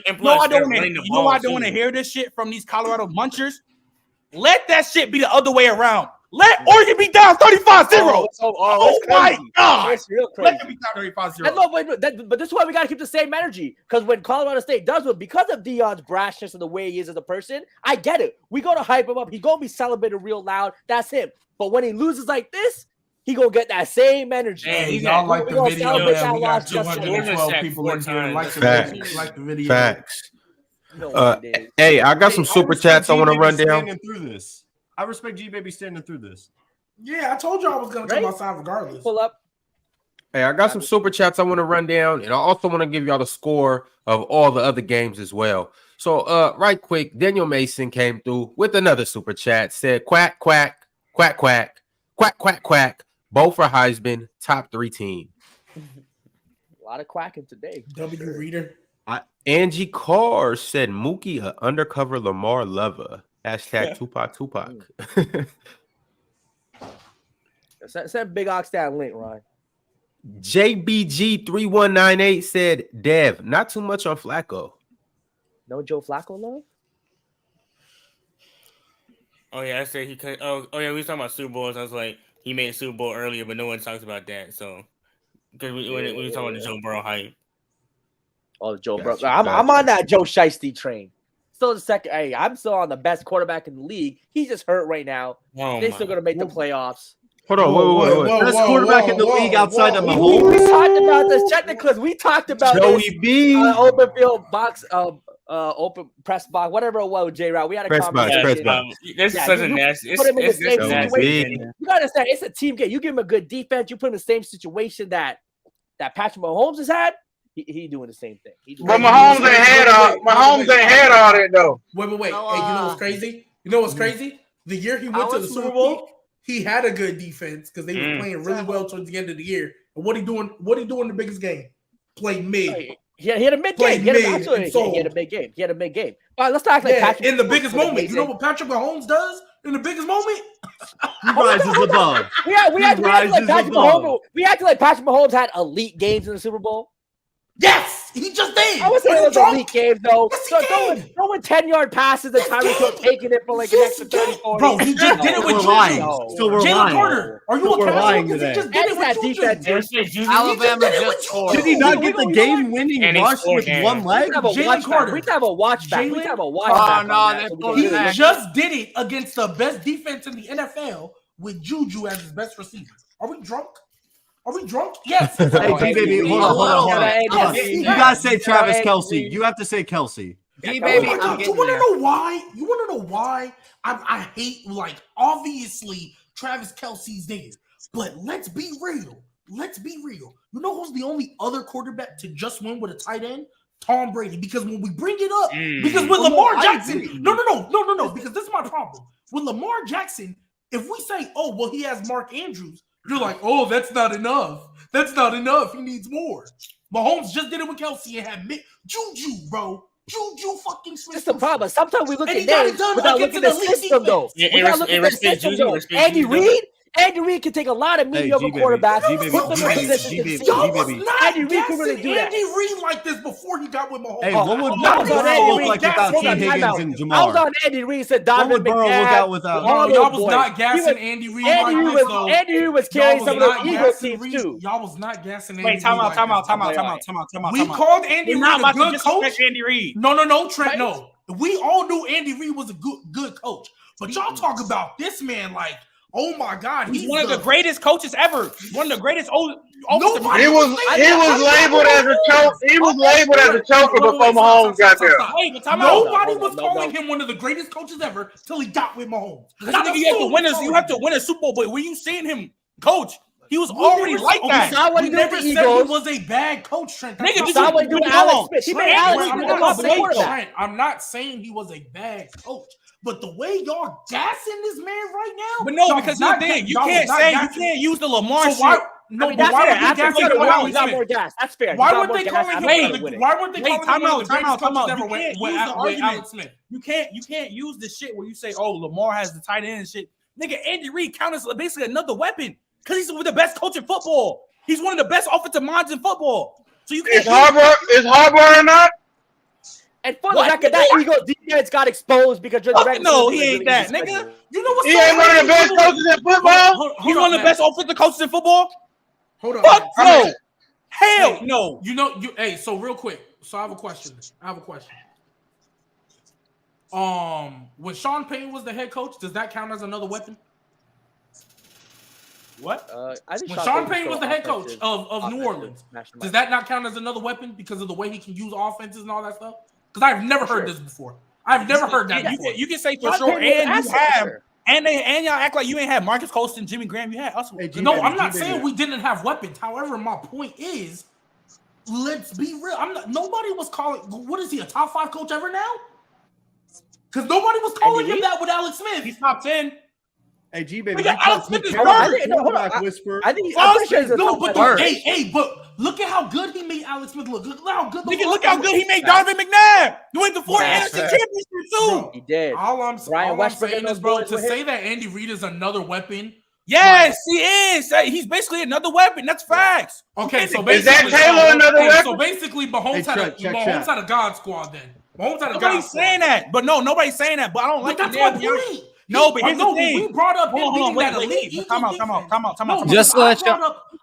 don't want to hear this shit from these Colorado munchers. Let that shit be the other way around. Let Oregon be down 35-0. Oh my God. It's real crazy. Let them be down 35-0. I know, but this is why we got to keep the same energy. Because when Colorado State does it, because of Deion's brashness and the way he is as a person, I get it. We going to hype him up. He's going to be celebrated real loud. That's him. But when he loses like this, he going to get that same energy. Hey, y'all like the video, man. We got 212 people in here. Like the video. Facts. Hey, I got some super chats I want to run down. Through this. I respect G Baby standing through this. Yeah, I told you I was going to come outside regardless. Pull up. Hey, I got some super chats I want to run down, and I also want to give y'all the score of all the other games as well. So, right quick, Daniel Mason came through with another super chat. Said, quack, quack, quack, quack, quack, quack, quack. Both for Heisman, top 3 team. A lot of quacking today. W Reader. Angie Carr said, Mookie, a undercover Lamar lover. Hashtag Tupac. Send Big Ox that link, Ryan. JBG3198 said, Dev, not too much on Flacco. No Joe Flacco love? Oh, yeah, I said he could. Oh, yeah, we were talking about Super Bowls. I was like, he made a Super Bowl earlier, but no one talks about that. So, because we were talking about the Joe Burrow hype. Oh, Joe Burrow. I'm on that Joe Shiesty train. Still the second. Hey, I'm still on the best quarterback in the league. He's just hurt right now. They're still going to make the playoffs. Hold on, wait. Best quarterback in the league outside of Mahomes. We talked about this technically. We talked about Joey B. Open field box, open press box, whatever it was, J-Rod. We had a conversation. Press box. This is such a nasty. Put him in the same situation. Nasty. You gotta understand, it's a team game. You give him a good defense. You put him in the same situation that Patrick Mahomes has had. He doing the same thing. But Mahomes ain't had all that though. Wait. Hey, you know what's crazy? The year he went to the Super Bowl, he had a good defense because they were playing really well towards the end of the year. And what he doing in the biggest game? Play mid. He had a mid game. He had a mid game. All right, let's talk like Patrick. In the biggest moment. You know what Patrick Mahomes does in the biggest moment? He rises above. We acted like Patrick Mahomes had elite games in the Super Bowl. Yes, he just did. I was saying it was elite games though. So throwing 10-yard passes and Tyreek Hill taking it for like an extra 30-40. Bro, he just did it with Juju. Still we're Jalen lying. Carter, are you a lying today? He just did it with Juju. Alabama just scored. Did he not get the game-winning rush with one leg? Jalen Carter. We have a watch back. Oh no, he just did it against the best defense in the NFL with Juju as his best receiver. Are we drunk? Yes. Hey, G-Baby, hold on. You gotta say Travis Kelce. You have to say Kelce. G-Baby, you want to know why? You want to know why? I hate, like, obviously, Travis Kelce's there. But let's be real. You know who's the only other quarterback to just win with a tight end? Tom Brady. Because when we bring it up, because with Lamar Jackson, no, because this is my problem. With Lamar Jackson, if we say, oh, well, he has Mark Andrews, you're like, oh, that's not enough. He needs more. Mahomes just did it with Kelce and had Juju, bro. Juju fucking Smith. That's the problem. Sometimes we look at names without looking at the system, though. Andy Reid can take a lot of mediocre quarterbacks. Andy Reid can really do that. Andy Reid like this before he got with Mahomes. Hey, what would Burrow look like without T. Higgins and Jamar? I was on Andy Reid. Said Donovan McNabb. Y'all was not gassing Andy Reid. Andy Reid was carrying some of those Eagles teams too. Y'all was not gassing Andy Reid. Wait, time out. We called Andy Reid a good coach. Andy Reid. No, Trent, no. We all knew Andy Reid was a good coach. But y'all talk about this man like, oh my God, he's one of the greatest coaches ever. One of the greatest He was labeled as a choke. He was labeled as a choker before Mahomes got there. Nobody was calling him one of the greatest coaches ever till he got with Mahomes. You have to win a Super Bowl, but when you seen him coach, he was already like that. We never said he was a bad coach, Trent. Nigga, Trent, I'm not saying he was a bad coach. But the way y'all gassing this man right now, but no, because you can't use the Lamar shit. No, but why would he got more gas? That's fair. Why weren't they calling him? Why weren't they calling him one of the greatest coaches ever with Alex Smith? You can't use the shit where you say, "Oh, Lamar has the tight end and shit." Nigga, Andy Reid counts as basically another weapon because he's the best coach in football. He's one of the best offensive minds in football. So you can't. Is Harbaugh or not? And for the record, that Eagles defense got exposed because no, he ain't that, nigga. You know what's He ain't one of the best coaches in football. He's one of the best offensive coaches in football. Hold on. Fuck no. Hell no. You know, hey, so real quick. So I have a question. When Sean Payton was the head coach, does that count as another weapon? What? I think when Sean Payton was the head coach of New Orleans, does that not count as another weapon because of the way he can use offenses and all that stuff? Because I've never heard this before. I've never heard that before. You can say for sure, and you have, and y'all act like you ain't had Marcus Colston, Jimmy Graham. You had us. No, I'm not saying we didn't have weapons. However, my point is, let's be real. Nobody was calling. What is he, a top 5 coach ever now? Because nobody was calling him that with Alex Smith. He's top 10. Hey, G baby, Alex Smith is I'm pretty sure he's but look at how good he made Alex Smith look. Look how good. Look how good he made Donovan McNabb. You went to 4 NFC championship too. He did. All I'm saying is, bro, to say that Andy Reid is another weapon. Yes, he is. He's basically another weapon. That's facts. Okay, so is that Taylor another weapon? So basically, Mahomes had a God squad then. Mahomes had a God squad. Nobody's saying that, but no, nobody's saying that. But I don't like that's my point. No, but here's the thing. We brought up him beating that elite. Come on. Just let you.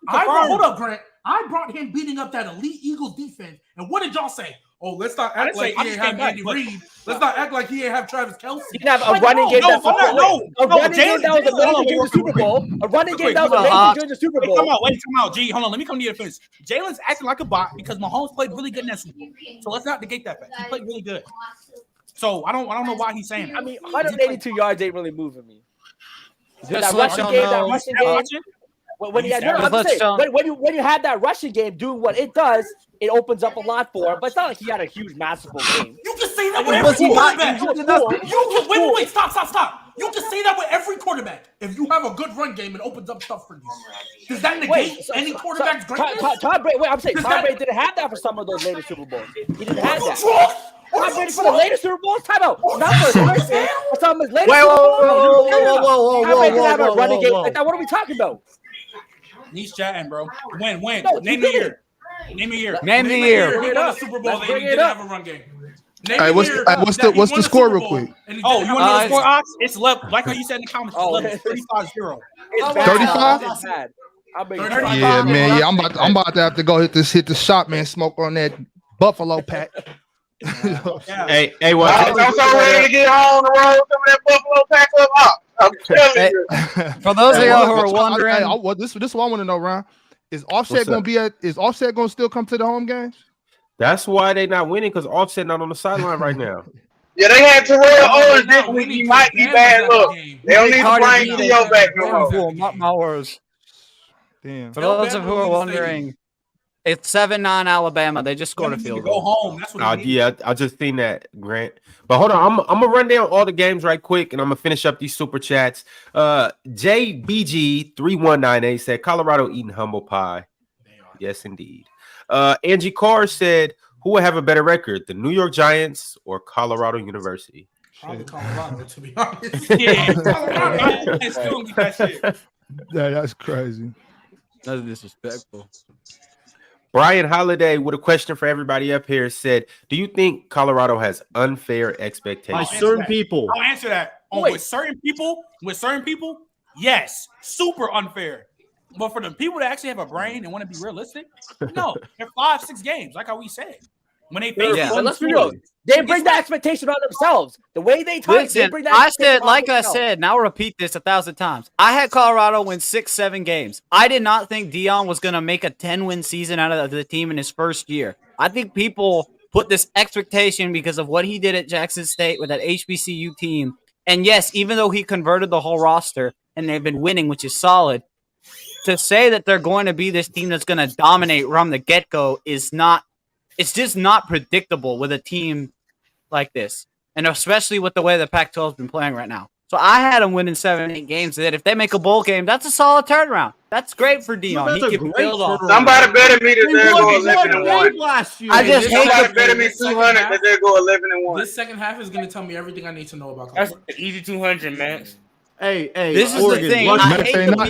Hold up, Grant. I brought him beating up that elite Eagles defense. And what did y'all say? Oh, let's not act like he ain't have Andy Reid. Let's not act like he ain't have Travis Kelce. He didn't have a running game that was amazing during the Super Bowl. A running game that was amazing during the Super Bowl. Come out. G, hold on. Let me come to your defense. Jalen's acting like a bot because Mahomes played really good in that Super Bowl. So let's not negate that fact. He played really good. So I don't know why he's saying that. I mean, 182 yards ain't really moving me. That rushing game. When you had that rushing game doing what it does, it opens up a lot for him. But it's not like he had a huge, masterful game. You can say that with every quarterback. Wait, stop. You can say that with every quarterback. If you have a good run game, it opens up stuff for you. Does that negate any quarterback's greatness? Tom Brady didn't have that for some of those later Super Bowls. He didn't have that. Tom Brady for the later Super Bowls? Time out. Not for his first game. For some of his later Super Bowls. Tom Brady didn't have a running game like that. What are we talking about? He's chatting, bro. When? No, Name the year. Name the year. He won a Super Bowl. They didn't have a run game. Hey, what's the score real quick? Oh, you want to know the score, Ox? It's left, like how you said in the comments. It's 35-0. 35? Yeah, man. Yeah, I'm about to have to go hit the shop, man. Smoke on that Buffalo pack. Hey, I'm so ready to get on the road. Some of that Buffalo pack up. I'm telling you. For those of y'all who are wondering, this is what I want to know, Ron. Is Offset going to still come to the home games? That's why they not winning, because Offset not on the sideline right now. Yeah, they had Terrell Owens this week. He might be bad luck. They don't need to bring Theo back no more. Not my words. Damn. For those of who are wondering, it's 7-9 Alabama. They just scored a field goal. Go home. That's what yeah, I just seen that, Grant. But hold on, I'm gonna run down all the games right quick, and I'm gonna finish up these super chats. JBG3198 said Colorado eating humble pie. Yes, indeed. Angie Carr said, who will have a better record, the New York Giants or Colorado University? Probably Colorado, to be honest. Yeah, that's crazy. That's disrespectful. Brian Holiday, with a question for everybody up here, said, do you think Colorado has unfair expectations? By certain people. I'll answer that. With certain people, yes, super unfair. But for the people that actually have a brain and want to be realistic, no, they're 5-6 games, like how we said. When they face let's be real. They bring the expectation on themselves. The way they talk, they bring that. I said, now I'll repeat this 1,000 times. I had Colorado win 6-7 games. I did not think Deion was going to make a 10-win season out of the team in his first year. I think people put this expectation because of what he did at Jackson State with that HBCU team. And yes, even though he converted the whole roster and they've been winning, which is solid, to say that they're going to be this team that's going to dominate from the get-go is not. It's just not predictable with a team like this, and especially with the way the Pac-12 has been playing right now. So I had them winning 7-8 games. That if they make a bowl game, that's a solid turnaround. That's great for Deion. He can build off. Somebody better me that they'll go 11-1. I just hate somebody better me 200 that they'll go 11-1. This second half is going to tell me everything I need to know about. That's easy 200, Max. Hey, this is the thing.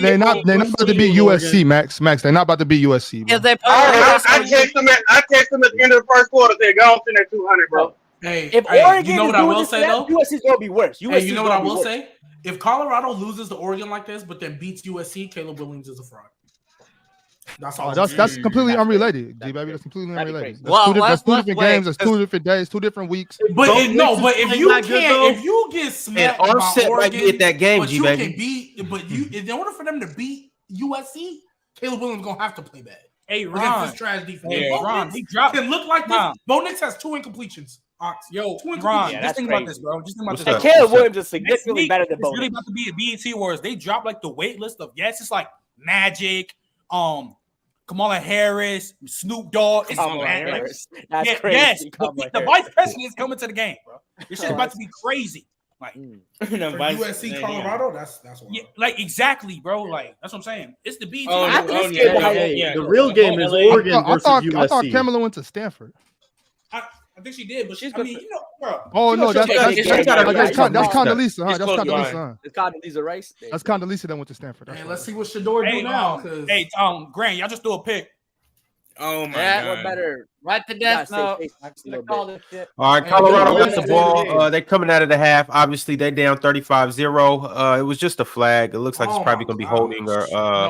They're not about to be USC, Max. They're not about to be USC. Yeah, I text them at the end of the first quarter. They're going to that 200, bro. If Oregon you know what I will say though? USC's gonna be worse. Hey, you know what I will say? If Colorado loses to Oregon like this, but then beats USC, Caleb Williams is a fraud. That's all. That's completely unrelated, G baby. That's completely unrelated. That's two different games. That's 2 different days, 2 different weeks. But if you get smacked by Offset Oregon, might be at that game, but G you baby. can beat. But in order for them to beat USC, Caleb Williams gonna have to play bad. Hey, against Ron. this trash defense. Yeah, Bo Ron, Nix he dropped. can look like this. Ron. Bo Nix has 2 incompletions. Ox. Yo, 2 Ron, incompletions. just think about this, bro. Just think about What's this. up? Caleb Williams is Next significantly week, better than it's Bo really Nix. about to be a BET Awards. They dropped like the wait list of it's like Magic, Kamala Harris, Snoop Dogg. It's Kamala mad, like, Harris. That's yeah, crazy. Yes, Kamala the Harris. vice president is coming to the game, bro. This shit is about to be crazy. Like For USC Colorado, that's yeah, like exactly, bro. Like that's what I'm saying. It's the BET. The real game is Oregon versus USC. I thought Kamala went to Stanford. I think she did, but I mean, you know, bro. Oh no, that's Condoleezza, huh? That's It's Condoleezza, huh? It's Condoleezza Rice. That's Condoleezza that went to Stanford. Man, let's see what Shador do now. Hey, Grant, y'all just threw a pick. Oh my Yeah, god. what better? Right to death note. All right, Colorado got the ball. They're coming out of the half. Obviously, they're down 35-0. It was just a flag. It looks like it's probably going to be holding or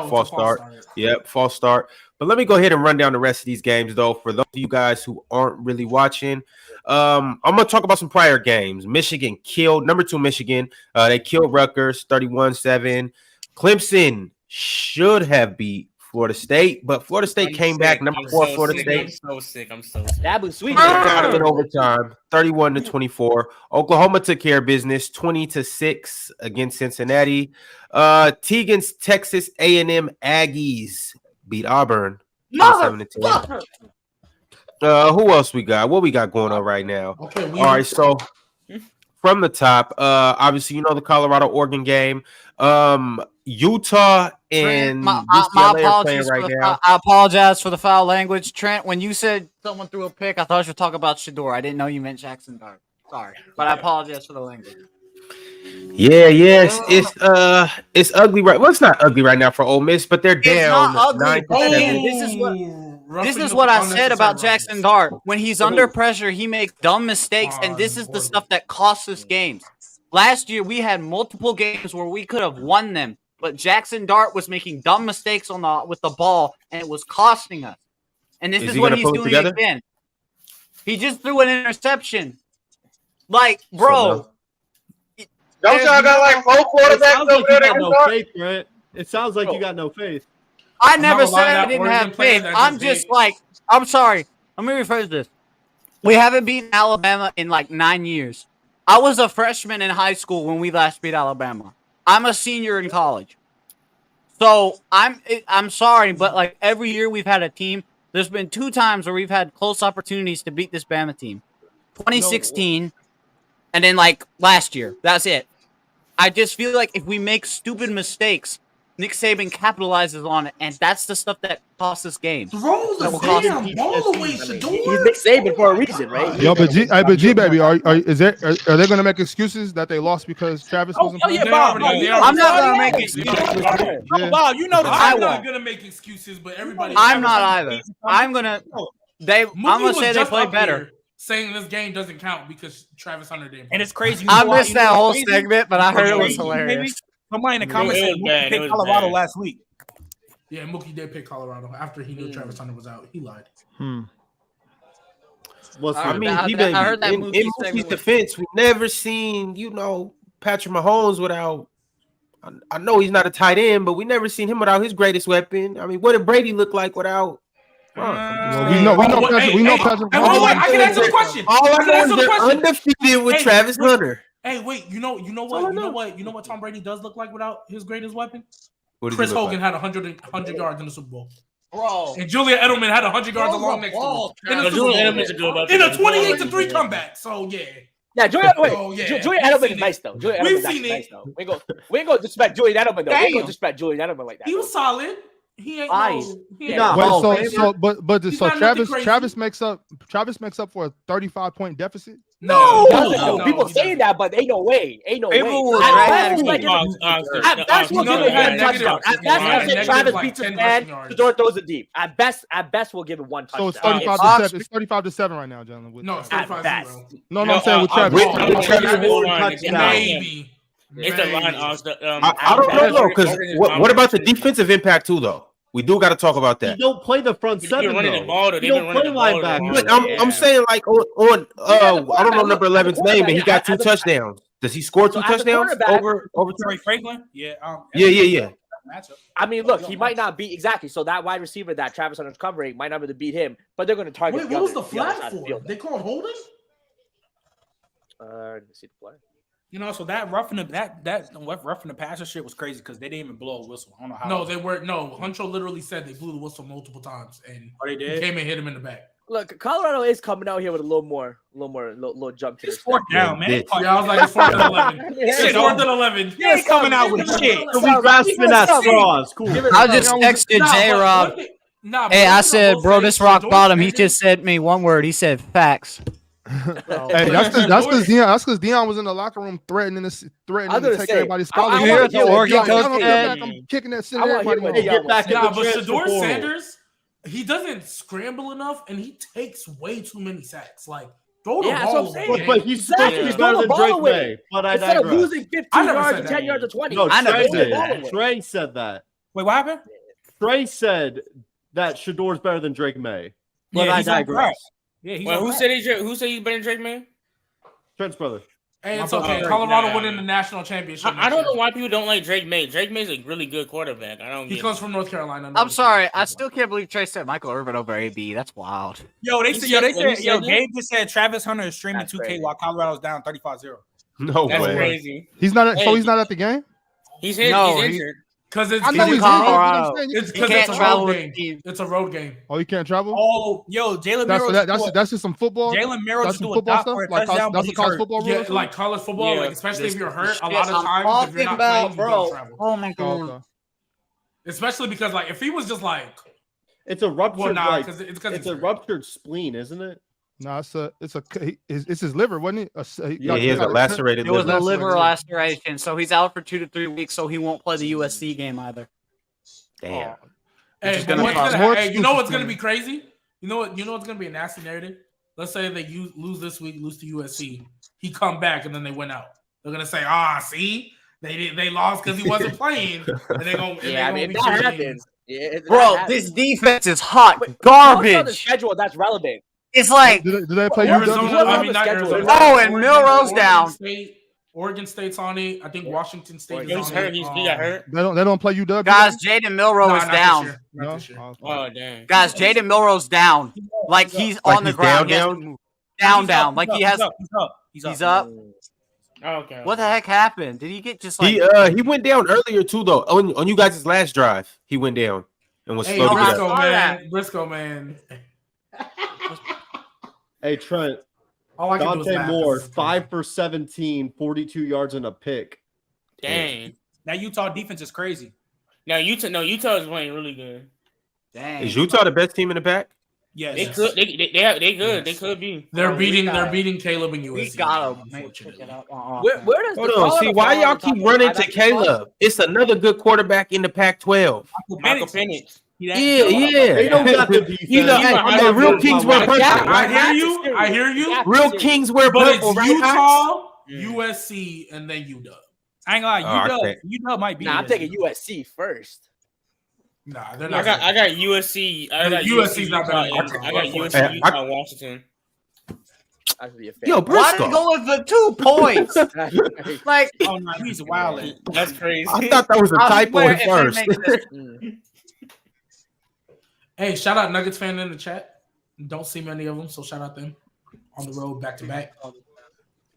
false start. Yep, false start. But let me go ahead and run down the rest of these games, though, for those of you guys who aren't really watching. I'm going to talk about some prior games. Michigan killed, number 2 Michigan. They killed Rutgers 31-7. Clemson should have beat Florida State, but Florida State came back number 4 Florida State. I'm so sick. That was sweet. Got it in overtime, 31-24. Oklahoma took care of business, 20-6 against Cincinnati. Tegan's Texas A&M Aggies beat Auburn. 27-10. Who else we got? What we got going on right now? Okay, all right, so from the top, obviously you know the Colorado-Oregon game. Utah and my UCLA are playing apologies right for the now. I apologize for the foul language, Trent. When you said someone threw a pick, I thought you were talking about Shador. I didn't know you meant Jackson Dart. Sorry, but I apologize for the language. Yeah, it's ugly right. Well, it's not ugly right now for Ole Miss, but they're down. Not ugly, 9-7. but again, this is what I said about Jackson Dart. When he's under pressure, he makes dumb mistakes, and this is the stuff that costs us games. Last year, we had multiple games where we could have won them, but Jackson Dart was making dumb mistakes with the ball, and it was costing us. And this is what he's doing again. He just threw an interception. Like, bro. Don't y'all got like 4 quarterbacks over there that can start? It sounds like you got no faith. I never said I didn't have faith. I'm just like, I'm sorry. Let me rephrase this. We haven't beaten Alabama in like 9 years. I was a freshman in high school when we last beat Alabama. I'm a senior in college. So I'm sorry, but like every year we've had a team. There's been 2 times where we've had close opportunities to beat this Bama team. 2016 and then like last year. That's it. I just feel like if we make stupid mistakes, Nick Saban capitalizes on it, and that's the stuff that costs us games. Throw the damn ball away, Shador. He's Nick Saban for a reason, right? Yo, but G baby, are they gonna make excuses that they lost because Travis wasn't playing? I'm not gonna make excuses. Wow, you know I'm not gonna make excuses, but everybody. I'm not either. I'm gonna say they play better. Saying this game doesn't count because Travis Hunter didn't play. And it's crazy. I missed that whole segment, but I heard it was hilarious. Somebody in the comments said Mookie picked Colorado last week. Yeah, Mookie did pick Colorado after he knew Travis Hunter was out. He lied. I mean, in Mookie's defense, we've never seen, Patrick Mahomes without. I know he's not a tight end, but we never seen him without his greatest weapon. I mean, what did Brady look like without? Well, we know Patrick. I can answer the question. All I know is they're undefeated with Travis Hunter. Hey, wait, you know what Tom Brady does look like without his greatest weapon? Chris Hogan had 100 yards in the Super Bowl. Bro. And Julian Edelman had 100 yards along next to him. In a 28-3 comeback. So, yeah. Yeah, Julian Edelman is nice, though. Julian Edelman is nice, though. We ain't gonna disrespect Julian Edelman, though. We ain't gonna disrespect Julian Edelman like that. He was solid. He ain't So Travis makes up for a 35-point deficit. No, people saying that, but ain't no way. Ain't no way. At best, we'll give it one touchdown. At best, I'll say Travis beats his man. Shador throws it deep. At best, we'll give it one touchdown. So it's 35-7. It's 35-7. Right now, gentlemen. No, it's 35-0. No, I'm saying with Travis. Maybe. It's the line. I don't know because what about the defensive impact too, though? We do got to talk about that. You don't play the front seven, though. You don't play linebacker. I'm saying like on I don't know number 11's name, and he got 2 touchdowns. Does he score 2 touchdowns over Trey Franklin? Yeah. Yeah. I mean, look, he might not be exactly. So that wide receiver that Travis Hunter's covering might not be able to beat him, but they're going to target. Wait, what was the flag for? They called holding? Let me see the play. You know, so that roughing the passer shit was crazy because they didn't even blow a whistle. I don't know how. No, they were. No, Huncho literally said they blew the whistle multiple times, and they did? He came and hit him in the back. Look, Colorado is coming out here with a little jump to it's 4th down, man. Yeah, I was like, it's 4th and 11. It's 4th and 11. Yeah, he's coming out with shit. So we grasping at straws. Cool. I just texted J-Rob. Hey, I said, bro, this rock bottom. He just said me one word. He said facts. Hey, that's because Dion was in the locker room threatening to take everybody's scholarship. You hear the Oregon coach said? I'm kicking that shit. Everybody get back. But Shedeur Sanders, he doesn't scramble enough, and he takes way too many sacks. Like throw the ball away. But he's supposed to be better than Drake May. But I instead digress. of losing 15 yards to 10 yards to 20. No, Trey said that. Wait, what happened? Trey said that Shedor's better than Drake May. But Yeah, I he's on digress. crack. Yeah, who said he's better than Drake, man? Trent's brother. Hey, it's okay. Colorado winning the national championship. I don't know why people don't like Drake May. Drake May's a really good quarterback. He comes from North Carolina. I'm sorry. I still can't believe Trey said Michael Irvin over AB. That's wild. They said Gabe just said Travis Hunter is streaming 2K while Colorado's down 35-0. No That's way. crazy. He's not. So he's not at the game. He's injured. Because it's Colorado. It's because it's a road game. It's a road game. Oh, you can't travel. Oh, yo, Jalen Miro. That's just some football. Jalen Miro just do a football dot stuff. for a Like touchdown, that's a college football. Yeah, like college football, like especially if you're hurt. A lot of times, if you're not playing, you don't travel. Oh my god. Especially because like if he was just like, it's a ruptured it's a ruptured spleen, isn't it? No, it's his liver, wasn't it? He has a lacerated liver. It was a liver laceration, so he's out for 2 to 3 weeks. So he won't play the USC game either. Damn. Hey, you know what's gonna be crazy? You know what's gonna be a nasty narrative? Let's say they lose this week, lose to USC. He come back and then they went out. They're gonna say, see, they lost because he wasn't playing. And they're gonna that happens. Yeah, bro, this defense is hot garbage. On the schedule that's relevant. It's like do they play Arizona? Oh, and Milrose down. Oregon State's on it. I think Washington State is on hurt. it. He got hurt. They don't play UW. Guys, Jaden Milroe is down. Oh damn. Guys, Jaden Milroe's down. Like he's on the ground. Down. Like he has. He's up. Okay. What the heck happened? Did he get just like? He went down earlier too, though. On you guys' last drive, he went down and was slow to get up. Briscoe, man. Hey Trent. Dante Moore, 5 for 17, 42 yards and a pick. Dang. That Utah defense is crazy. Now Utah is playing really good. Dang. Is Utah the best team in the pack? Yes. They could. They good. They could be. They're beating Caleb and USC. We got them. Where does Hold on. See why y'all keep running to Caleb? It's another good quarterback in the Pac-12. Michael Penix. Yeah. They don't got the defense. Real Kings wear purple. I hear you. Real Kings wear But purple. it's Utah, USC, and then UW. I ain't gonna lie. UW might be. Nah, I'm taking USC first. Nah, they're not. I got USC. USC's not better. I got USC, Utah, Washington. Yo, Briscoe. Why going for 2 points? Like, oh no, he's wilding. That's crazy. I thought that was a typo at first. Hey, shout out Nuggets fan in the chat. Don't see many of them, so shout out them on the road back to back.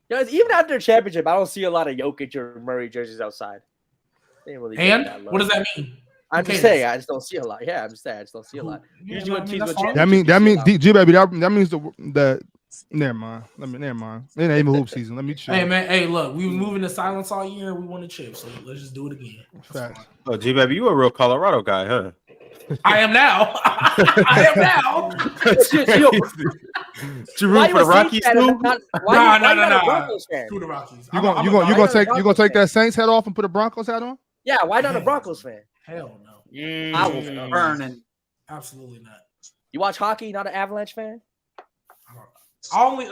Guys, even after a championship, I don't see a lot of Jokic or Murray jerseys outside. They ain't really what does that mean? I'm just saying, I just don't see a lot. Yeah, I'm just saying, I just don't see a lot. Usually when teams win that means G baby. That means the. Never mind. Never mind. It ain't even hoop season. Let me chill. Hey man. Hey, look, we were moving to silence all year. We won a chip, so let's just do it again. Facts. Oh, G baby, you a real Colorado guy, huh? I am now. I am now. You root for the Rockies too? No. Broncos fan? Screw the Rockies. You gonna take that Saints hat off and put a Broncos hat on? Yeah, why not a Broncos fan? Hell no. I was burning. Absolutely not. You watch hockey, not an Avalanche fan? I only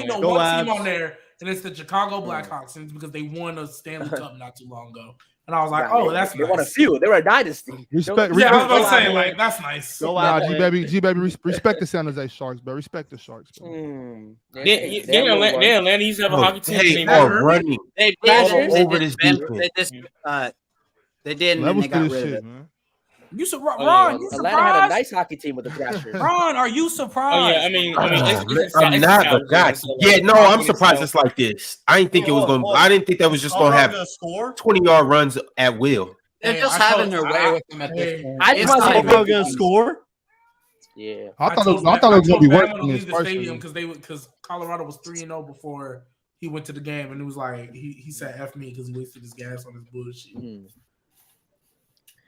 know one team on there, and it's the Chicago Blackhawks, and it's because they won a Stanley Cup not too long ago. And I was like, oh, that's they nice. won a few. They were a dynasty. Respect. Yeah, I was about to say, like, that's nice. G baby, respect the San Jose Sharks, bro. Respect the Sharks, bro. They Atlanta used to have a hockey team. They are running over this defense. They didn't, and they got rid of it. Ron, you Atlanta had a nice hockey team with the Thrashers. Ron, are you surprised? I mean, I'm not, but God, I'm surprised it's like this. I didn't think it was gonna. I didn't think that was just gonna have 20-yard runs at will. They're just having their way with them at this point. It's not gonna score. Yeah, I thought it was gonna be worse than this the stadium because Colorado was 3-0 before he went to the game, and it was like he said "F me" because he wasted his gas on his bullshit.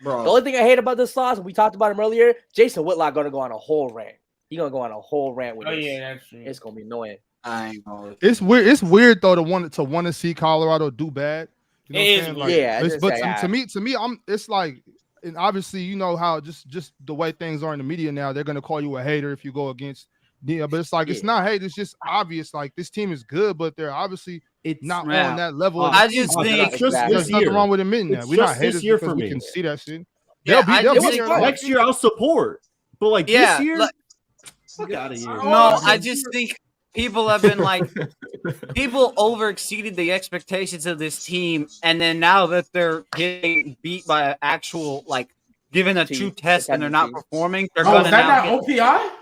Bro. The only thing I hate about this loss, we talked about him earlier, Jason Whitlock gonna go on a whole rant. He's gonna go on a whole rant with us. Yeah, that's true. It's gonna be annoying. I ain't gonna. It's weird. It's weird though to want to see Colorado do bad. You know what I'm saying? Like, yeah. To me, it's like, and obviously you know how just the way things are in the media now, they're gonna call you a hater if you go against. Yeah, but it's like it's not hate. It's just obvious. Like this team is good, but they're obviously not on that level. I just think there's nothing wrong with admitting that. We're not haters because we can see that shit. Yeah, next year I'll support, but like this year, fuck out of here. No, I just think people have been like, people overexceeded the expectations of this team, and then now that they're getting beat by an actual given a true test and they're not performing, they're gonna now. OPI?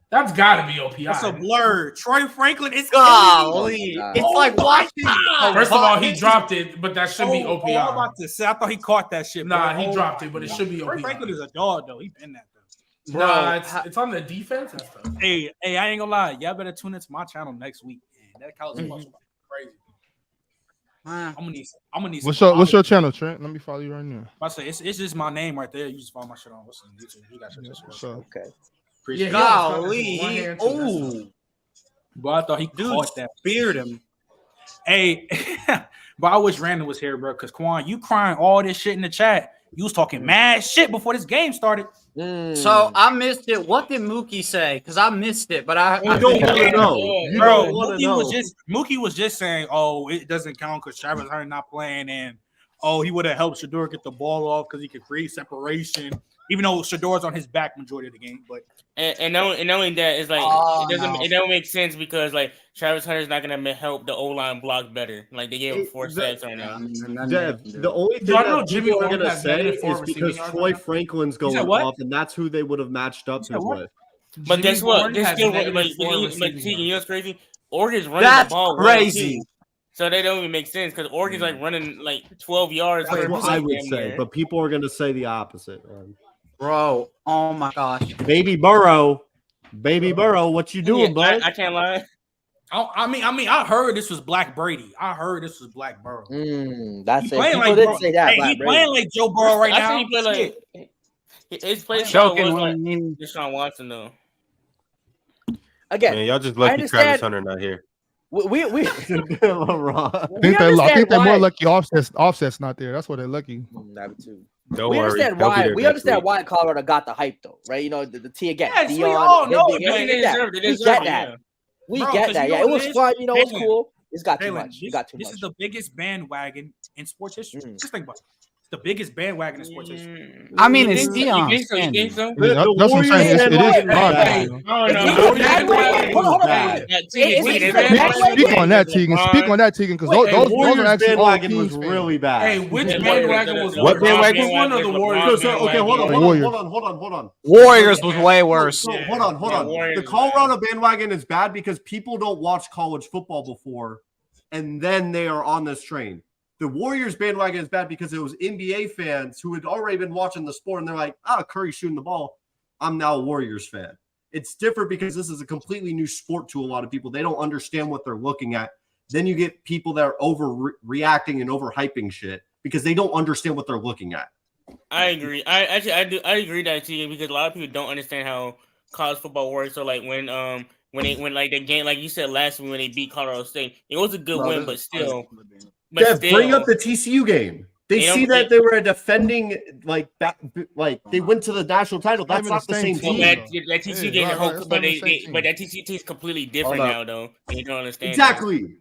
That's got to be OPI. It's a blur. Troy Franklin is golly. It's like watching. First of all, he dropped it, but that should be OPI. I'm about to say, I thought he caught that shit. Nah, he dropped it, but it should be OPI. Troy Franklin is a dog, though. He been that though. Nah, it's on the defense and stuff. Hey, I ain't gonna lie. Y'all better tune into my channel next week. Man. That college football is crazy. I'm gonna need. What's your channel, Trent? Let me follow you right now. I say it's just my name right there. You just follow my shit on YouTube. You got your okay. Appreciate golly. Oh, but I thought he caught that. Speared him. Hey, but I wish Randall was here, bro. Because Quan, you crying all this shit in the chat. You was talking mad shit before this game started. So I missed it. What did Mookie say? Because I missed it, but I don't want to know. Bro, Mookie was just saying, oh, it doesn't count because Travis Hunter not playing, and he would have helped Shedeur get the ball off because he could create separation. Even though Shedor's on his back majority of the game, but and knowing that it's like it don't make sense because like Travis Hunter's not gonna help the O-line block better. Like they gave him 4 sacks right now. The only thing that people are gonna say is because Troy Franklin's going off, and that's who they would have matched up with. But guess what? They're still you know what's crazy? Oregon's running the ball crazy. So they don't even make sense because Oregon's like running like 12 yards. That's what I would say, but people are gonna say the opposite, man. Bro, oh my gosh. Baby Burrow, what you doing, bud? I can't lie. I mean, I heard this was Black Brady. I heard this was Black Burrow. That's it. People didn't say that. Hey, he playing like Joe Burrow right now. He play like he's playing choking like Deshaun Watson though. Again, man, y'all just lucky Travis Hunter not here. We I think they're more lucky. Offset's not there. That's why they're lucky. That too. We understand why Colorado got the hype though, right? You know the T again. Yes, we all know it. We get that. We get that. Yeah, it was fun. You know, it was cool. It's got too much. This is the biggest bandwagon in sports history. Just think about it. It's the biggest bandwagon in sports history. I mean, it's Deion. You think so? That's what I'm saying. It is. Speak on that, Tegan. Because those are actually bandwagon was really bad. Hey, which bandwagon was what bandwagon? One or the Warriors? Okay, hold on. Warriors was way worse. Hold on. The Colorado bandwagon is bad because people don't watch college football before, and then they are on this train. The Warriors bandwagon is bad because it was NBA fans who had already been watching the sport, and they're like, Curry's shooting the ball. I'm now a Warriors fan. It's different because this is a completely new sport to a lot of people. They don't understand what they're looking at. Then you get people that are overreacting and overhyping shit because they don't understand what they're looking at. I agree. I agree that too because a lot of people don't understand how college football works. So like when like the game, like you said last week when they beat Colorado State, it was a good win, but still. Bring up the TCU game. They see that they were a defending like they went to the national title. That's not the same team. That TCU game, but that TCU team is completely different now, though. You don't understand exactly.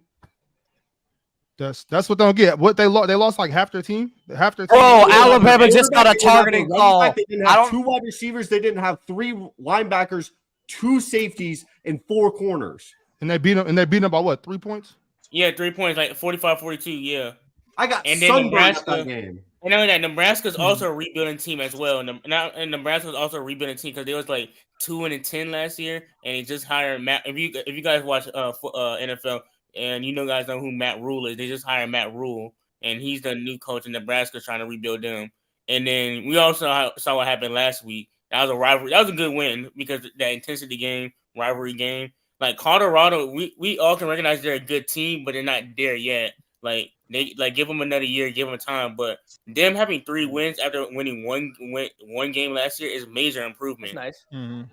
That's what they'll get. What they lost like half their team. Bro, Alabama just got a targeting call. They didn't have 2 wide receivers. They didn't have 3 linebackers, 2 safeties, and 4 corners. And they beat them by what? 3 points? Yeah, 3 points, like 45-42. Yeah. I got Nebraska that game. I know that Nebraska's also a rebuilding team as well. And Nebraska's also a rebuilding team because they was like 2-10 last year, and they just hired Matt. If you guys watch NFL and you guys know who Matt Rule is, they just hired Matt Rule, and he's the new coach in Nebraska trying to rebuild them. And then we also saw what happened last week. That was a rivalry. That was a good win because that intensity game, rivalry game. Like Colorado, we all can recognize they're a good team, but they're not there yet. Like they give them another year, give them time. But them having 3 wins after winning one game last year is major improvement. That's nice. Mm-hmm.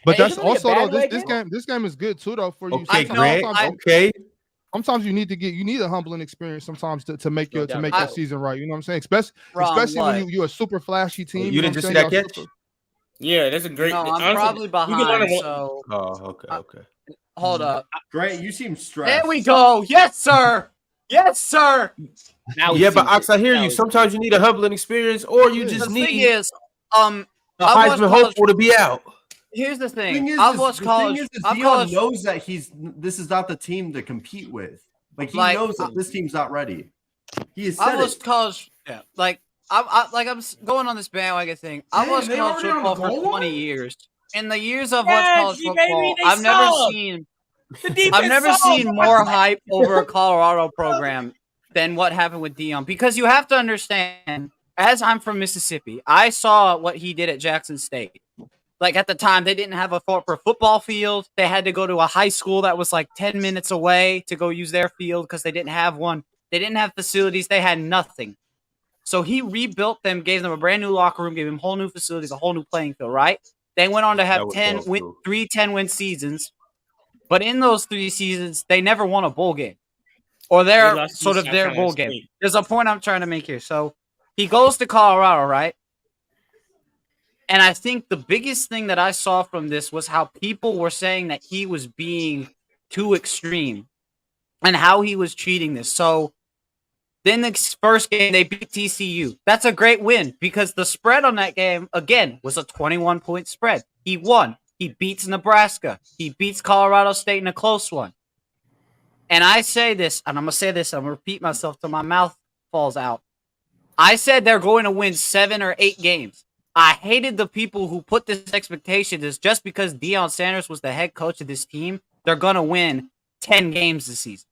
But that's also though this game is good too though for you. Okay, great. Okay. Sometimes you need a humbling experience sometimes to make your season right. You know what I'm saying? Especially when you're a super flashy team. You didn't just see that catch? Yeah, that's a great. No, I'm probably behind. So. Oh, okay. Hold up, Grant. You seem stressed. There we go. Yes, sir. Yes, sir. Yeah, but Ox, I hear you. Sometimes you need a humbling experience, or you just need. The thing is, a Heisman hopeful to be out. Here's the thing. I've watched college. Dion knows that this is not the team to compete with. Like he knows that this team's not ready. He has said I've watched college. Yeah, I'm going on this bandwagon thing. I've watched college football for 20 years. In the years I've watched college football, I've never seen more hype over a Colorado program than what happened with Dion. Because you have to understand, as I'm from Mississippi, I saw what he did at Jackson State. Like at the time, they didn't have a proper football field. They had to go to a high school that was like 10 minutes away to go use their field because they didn't have one. They didn't have facilities. They had nothing. So he rebuilt them, gave them a brand new locker room, gave them whole new facilities, a whole new playing field, right? They went on to have 3 10-win seasons. But in those 3 seasons, they never won a bowl game. Or their bowl game. There's a point I'm trying to make here. So he goes to Colorado, right? And I think the biggest thing that I saw from this was how people were saying that he was being too extreme and how he was treating this. So then the first game, they beat TCU. That's a great win because the spread on that game, again, was a 21-point spread. He won. He beats Nebraska. He beats Colorado State in a close one. And I say this, and I'm going to say this, I'm going to repeat myself till my mouth falls out. I said they're going to win 7 or 8 games. I hated the people who put this expectation is just because Deion Sanders was the head coach of this team, they're going to win 10 games this season.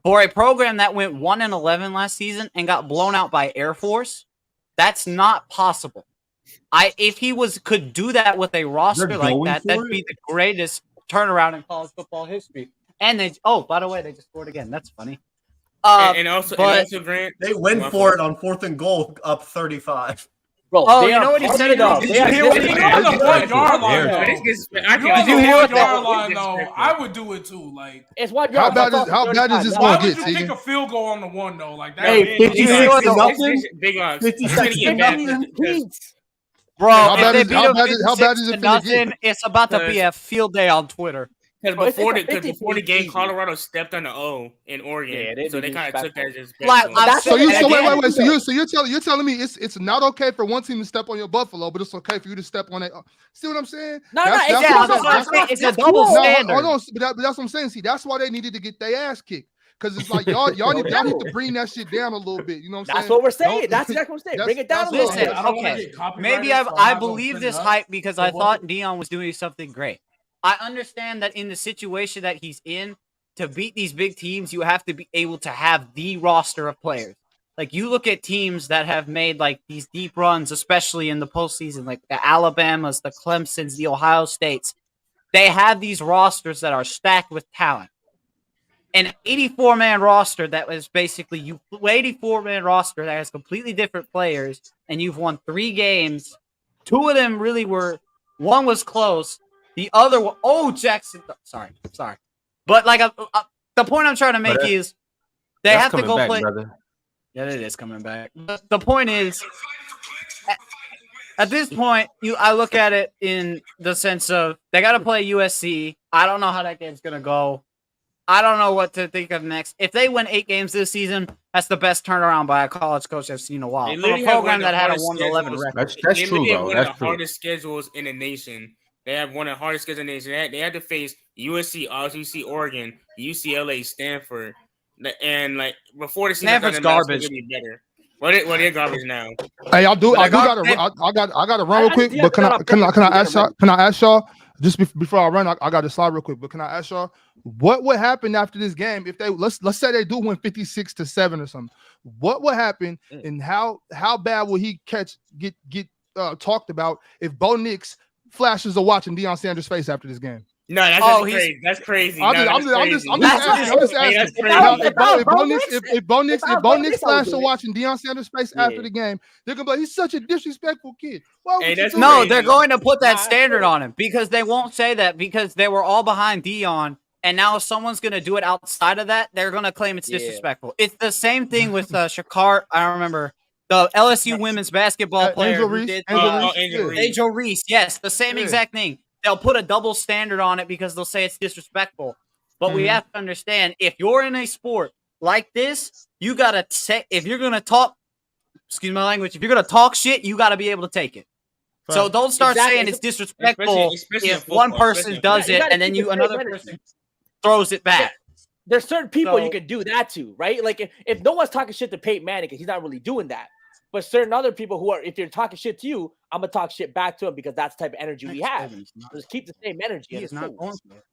For a program that went 1-11 last season and got blown out by Air Force, that's not possible. If he could do that with a roster like that, that'd be the greatest turnaround in college football history. And by the way, they just scored again. That's funny. And also, Grant, they went for it on 4th and goal, up 35. Bro, you know what he said though? Did you hear what he did on the 1-yard line? Did you hear what that line though? I would do it too. Like, it's 1 yard. How bad is this going to get? Why would you kick a field goal on the 1 though? Like that. Hey, 56-0. Big odds. 56-0. Bro, how bad is it nothing? It's about to be a field day on Twitter. Because before the game, Colorado stepped on the O in Oregon, so they kind of took that as So you're telling me it's not okay for one team to step on your Buffalo, but it's okay for you to step on it. See what I'm saying? It's a double standard. Hold on, but that's what I'm saying. See, that's why they needed to get their ass kicked. Because it's like y'all need to bring that shit down a little bit. You know what I'm saying? That's what we're saying. That's exactly what I'm saying. Bring it down a little bit. Okay. Maybe I believe this hype because I thought Deion was doing something great. I understand that in the situation that he's in, to beat these big teams, you have to be able to have the roster of players. Like you look at teams that have made like these deep runs, especially in the postseason, like the Alabamas, the Clemsons, the Ohio States. They have these rosters that are stacked with talent. An 84-man roster that was basically 84-man roster that has completely different players, and you've won 3 games. 2 of them really were One was close. The other one, Jackson. Sorry. But like the point I'm trying to make is they have to go back, play. Brother. Yeah, it is coming back. But the point is, at this point, I look at it in the sense of they got to play USC. I don't know how that game's gonna go. I don't know what to think of next. If they win 8 games this season, that's the best turnaround by a college coach I've seen in a while. From a program that had a 1-11 record. That's true, though. One That's of the true. hardest schedules in the nation. They have one of the hardest schedules in the nation. They had to face USC, UC, Oregon, UCLA, Stanford, and like before the season, Stanford's garbage. Be better. Well, they're garbage now. Hey, I gotta run real quick. But can I ask y'all just before I run? I got to slide real quick. But can I ask y'all what would happen after this game if they let's say they do win 56-7 or something? What would happen and how bad will he get talked about if Bo Nix flashes a watch in Deion Sanders' face after this game? No, that's crazy. That's crazy. I'm just asking. If Bo Nix flashed a watch in Deion Sanders' face after the game, they're gonna be like, he's such a disrespectful kid. They're going to put that standard on him because they won't say that because they were all behind Deion. And now if someone's going to do it outside of that, they're going to claim it's disrespectful. It's the same thing with Shakar. I don't remember the LSU women's basketball player Angel Reese. Yes, the same exact thing. They'll put a double standard on it because they'll say it's disrespectful. But we have to understand, if you're in a sport like this, you got to say, if you're going to talk, excuse my language, if you're going to talk shit, you got to be able to take it. So don't start saying it's disrespectful especially if one person does it and then another person throws it back. There's certain people you can do that to, right? Like if no one's talking shit to Peyton Manning, he's not really doing that. But certain other people who are, if they're talking shit to you, I'm gonna talk shit back to him because that's the type of energy we have. Just keep the same energy. He's not going for it.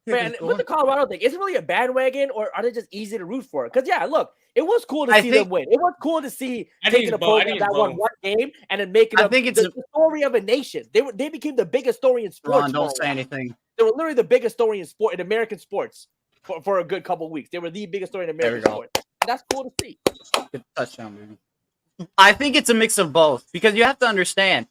Man, with the Colorado thing, is it really a bandwagon or are they just easy to root for? Because look, it was cool to see them win. It was cool to see taking a program that won one game and then making the story of a nation. They became the biggest story in sports. Ron, don't say anything. They were literally the biggest story in American sports for a good couple of weeks. They were the biggest story in American sports. And that's cool to see. Good touchdown, baby. I think it's a mix of both because you have to understand,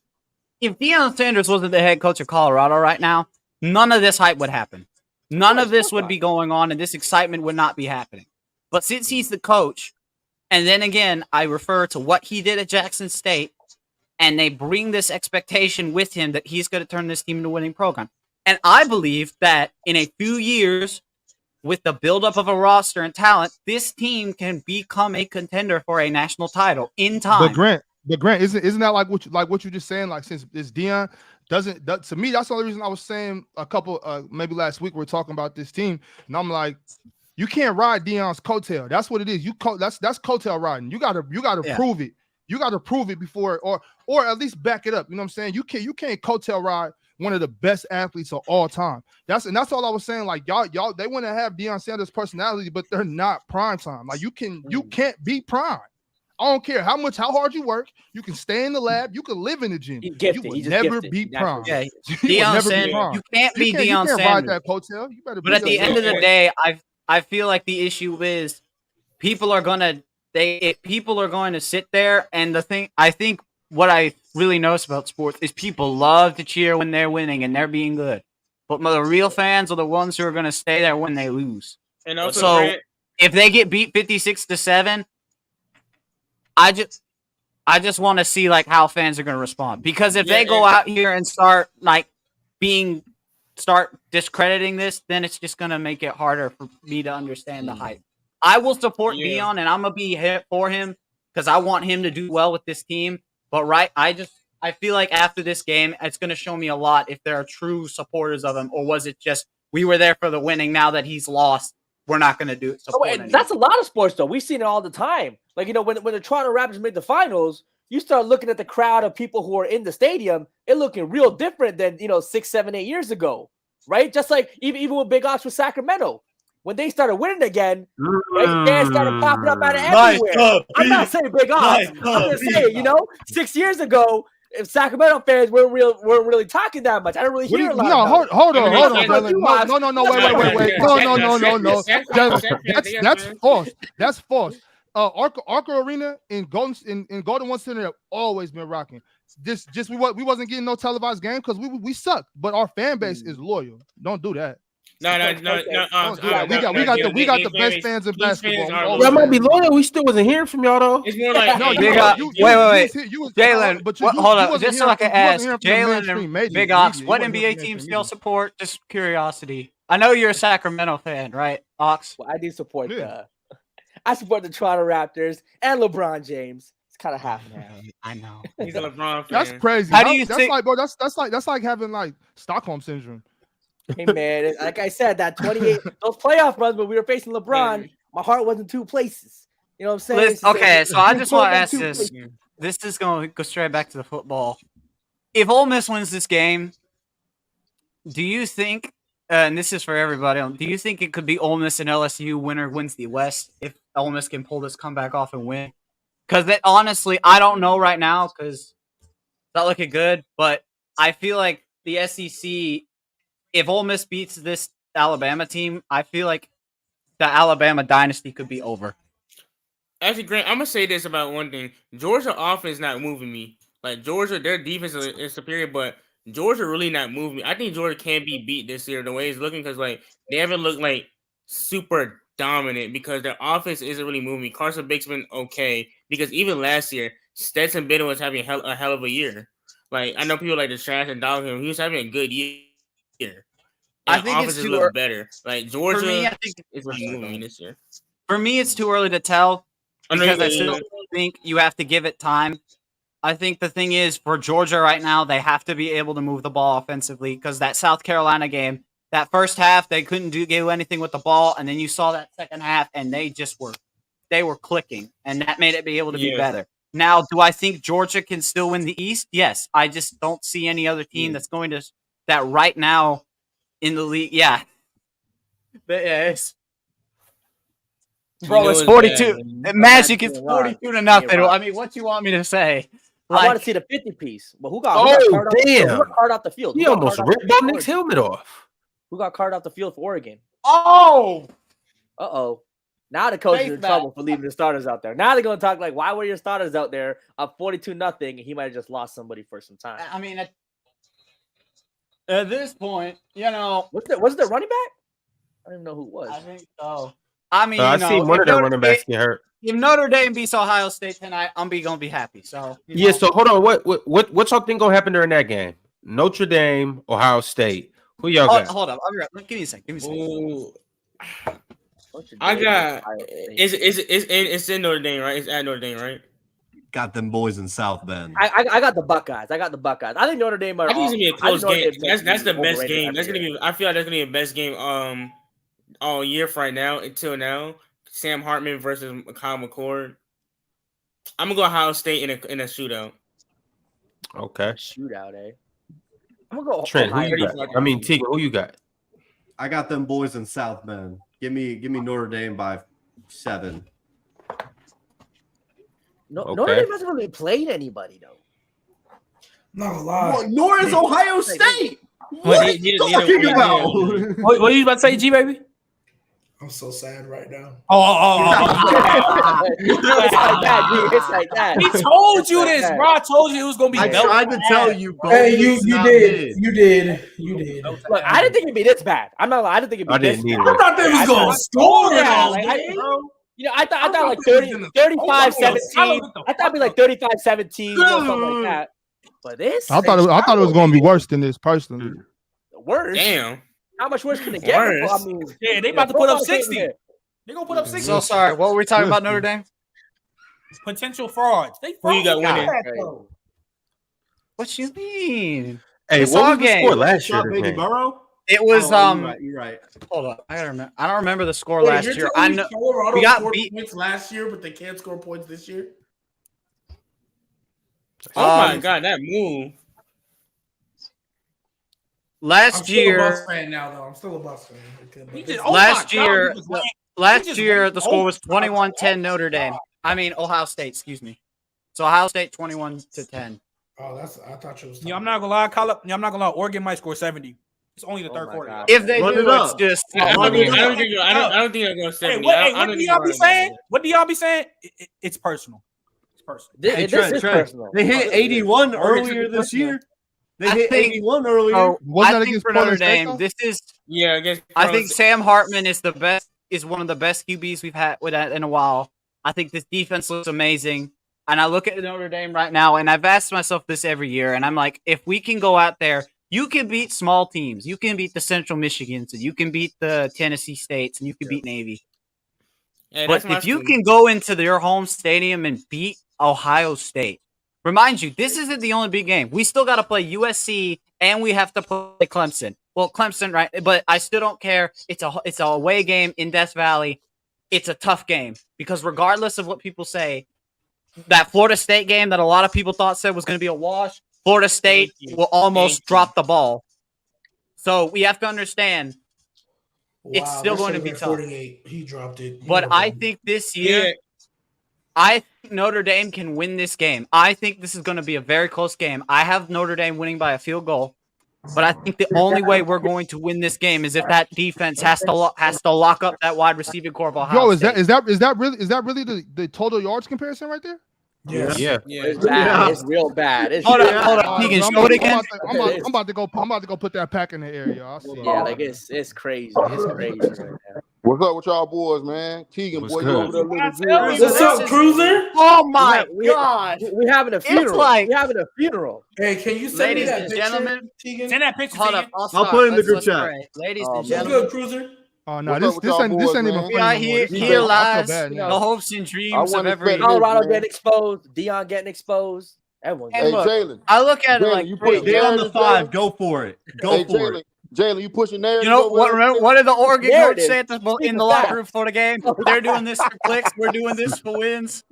if Deion Sanders wasn't the head coach of Colorado right now, none of this hype would happen. None of this would be going on, and this excitement would not be happening. But since he's the coach, and then again, I refer to what he did at Jackson State, and they bring this expectation with him that he's going to turn this team into a winning program. And I believe that in a few years, with the buildup of a roster and talent, this team can become a contender for a national title in time. But Grant, isn't that like what you're just saying? Like since it's Deion to me, that's the only reason I was saying a couple maybe last week we were talking about this team, and I'm like, you can't ride Deion's coattail. That's what it is. That's coattail riding. You gotta prove it. You gotta prove it before or at least back it up. You know what I'm saying? You can't coattail ride one of the best athletes of all time. That's all I was saying. Like y'all they want to have Deion Sanders' personality, but they're not prime time. Like you can't be prime. I don't care how hard you work. You can stay in the lab. You can live in the gym. You will never be prime. Yeah, Deion Sanders. You can't be Deion Sanders. Ride that coattail. You better. But at the end of the day, I feel like the issue is people are going to sit there, and I think what I really notice about sports is people love to cheer when they're winning and they're being good, but the real fans are the ones who are going to stay there when they lose. And also, if they get beat 56-7, I just want to see like how fans are going to respond, because if they go out here and start discrediting this, then it's just going to make it harder for me to understand the hype. I will support Deion, and I'm going to be here for him because I want him to do well with this team. But I feel like after this game, it's going to show me a lot if there are true supporters of him, or was it just we were there for the winning. Now that he's lost, we're not going to do it. That's a lot of sports, though. We've seen it all the time. Like, when the Toronto Raptors made the finals, you start looking at the crowd of people who are in the stadium, it looking real different than 6, 7, 8 years ago, right? Just like even with Big Ox with Sacramento, when they started winning again, right, fans started popping up out of everywhere. I'm not saying Big Ox. I'm just saying, 6 years ago, if Sacramento fans weren't really talking that much, I don't really hear a lot. No, hold on, brother. No, wait. No. That's false. That's false. Arco Arena in Golden One Center have always been rocking. just we wasn't getting no televised game because we suck, but our fan base is loyal. Don't do that. No. We got the best fans in basketball. Y'all might be loyal. We still wasn't hearing from y'all though. It's more like wait. Jalen, hold up. Just so I can ask Jalen and Big Ox, what NBA team still support? Just curiosity. I know you're a Sacramento fan, right, Ox? Well, I do support I support the Toronto Raptors and LeBron James. It's kind of half and half. I know. He's a LeBron fan. That's crazy. How do you that's think? like, bro? That's like having like Stockholm syndrome. Hey man, like I said, that 28 those playoff runs when we were facing LeBron, my heart was in two places. You know what I'm saying? Listen, okay, so I just want to ask this. This is going to go straight back to the football. If Ole Miss wins this game, do you think? And this is for everybody. Do you think it could be Ole Miss and LSU winner wins the West if Ole Miss can pull this comeback off and win? Because honestly, I don't know right now because it's not looking good. But I feel like the SEC, if Ole Miss beats this Alabama team, I feel like the Alabama dynasty could be over. Actually, Grant, I'm gonna say this about one thing: Georgia offense not moving me. Like Georgia, their defense is superior, but Georgia really not moving me. I think Georgia can be beat this year the way it's looking because like they haven't looked like super dominant because their offense isn't really moving me. Carson Beck's been okay because even last year, Stetson Bennett was having a hell of a year. Like I know people like to trash and dog him. He was having a good year. And I think offenses look better. Like Georgia, for me, I think is really moving me this year. For me, it's too early to tell because I still think you have to give it time. I think the thing is for Georgia right now, they have to be able to move the ball offensively because that South Carolina game, that first half, they couldn't do anything with the ball. And then you saw that second half and they just were clicking and that made it be able to be better. Now, do I think Georgia can still win the East? Yes. I just don't see any other team that's going to that right now in the league. Yeah. But yeah, it's 42. Magic is 42 to nothing. I mean, what you want me to say? I want to see the 50 piece. But who got carted off the field? He almost ripped Nick's helmet off. Who got carted off the field for Oregon? Oh! Uh-oh. Now the coach is in trouble for leaving the starters out there. Now they're going to talk like, why were your starters out there up 42-0 and he might have just lost somebody for some time. I mean, at this point, you know. Was it the running back? I don't even know who it was. I think so. I mean, I see one of their running backs get hurt. If Notre Dame beats Ohio State tonight, I'm gonna be happy. So yeah. So hold on. What y'all think gonna happen during that game? Notre Dame, Ohio State. Who y'all got? Hold up. Give me a second. I got. It's in Notre Dame, right? It's at Notre Dame, right? Got them boys in South Bend. I got the Buckeyes. I think Notre Dame. I think it's gonna be a close game. That's the best game. That's gonna be. I feel like that's gonna be the best game. All year right now until now. Sam Hartman versus Kyle McCord. I'm gonna go Ohio State in a shootout. Okay. Shootout, eh? I'm gonna go Trent. Who you got? I mean, Tegan. Who you got? I got them boys in South Bend. Give me Notre Dame by 7. Notre Dame hasn't really played anybody though. Not a lot. Nor is Ohio State. What are you talking about? What are you about to say, G baby? I'm so sad right now. It's like that. He told you this, bro. I told you it was gonna be. I tried to tell you, bro. Hey, you did. Look, I didn't think it'd be this bad. I'm not. I didn't think it'd be this bad. I thought they was gonna score it all. I thought like 35-17. I thought it'd be like 35-17 or something like that. But this, I thought it was gonna be worse than this personally. Worse. Damn. How much worse can it get? Worse. I mean, yeah, they about to put up 60. They're gonna put up 60. So sorry. What were we talking about, Notre Dame? Potential frauds. Who you got winning? What you mean? Hey, what was the score last year? Baby Burrow? It was You're right. Hold up. I don't remember the score last year. I know we got beat points last year, but they can't score points this year. Oh my god, that move. Last year, I'm still a Bucs fan now, though. I'm still a Bucs fan. Last year, the score was 21-10 Notre Dame. I mean Ohio State. Excuse me. So Ohio State 21-10. Oh, I thought it was. Yeah, I'm not gonna lie. Oregon might score 70. It's only the third quarter. If they do, it's just. I don't think they're going 70. What do y'all be saying? It's personal. It's personal. Hey, Trent, is Trent, personal. they hit 81 earlier this year. They hit 81 earlier. Wasn't that I think against for Florida Notre State, Dame, though? this is. Yeah, against I Florida think State. Sam Hartman is one of the best QBs we've had with that in a while. I think this defense looks amazing. And I look at Notre Dame right now, and I've asked myself this every year, and I'm like, if we can go out there, you can beat small teams. You can beat the Central Michigans, and you can beat the Tennessee States, and you can beat Navy. Hey, But that's my if you school. can go into your home stadium and beat Ohio State, remind you, this isn't the only big game. We still got to play USC, and we have to play Clemson. Well, Clemson, right? But I still don't care. It's a away game in Death Valley. It's a tough game because regardless of what people say, that Florida State game that a lot of people said was going to be a wash, Florida State will almost drop the ball. So we have to understand it's still going to be tough. 48. He dropped it. But I think this year, I think Notre Dame can win this game. I think this is going to be a very close game. I have Notre Dame winning by a field goal. But I think the only way we're going to win this game is if that defense has to lock up that wide receiving core of Ohio Yo, State. is that really the total yards comparison right there? Yeah. It's bad. It's real bad. It's Hold real up, bad. Keegan, show it again. I'm about to go put that pack in the air, y'all. I'll see. Yeah, like it's crazy. It's crazy right now. What's up with y'all boys, man? Keegan, What's boy, good? you over there living good. What's up, Cruiser? Oh my God! We having a funeral. like- we having a funeral. Hey, can you send me Ladies that and picture, gentlemen, Tegan? Send that picture. Hold to up, you. I'll put it in the Let's group chat. pray. Ladies and What's gentlemen, good, Cruiser? Oh no, What's up this with y'all ain't boys, even man? funny we are no more. here. This is Here bad. I feel lies bad the now. hopes and dreams of wasn't every. expecting Colorado man. getting exposed. Dion getting exposed. Everyone's And Hey, look, Jalen. I look at it Jalen, like, you hey, put Stay on the narrative, 5. Jalen? Go for it. Go Hey, for it. Jalen, you pushing narrative. you know over what? there? Remember, what did the Oregon coach Narrative. say in the locker room for the game? They're doing this for clicks. We're doing this for wins.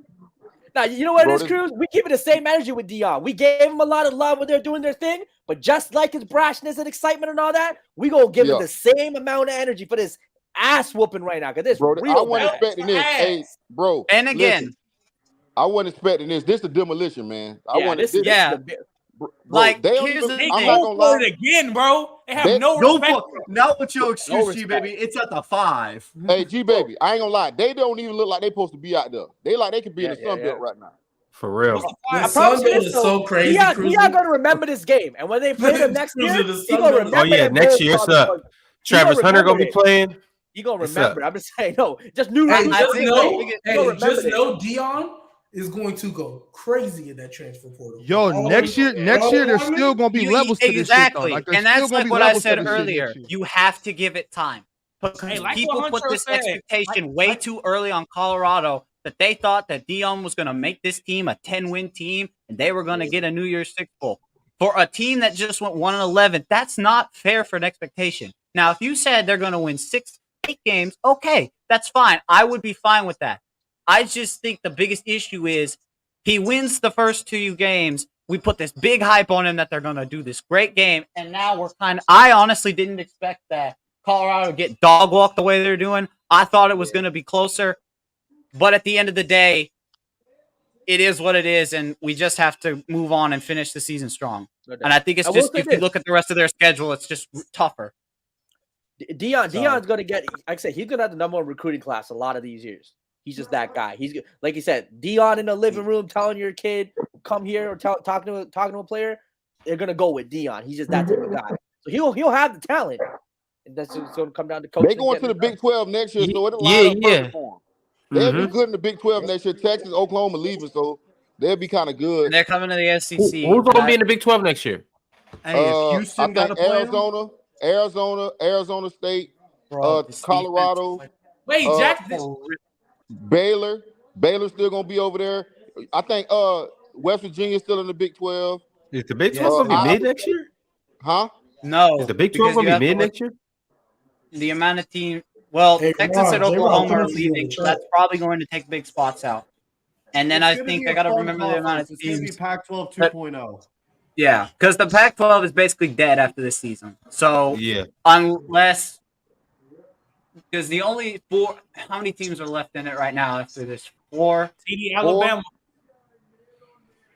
Now, you know what Bro, it is, Cruz? We keep it the same energy with Dion. We gave him a lot of love when they're doing their thing, but just like his brashness and excitement and all that, we gonna give him the same amount of energy for this ass whooping right now. Because this Bro, I real wasn't bad. expecting this. Hey, bro. And again, listen, I wasn't expecting this. This is demolition, man. I wanted this. yeah. Bro, Like, they don't here's even, the I'm thing. not Go gonna for lie. it again, bro. They have They- no Go respect. for now with your excuse, G respect. baby. It's at the 5. Hey, G baby, I ain't gonna lie. They don't even look like they supposed to be out there. They like they could be in the Sun Belt right now. For real. The I Sun promise you Belt this, is though. so crazy, Dion Cruiser. gonna remember this game, and when they play them next year, Cruiser, the he Sun gonna Belt is- remember. Oh yeah, that next goal year it's call up. before- Travis Hunter gonna be remember it. playing. He gonna It's remember. up. I'm just saying, no, just new. Hey, new- just think know, they- he hey, gonna remember just this. know Dion is going to go crazy in that transfer portal. Yo, next year there's still gonna be levels to this exactly, shit, though. Like, there's and that's still gonna like be what I levels to said this shit earlier. next year. You have to give it time because Hey, like people what put Hunter this said, expectation way too early on Colorado that they thought that Dion was going to make this team a 10-win team and they were going to get a New Year's Six bowl. For a team that just went 1-11, that's not fair for an expectation. Now, if you said they're going to win 6-8 games, okay, that's fine. I would be fine with that. I just think the biggest issue is he wins the first 2 games. We put this big hype on him that they're going to do this great game. And now we're I honestly didn't expect that Colorado would get dog walked the way they're doing. I thought it was going to be closer. But at the end of the day, it is what it is. And we just have to move on and finish the season strong. And I think it's just, if you look at the rest of their schedule, it's just tougher. Dion's gonna get. Like I said, he's gonna have the number 1 recruiting class a lot of these years. He's just that guy. He's like you said, Dion in the living room telling your kid come here or talking to a player. They're gonna go with Dion. He's just that type of guy. So he'll have the talent. And that's just gonna come down to coaching. They going to the Big 12 next year, so it'll line up perfect for them. They'll be good in the Big 12 next year. Texas, Oklahoma leaving, so they'll be kind of good. And they're coming to the SEC. Who's gonna be in the Big 12 next year? Hey, if Houston I got to think play Arizona State, Colorado. Wait, Jack. Baylor's still gonna be over there. I think West Virginia's still in the Big 12. Is the Big 12 gonna be mid next year? Huh? No. Is the Big 12 gonna be mid next year? The amount of team. Well, Hey, Texas Ron, and J-Ron, Oklahoma come are and see leaving. the So chart. that's probably going to take big spots out. And then I gonna think be they a got to fun remember the amount of conference. It's gonna be teams. Pac-12 2.0. Yeah, because the Pac-12 is basically dead after this season. So Yeah. unless, because the only how many teams are left in it right now after this? 4. TD Alabama.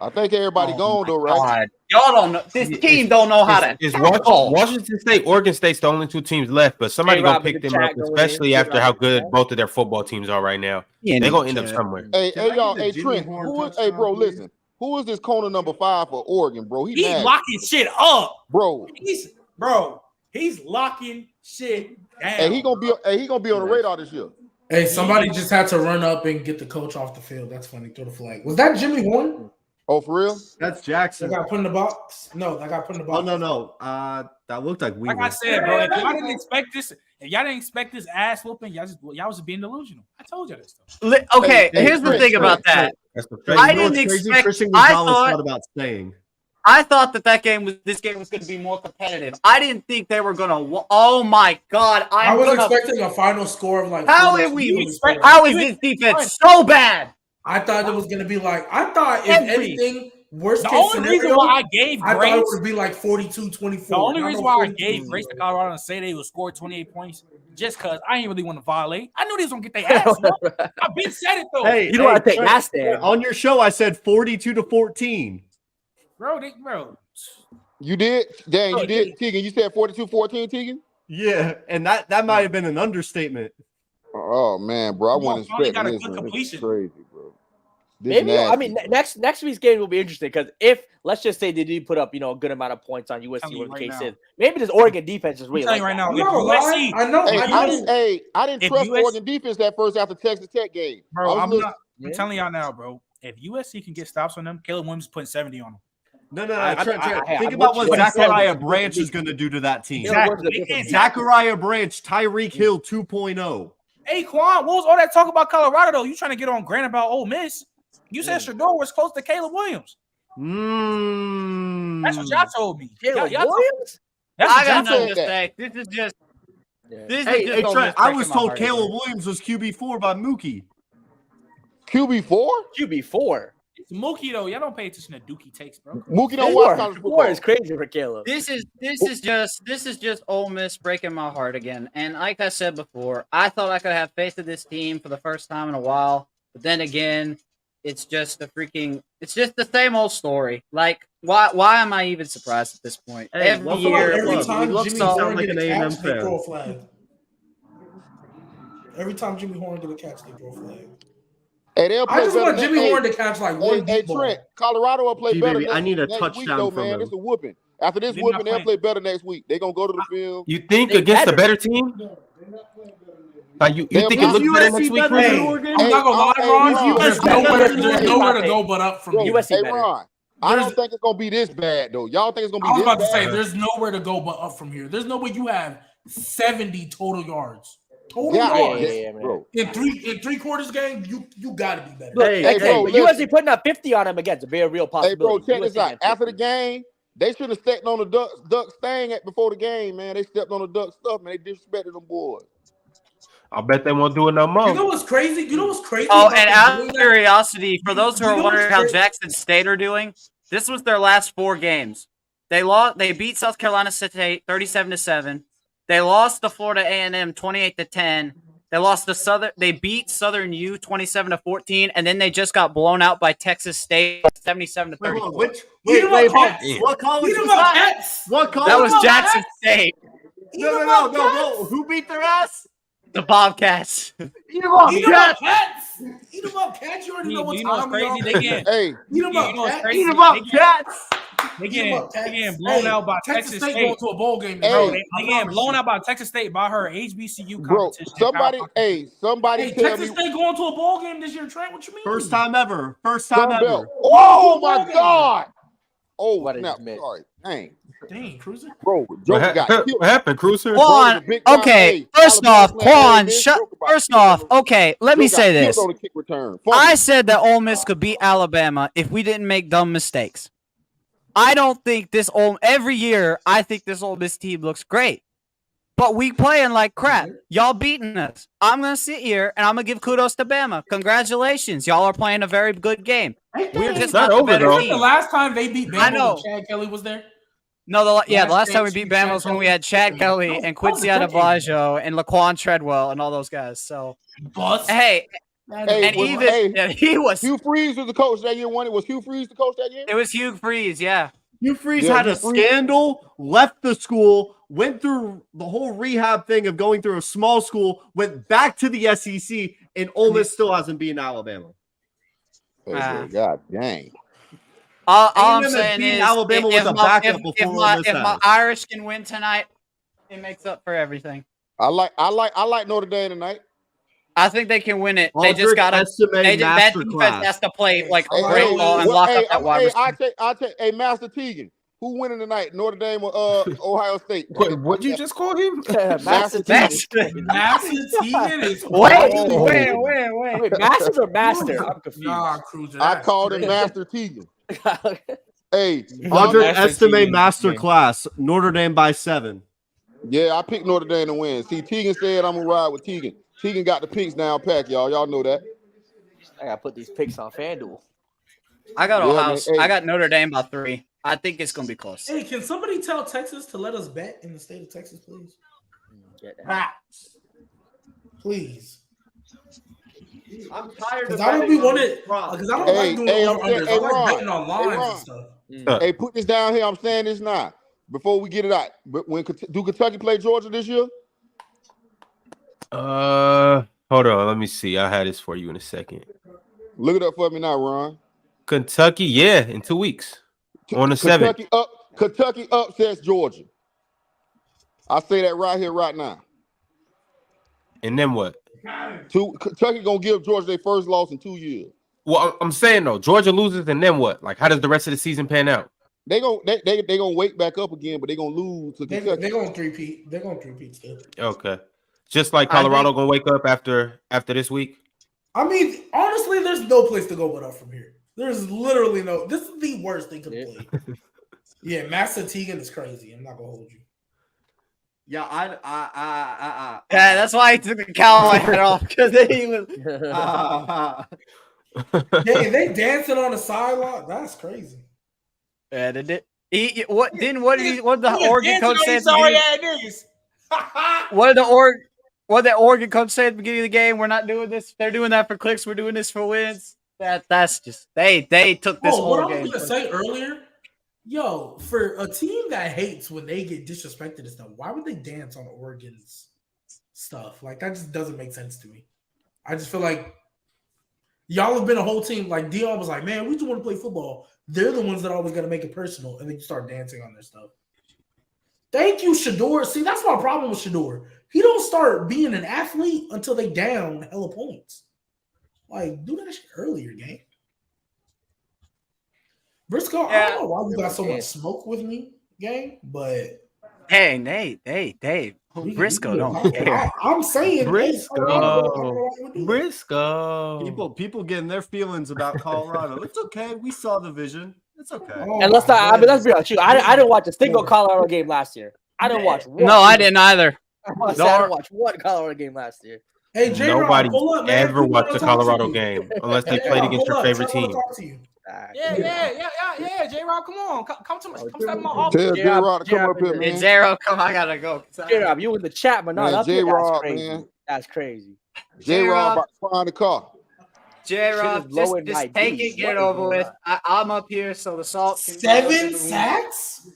I think everybody gone though, right? God. Y'all don't know. This team don't know how to. Is Washington State, Oregon State's the only 2 teams left, but somebody Hey, gonna Rob, pick the them up, chat going especially in. after how good both of their football teams are right now. Yeah, They're gonna end yeah. up somewhere. Hey, Can I y'all, get a hey Jimmy Trent, Horn who is? touchdown, Hey, bro, please? listen. Who is this corner number 5 for Oregon, bro? He's nasty. locking shit up, bro. He's locking shit down. Hey, he gonna be on the radar this year. Hey, somebody just had to run up and get the coach off the field. That's funny. Throw the flag. Was that Jimmy Horn? Oh, for real? That's Jackson. That got put in the box? No, that got put in the box. Oh no. That looked like Weaver. Like I said, bro, if y'all didn't expect this ass whooping, y'all was being delusional. I told you this stuff. Okay, here's the thing about that. I didn't expect. Christian I Gonzalez thought about staying. I thought this game was going to be more competitive. I didn't think they were going to. Oh my god! I was expecting a final score of like. How is this defense so bad? I thought it was going to be like. I thought if anything, worst The case only scenario, reason why I gave I thought grace, it would be like 42-24. the only reason why I gave grace to Colorado and say they would score 28 points, just because I ain't really want to violate. I knew they was gonna get their ass. I've been said it though. Hey, You don't want to take Trent, that stand. On your show, I said 42-14. bro. You did? Dang, you did. Tegan, you said 42-14, Tegan? Yeah, and that might have been an understatement. Oh man, bro, I wasn't finally got expecting a this. good Man. This is completion. crazy, bro. This Maybe I nasty. mean next week's game will be interesting because if let's just say they did put up a good amount of points on USC, telling you whatever the right case now. is, maybe this Oregon defense is really telling like you right that. now, I'm not gonna lie. I know. I didn't If trust US Oregon defense that first after Texas Tech game. Bro, I was I'm telling y'all now, bro. If USC can get stops on them, Caleb Williams is putting 70 on them. No. I- Think I'm about with what you. Zachariah Branch is going to do to that team. Exactly. Zachariah Branch, Tyreek Hill 2.0. Hey, Quan, what was all that talk about Colorado, though? You trying to get on Grant about Ole Miss? You said Shador was close to Caleb Williams. That's what y'all told me. Caleb Y'all Williams? That's I what y'all got told nothing me. to say. This is just. This Hey, is just Ole Trent, Miss I breaking was my told heart Caleb again. Williams was QB4 by Mookie. QB4? QB4. It's Mookie, though. Y'all don't pay attention to Dookie takes, bro. Mookie don't watch college football. Four is crazy for Caleb. This is just Ole Miss breaking my heart again. And like I said before, I thought I could have faith in this team for the first time in a while. But then again, it's just the same old story. Like, why am I even surprised at this point? Hey, Every welcome year, Every we time look Jimmy so. Horn like get an a A&M catch, they fan. throw a flag. Every time Jimmy Horn get a catch, they throw a flag. Hey, they'll play I just better want than- Jimmy hey, Horn to catch like one Hey, deep ball. Trent, Colorado will play better G-Baby, I need a next week, touchdown though, from man. them. It's a whooping. After this They're whooping, not they'll playing. play better next week. They're going to go to the field. You think They against better. a better team? Like you They'll think be it looks better next USC week? better Chris? than Hey, Oregon? I'm not gonna lie, Hey, Ron. Ron, There's hey, nowhere to go but up from Bro, here. USC Hey, better. Ron, I don't think it's going to be this bad, though. Y'all think it's going to I be was this about to say, bad? there's nowhere to go but up from here. There's no way you have 70 total yards. Total Yeah, yards. man. bro. In three quarters game, you got to be better. Look, Hey, like I said, bro, but listen. USC putting up 50 on them again to be a real Hey, bro, possibility. check this USC out. had After the 50. game, they should have stepped on the Ducks thing before the game, man. They stepped on the Ducks stuff, man. They disrespected them boys. I bet they won't do it no more. You know what's crazy? Oh, about and them out doing of that? curiosity, for those who You are know wondering what's how crazy? Jackson State are doing, this was their last 4 games. They beat South Carolina State 37-7. They lost to Florida A&M 28-10. They beat Southern U 27-14, and then they just got blown out by Texas State 77-34. What college was that? What college? That was Jackson State. No. Who beat their ass? The Bobcats. Eat them up, cats. Eat them up, cats. You already know what You know what's time we crazy? on. They get Hey, Eat them up, you know what's cats. crazy? Eat 'em up, cats. They Eat 'em getting up, cats. blown Hey, out by Texas Texas State State. going to a bowl game. Hey, Bro, today. they getting blown out by Texas State by her HBCU bro, competition. somebody Hey, tell Texas me. State going to a bowl game this year, Trent. What you mean? First time ever. Sun Belt. Oh, my God. Oh, What did snap. you miss? Sorry. Dang. Dang, Cruiser. Bro, Joker got killed. What happened, Cruiser? Quan, big time. okay, Hey, first Alabama off, playing Quan, Ole Miss, shut. Joker about First killed off, him. okay, let me Joker say got killed this. on the kick return. I said that Ole Miss could beat Alabama if we didn't make dumb mistakes. I don't think every year I think this Ole Miss team looks great. But we playing like crap. Y'all beating us. I'm gonna sit here and I'm gonna give kudos to Bama. Congratulations. Y'all are playing a very good game. We're just not the better The team. last time they beat I Bama know. when Chad Kelly was there. No, the last time we chance beat we Bama was when we had Chad Kelly and Quincy Adebayo and Laquan Treadwell and all those guys. So, hey, and even he was. Hugh Freeze was the coach that year. It was Hugh Freeze the coach that year. It was Hugh Freeze, yeah. Hugh Freeze had a scandal, left the school, went through the whole rehab thing of going through a small school, went back to the SEC, and Ole Miss still hasn't beaten Alabama. God dang. All I'm saying is, Alabama with a backup before if my Irish can win tonight, it makes up for everything. I like Notre Dame tonight. I think they can win it. They just got to. That defense has to play like a great ball and lock up that wide receiver. I take. Hey, Master Teagan, who winning tonight? Notre Dame or Ohio State? What'd you just call him? Master Teagan. Master Teagan is Wait, Masters or Master? I'm confused. Nah, Cruiser. I called him Master Teagan. Hey, Underestimate masterclass. Notre Dame by 7. Yeah, I picked Notre Dame to win. See, Teagan said I'm gonna ride with Teagan. Teagan got the picks down pack, y'all. Y'all know that. I gotta put these picks on FanDuel. I got Ohio. I got Notre Dame by 3. I think it's gonna be close. Hey, can somebody tell Texas to let us bet in the state of Texas, please? Please. I'm tired because I don't be wanting. Because I don't like doing unders. I like betting on lines and stuff. Hey, put this down here. I'm saying this now. Before we get it out, do Kentucky play Georgia this year? Hold on. Let me see. I'll have this for you in a second. Look it up for me now, Ron. Kentucky, yeah, in 2 weeks on the 7th. Kentucky upsets Georgia. I say that right here, right now. And then what? Kentucky gonna give Georgia their first loss in 2 years. Well, I'm saying though, Georgia loses, and then what? Like, how does the rest of the season pan out? They gonna wake back up again, but they gonna lose to Kentucky. They're gonna three-peat. They're gonna three-peat still. Okay, just like Colorado gonna wake up after this week. I mean, honestly, there's no place to go but up from here. There's literally no. This is the worst they could play. Yeah, Master Teagan is crazy. I'm not gonna hold you. Yeah, Yeah, that's why he took the cowboy hat off because he was. They dancing on the sideline. That's crazy. Yeah, they did. What did the Oregon coach say? What did the Oregon coach say at the beginning of the game? We're not doing this. They're doing that for clicks. We're doing this for wins. That's just they took this whole game. What I was gonna say earlier, yo, for a team that hates when they get disrespected and stuff, why would they dance on Oregon's stuff? Like that just doesn't make sense to me. I just feel like y'all have been a whole team. Like Dion was like, man, we just want to play football. They're the ones that always got to make it personal, and then you start dancing on their stuff. Thank you, Shedeur. See, that's my problem with Shedeur. He don't start being an athlete until they down hella points. Like, do that shit earlier, gang. Briscoe, I don't know why you got so much smoke with me, gang, but hey, Nate, Dave. Briscoe don't care. I'm saying Briscoe. People getting their feelings about Colorado. It's okay. We saw the vision. It's okay. And let's be honest. I didn't watch a single Colorado game last year. I didn't watch one. No, I didn't either. I didn't watch one Colorado game last year. Hey, nobody ever watched a Colorado game unless they played against your favorite team. Yeah, J-Rob, come on. Come to my office. Tell J-Rob to come up here, man. J-Rob, come, I gotta go. J-Rob, you in the chat, but not up here. That's crazy. Man. That's crazy. J-Rob about to find the car. J-Rob, just take it, get it over with. I'm up here, so the salt can 7 sacks?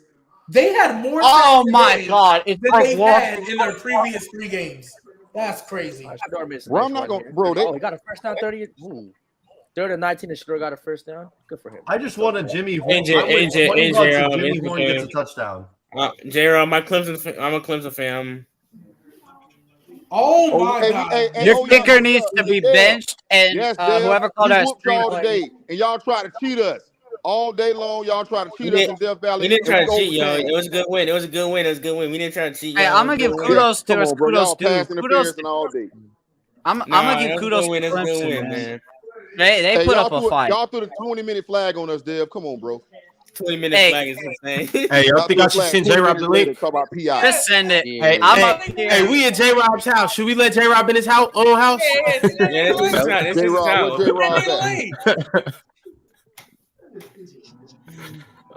They had more. Oh my God! Than they had in their previous 3 games. That's crazy. Well, I'm not gonna, bro. He got a first down 30. 3rd and 19, and Shedeur got a first down. Good for him. I just want a Jimmy Horn. AJ, Jimmy Horn gets a touchdown. J-Rob, I'm a Clemson fan. Oh my God! Your kicker needs to be benched, and whoever called us today, and y'all try to cheat us all day long. Y'all try to cheat us in Death Valley. We didn't try to cheat, yo. It was a good win. We didn't try to cheat. Hey, I'm gonna give kudos to us. Kudos to all day. I'm gonna give kudos to Clemson, man. They put up a fight. Y'all threw the 20-minute flag on us, Dev. Come on, bro. 20-minute flag is insane. Hey, I think I should send J-Rob the link. Just send it. Hey, we in J-Rob's house. Should we let J-Rob in his house? Own house? Yeah, this is his house.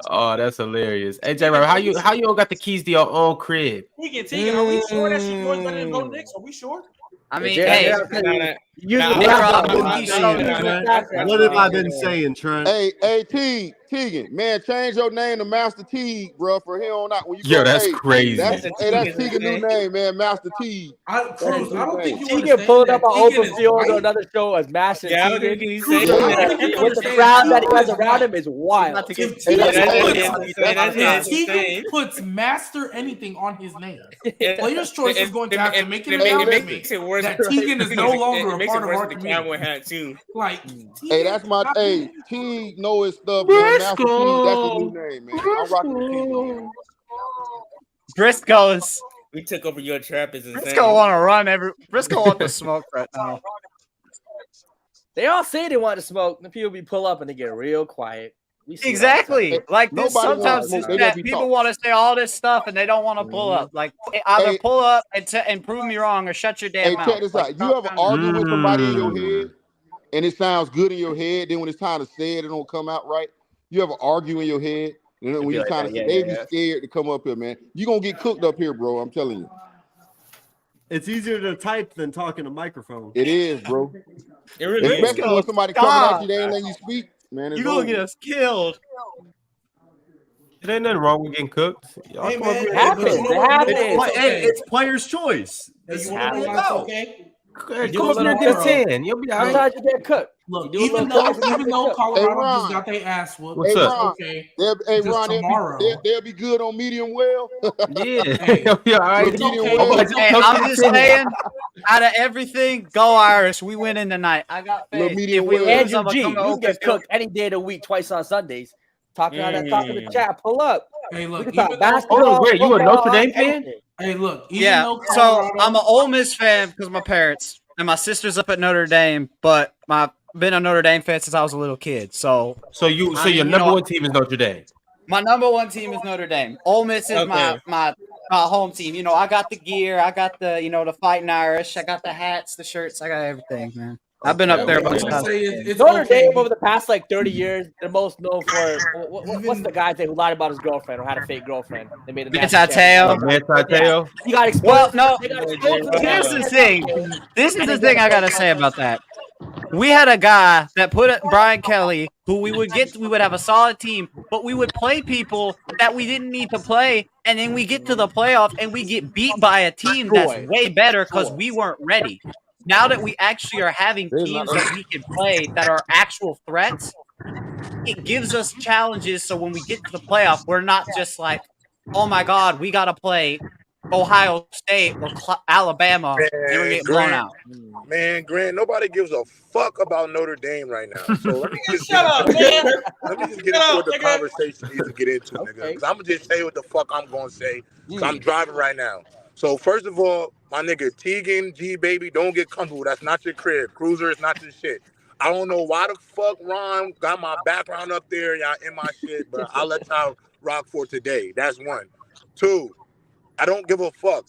Oh, that's hilarious. Hey, J-Rob, how you don't got the keys to your own crib? Teagan, are we sure that Shedeur better than Bo Nix? Are we sure? I mean, What have I been saying, Trent? Hey, Tegan, man, change your name to Master Teague, bro. For here on out. When you Yo, that's crazy. That's Tegan's new name, man. Master Teague. Cruz, I don't think you Tegan pulled up an open field or another show as Master Teagan. With the crowd that he has around him is wild. If Tegan puts Master anything on his name, Player's Choice is going to have to make it that Tegan is no longer a part of our community. Like, hey, that's my Teague know his stuff, man. Master Teague, that's his new name, man. I'm rocking the Teague. Briscoe's. We took over your trap. Is insane. Briscoe want to run Briscoe want to smoke right now. They all say they want to smoke, and people pull up and they get real quiet. Exactly. Like this, sometimes people want to say all this stuff and they don't want to pull up. Like either pull up and prove me wrong or shut your damn mouth. Check this out. You ever argue with somebody in your head and it sounds good in your head, then when it's time to say it, it don't come out right? You ever argue in your head? You know, when you're trying to say, they be scared to come up here, man. You're going to get cooked up here, bro. I'm telling you. It's easier to type than talking to microphone. It is, bro. It really Especially is. when somebody coming at you, they ain't letting you speak, man. You gonna get us killed. It ain't nothing wrong with getting cooked. Y'all come up here. It's Player's Choice. You want to know okay? Come up here and get a 10. You'll be all right. Sometimes you get cooked. Look, even though Colorado just got their ass whooped, What's up? Okay. Ron, they'll be good on medium well. Yeah. All right. I'm just saying, out of everything, go Irish. We win in tonight. I got faith. If we Andrew G, you get cooked any day of the week, twice on Sundays. Talking on that top of the chat, pull up. Hey, look, we can talk basketball. Wait, you a Notre Dame fan? Hey, look. Yeah. So I'm an Ole Miss fan because my parents and my sister's up at Notre Dame, but I've been a Notre Dame fan since I was a little kid. So your number one team is Notre Dame. My number one team is Notre Dame. Ole Miss is my home team. You know, I got the gear, I got the the Fighting Irish, I got the hats, the shirts, I got everything, man. I've been up there a bunch of times. Notre Dame over the past 30 years, they're most known for what's the guy who lied about his girlfriend or had a fake girlfriend? They made a Mateo. You got exposed. Well, no. Here's the thing. This is the thing I gotta say about that. We had a guy that put Brian Kelly, who we would have a solid team, but we would play people that we didn't need to play, and then we get to the playoff and we get beat by a team that's way better because we weren't ready. Now that we actually are having teams that we can play that are actual threats, it gives us challenges. So when we get to the playoff, we're not just like, oh my God, we got to play Ohio State or Alabama and we're getting blown out. Man, Grant, nobody gives a fuck about Notre Dame right now. So let me just Shut up, man. Let me just get into what the conversation needs to get into, nigga. Because I'm going to just say what the fuck I'm going to say. Because I'm driving right now. So first of all, my nigga Tegan G baby, don't get comfortable. That's not your crib. Cruiser is not your shit. I don't know why the fuck Ron got my background up there, y'all in my shit, but I'll let y'all rock for today. That's one. Two, I don't give a fuck.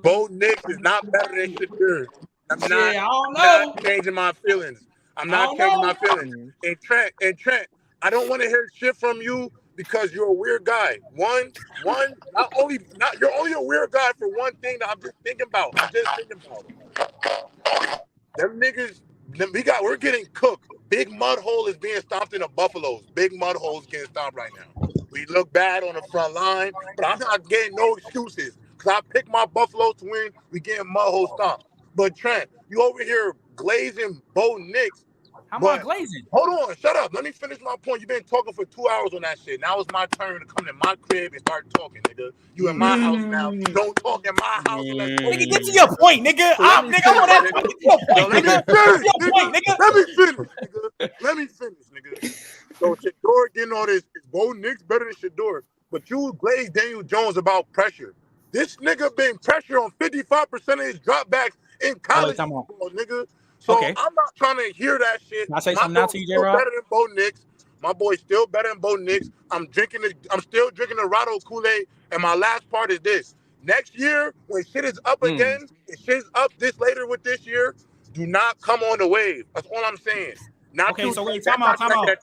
Bo Nix is not better than Shadur. I'm not changing my feelings. I'm not changing my feelings. And Trent, I don't want to hear shit from you. Because you're a weird guy. You're only a weird guy for one thing that I'm just thinking about. Them niggas, we're getting cooked. Big mud hole is being stomped in the Buffaloes. Big mud hole is getting stomped right now. We look bad on the front line, but I'm not getting no excuses. Because I picked my Buffalo to win, we getting mud hole stomped. But Trent, you over here glazing Bo Nix. How am I glazing? Hold on, shut up. Let me finish my point. You've been talking for 2 hours on that shit. Now it's my turn to come to my crib and start talking, nigga. You in my house now. Don't talk in my house. Nigga, get to your point, nigga. Let me finish, nigga. So Shador getting all this. Is Bo Nix better than Shador? But you glazed Daniel Jones about pressure. This nigga been pressure on 55% of his dropbacks in college football, nigga. So I'm not trying to hear that shit. I say something now to you, J-Rob? Better than Bo Nix. My boy's still better than Bo Nix. I'm still drinking the Rado Kool-Aid. And my last part is this. Next year, when shit is up again, and shit's up this later with this year, do not come on the wave. That's all I'm saying. So wait, time out. That's not back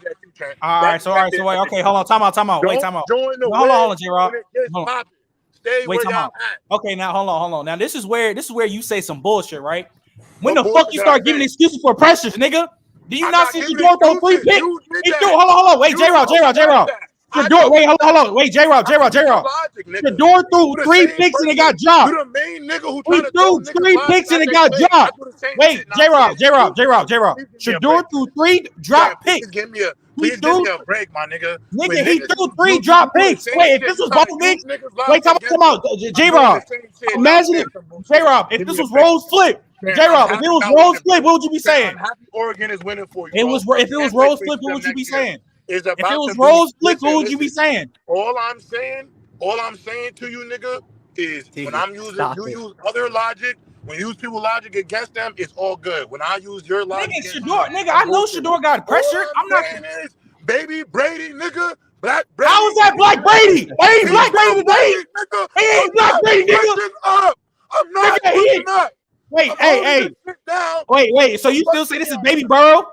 at you, Trent. All right, so wait, okay, hold on, time out. Wait, time out. Hold on, J-Rob. Wait, time out. Okay, now hold on. Now this is where you say some bullshit, right? When the fuck you start giving excuses for pressures, nigga? Do you not see Shador throw 3 picks? He threw. Hold on. Wait, J-Rob. Shador, wait, hold on. Wait, J-Rob. Shador threw 3 picks and it got dropped. You the main nigga who He threw 3 picks and it got dropped. Wait, J-Rob. Shador threw 3 drop picks. Please give me a break, my nigga. Nigga, he threw 3 drop picks. Wait, if this was both Knicks, wait, come on, J-Rob. Imagine it, J-Rob. If this was Rose Flip, J-Rob. If it was Rose Flip, what would you be saying? Oregon is winning for you. If it was Rose Flip, what would you be saying? If it was Rose Flip, what would you be saying? All I'm saying to you, nigga, is when I'm using use other logic. When you use people logic against them, it's all good. When I use your logic, I know Shador got pressure. I'm not. Baby Brady, nigga. Black Brady. How is that Black Brady? Ain't Black Brady today? He ain't Black Brady, nigga. I'm not. Wait, hey. Wait. So you still say this is Baby Burrow?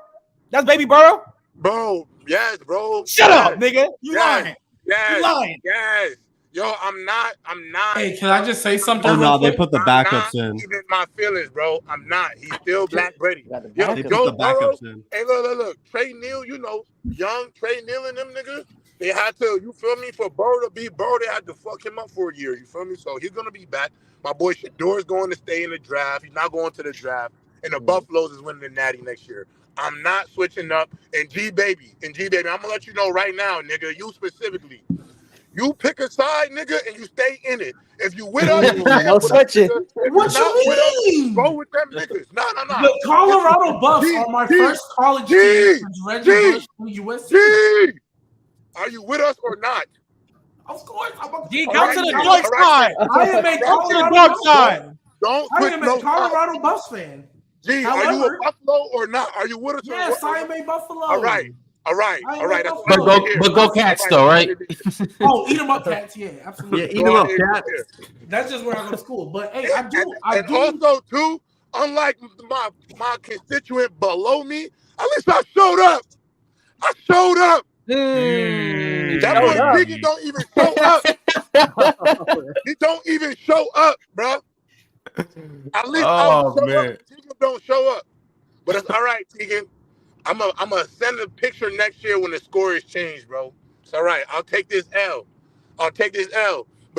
That's Baby Burrow? Bro, yes, bro. Shut up, nigga. You lying. Yes. You lying. Yes. Yo, I'm not. Hey, can I just say something? Oh no, they put the backups in. Even my feelings, bro. I'm not. He's still Black Brady. Yo, they put the backups in. Hey, look. Trey Neal, you know, young Trey Neal and them niggas. They had to, you feel me? For Burrow to be Burrow, they had to fuck him up for a year. You feel me? So he's gonna be back. My boy Shador is going to stay in the draft. He's not going to the draft. And the Buffaloes is winning the Natty next year. I'm not switching up. And G baby, I'm gonna let you know right now, nigga. You specifically. You pick a side, nigga, and you stay in it. If you with us, no switching. What you mean? Go with them niggas. No. The Colorado Buffs are my first college team since Reggie Bush from USC. Are you with us or not? Of course. Come to the dark side. I am a Colorado side. I am a Colorado Buffs fan. G, are you a Buffalo or not? Are you with us? Yes, I am a Buffalo. All right. But go Cats, though, right? Oh, eat them up, Cats. Yeah, absolutely. Yeah, eat them up, Cats. That's just where I go to school. But hey, I do. Also, too, unlike my constituent below me, at least I showed up. That boy Biggie don't even show up. He don't even show up, bro. At least I show up. Tegan don't show up. But it's all right, Tegan. I'm gonna send a picture next year when the score is changed, bro. It's all right. I'll take this L. But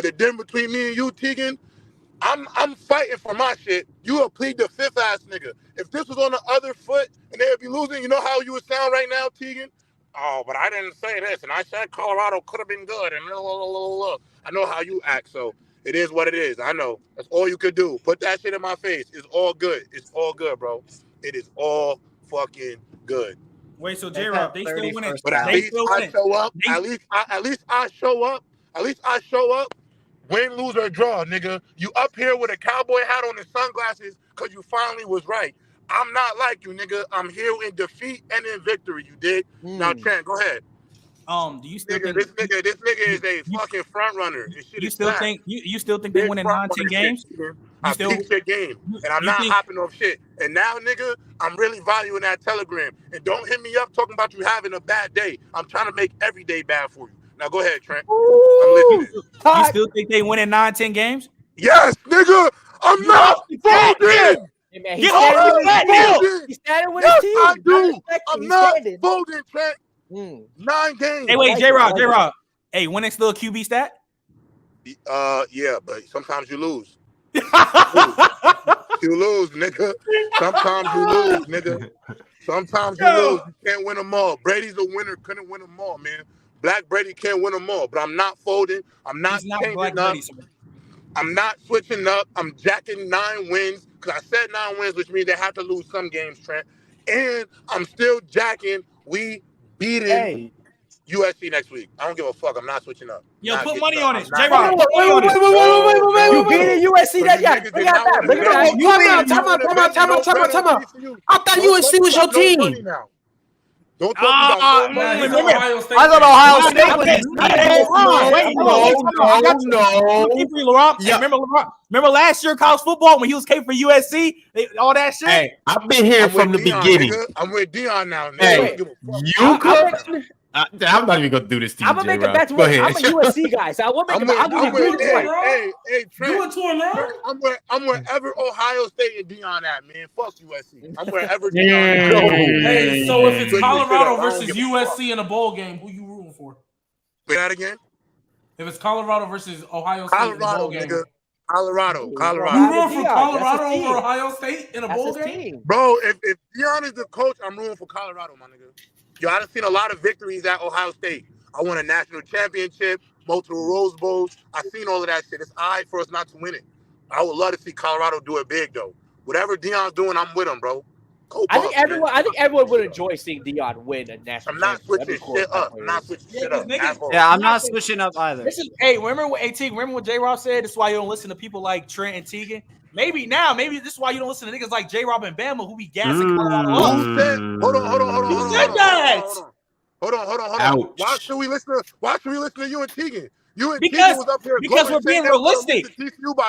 the difference between me and you, Tegan, I'm fighting for my shit. You a plead the fifth ass nigga. If this was on the other foot and they would be losing, you know how you would sound right now, Tegan? Oh, but I didn't say this, and I said Colorado could have been good, and I know how you act, so it is what it is. I know. That's all you could do. Put that shit in my face. It's all good. It's all good, bro. It is all fucking good. Wait, so J-Rob, they still winning. But at least I show up. At least I show up. Win, lose, or draw, nigga. You up here with a cowboy hat on and sunglasses because you finally was right. I'm not like you, nigga. I'm here in defeat and in victory. You dig? Now, Trent, go ahead. Do you still think this nigga is a fucking front runner? You still think they winning 9-10 games? I peaked your game, and I'm not hopping off shit. And now, nigga, I'm really valuing that Telegram. And don't hit me up talking about you having a bad day. I'm trying to make every day bad for you. Now go ahead, Trent. I'm listening. You still think they winning 9-10 games? Yes, nigga. I'm not folding. Hey, man, he's standing with his team. I do. I'm not folding, Trent. 9 games. Hey, wait, J-Rob. Hey, winning still a QB stat? Yeah, but sometimes you lose. You lose, nigga. Sometimes you lose, nigga. Sometimes you lose. You can't win them all. Brady's a winner. Couldn't win them all, man. Black Brady can't win them all. But I'm not folding. I'm not changing up. I'm not switching up. I'm jacking 9 wins because I said 9 wins, which means they have to lose some games, Trent. And I'm still jacking. We beating USC next week. I don't give a fuck. I'm not switching up. Yo, put money on it. J-Rob, put money on it. You beating USC that year. Bring out that. Time out. I thought USC was your team. Don't talk about I thought Ohio State was. Remember last year college football when he was came for USC, all that shit. Hey, I've been here from the beginning. I'm with Dion now. Hey, I'm not even gonna do this to you. I'm gonna make it back to Go work. ahead. I'm a USC guy, so I won't make it. I'll give you Hey, Trent, to him, bro. I'm wherever Ohio State and Deion at, man. Fuck USC. I'm wherever Deion at. Hey, so if it's Colorado versus USC in a bowl game, who you rooting for? Say that again. If it's Colorado versus Ohio State in a bowl game. Nigga. Colorado. You rooting for Colorado over Ohio State in a bowl game? Bro, if Deion is the coach, I'm rooting for Colorado, my nigga. Yo, I've seen a lot of victories at Ohio State. I won a national championship, multiple Rose Bowls. I've seen all of that shit. It's all right for us not to win it. I would love to see Colorado do it big, though. Whatever Deion's doing, I'm with him, bro. I think everyone would enjoy seeing Deion win a national. I'm not switching shit up. I'm not switching shit up. Yeah, I'm not switching up either. Remember what J-Rob said? This is why you don't listen to people like Trent and Tegan. Maybe this is why you don't listen to niggas like J-Rob and Bama who be gassing Colorado up. Who said? Hold on. Who said that? Hold on. Why should we listen to you and Tegan? You and Because- Tegan was up here because we're being realistic.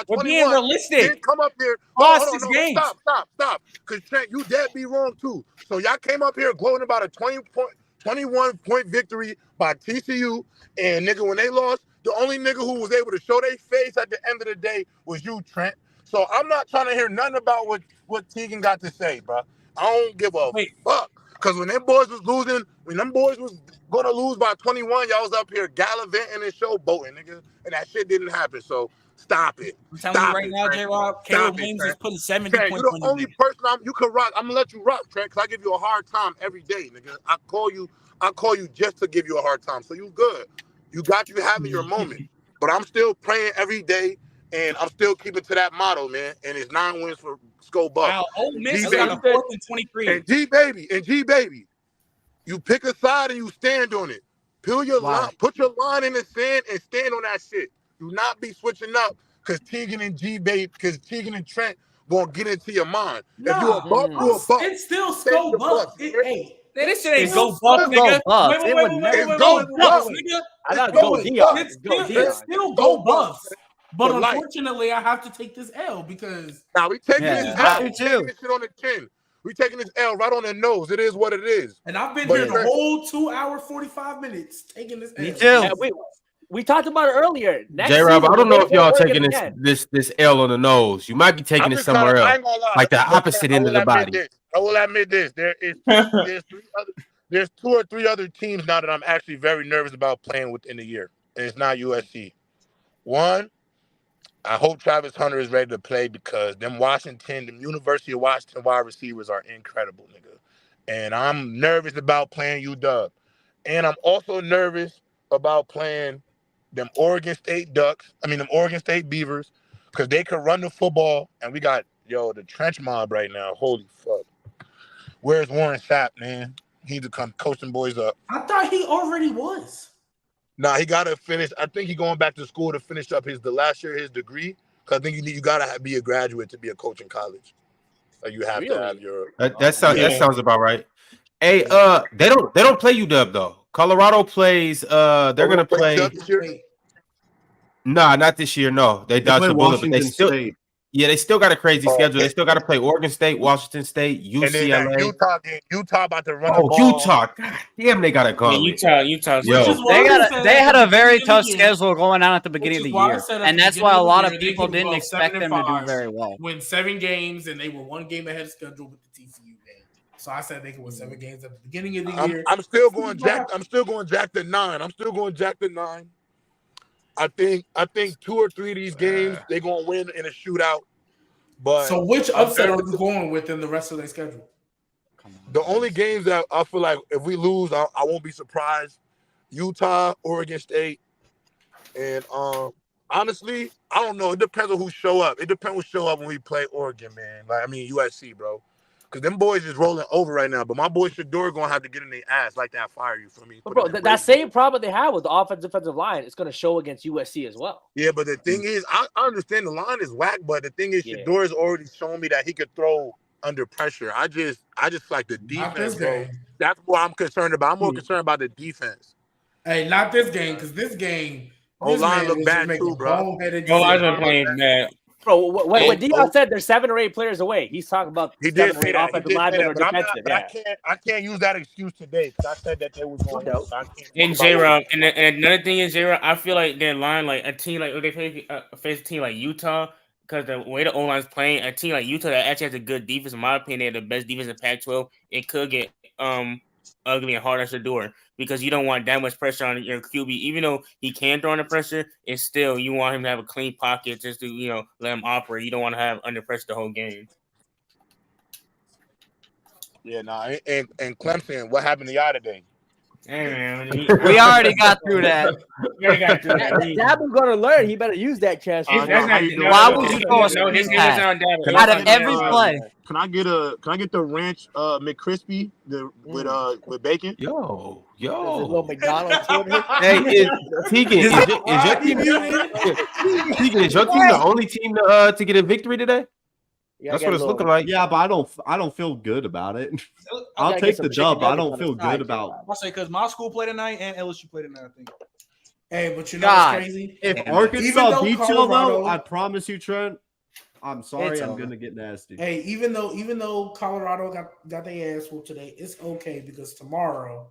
We're being realistic. Then come up here. Lost 6 games. Stop. Because Trent, you dead be wrong too. So y'all came up here gloating about a 21-point victory by TCU, and nigga, when they lost, the only nigga who was able to show their face at the end of the day was you, Trent. So I'm not trying to hear nothing about what Tegan got to say, bro. I don't give a fuck. Because when them boys was losing, when them boys was going to lose by 21, y'all was up here gallivanting and showboating, nigga. And that shit didn't happen. So stop it. I'm telling you right now, J-Rob, Caleb Williams is putting 70 Trent, points you're on the you. only person you can rock. I'm going to let you rock, Trent, because I give you a hard time every day, nigga. I call you just to give you a hard time. So you good. You having your moment. But I'm still praying every day. And I'm still keeping to that motto, man. And it's 9 wins for Skull Buck. Wow, Ole Miss is on the 4th and 23. And G baby, you pick a side and you stand on it. Put your line in the sand and stand on that shit. Do not be switching up because Tegan and Trent gonna get into your mind. Nah, if you a buck, you a buck. It's still Skull Buck. Hey, this shit ain't go Buck, nigga. Wait, go Buck, nigga. I gotta go Deion. It's still go Bucks. But unfortunately, I have to take this L because now we taking this L. Me too. This shit on the chin. We taking this L right on the nose. It is what it is. And I've been here the whole 2 hours 45 minutes taking this L. Me too. Yeah, we talked about it earlier. J-Rob, I don't know if y'all taking this L on the nose. You might be taking it somewhere else, like the opposite end of the body. I will admit this. There's 2 or 3 other teams now that I'm actually very nervous about playing within the year, and it's not USC. One, I hope Travis Hunter is ready to play because the University of Washington wide receivers are incredible, nigga. And I'm nervous about playing UW. And I'm also nervous about playing them Oregon State Beavers, because they could run the football. And we got, the trench mob right now. Holy fuck. Where's Warren Sapp, man? He need to come coach them boys up. I thought he already was. Nah, he got to finish. I think he's going back to school to finish up the last year of his degree. Because I think you got to be a graduate to be a coach in college. Like you have to have your. That sounds about right. Hey, they don't play UW though. Colorado plays. They're gonna play. Nah, not this year. No, they dodged the bullet, but they still. State. Yeah, they still got a crazy schedule. They still got to play Oregon State, Washington State, UCLA. And then Utah about to run. Utah! God damn, they got a gauntlet. Utah. They had a very tough schedule going on at the beginning of the year, and that's why a lot of people didn't expect them to do very well. Win 7 games, and they were 1 game ahead of schedule with the TCU game. So I said they could win 7 games at the beginning of the year. I'm still going Jack to 9. I'm still going Jack to 9. I think 2 or 3 of these games they're gonna win in a shootout. But so which upset are you going with in the rest of their schedule? The only games that I feel like if we lose, I won't be surprised. Utah, Oregon State, and honestly, I don't know. It depends on who show up. It depends who show up when we play Oregon, man. USC, bro. Because them boys is rolling over right now. But my boy Shador going to have to get in their ass like that fire you for me. But bro, that same problem they have with the defensive line is going to show against USC as well. Yeah, but the thing is, I understand the line is whack, but the thing is, Shador has already shown me that he could throw under pressure. I just like the defense, bro. That's what I'm concerned about. I'm more concerned about the defense. Hey, not this game, because this game, line look bad too, bro. Line been playing bad. Bro, when Dion said there's 7 or 8 players away, he's talking about he did 7 or say 8 that. offensive linemen or defensive. I can't use that excuse today because I said that they was going. So I can't And J-Rob, and another thing is J-Rob, I feel like their line, like a team like if they face a team like Utah, because the way the O-line's playing, a team like Utah that actually has a good defense, in my opinion, they have the best defense in Pac-12. It could get ugly and hard at the door because you don't want that much pressure on your QB. Even though he can throw under pressure, it's still you want him to have a clean pocket just to let him operate. You don't want to have under pressure the whole game. Yeah, and Clemson, what happened to y'all today? Hey, man, we already got through that. Dabo's gonna learn. He better use that chance. Why would you throw a screen pass out of every play? Can I get the ranch McCrispy with bacon? Yo. Little McDonald's. Hey, Tegan, is your team the only team to get a victory today? Yeah, that's what it's looking like. Yeah, but I don't feel good about it. I'll take the dub, but I don't feel good about. I say because my school played tonight and LSU played tonight, I think. Hey, but you know what's crazy? If Arkansas beats you, though, I promise you, Trent. I'm sorry, I'm gonna get nasty. Hey, even though Colorado got their ass whooped today, it's okay because tomorrow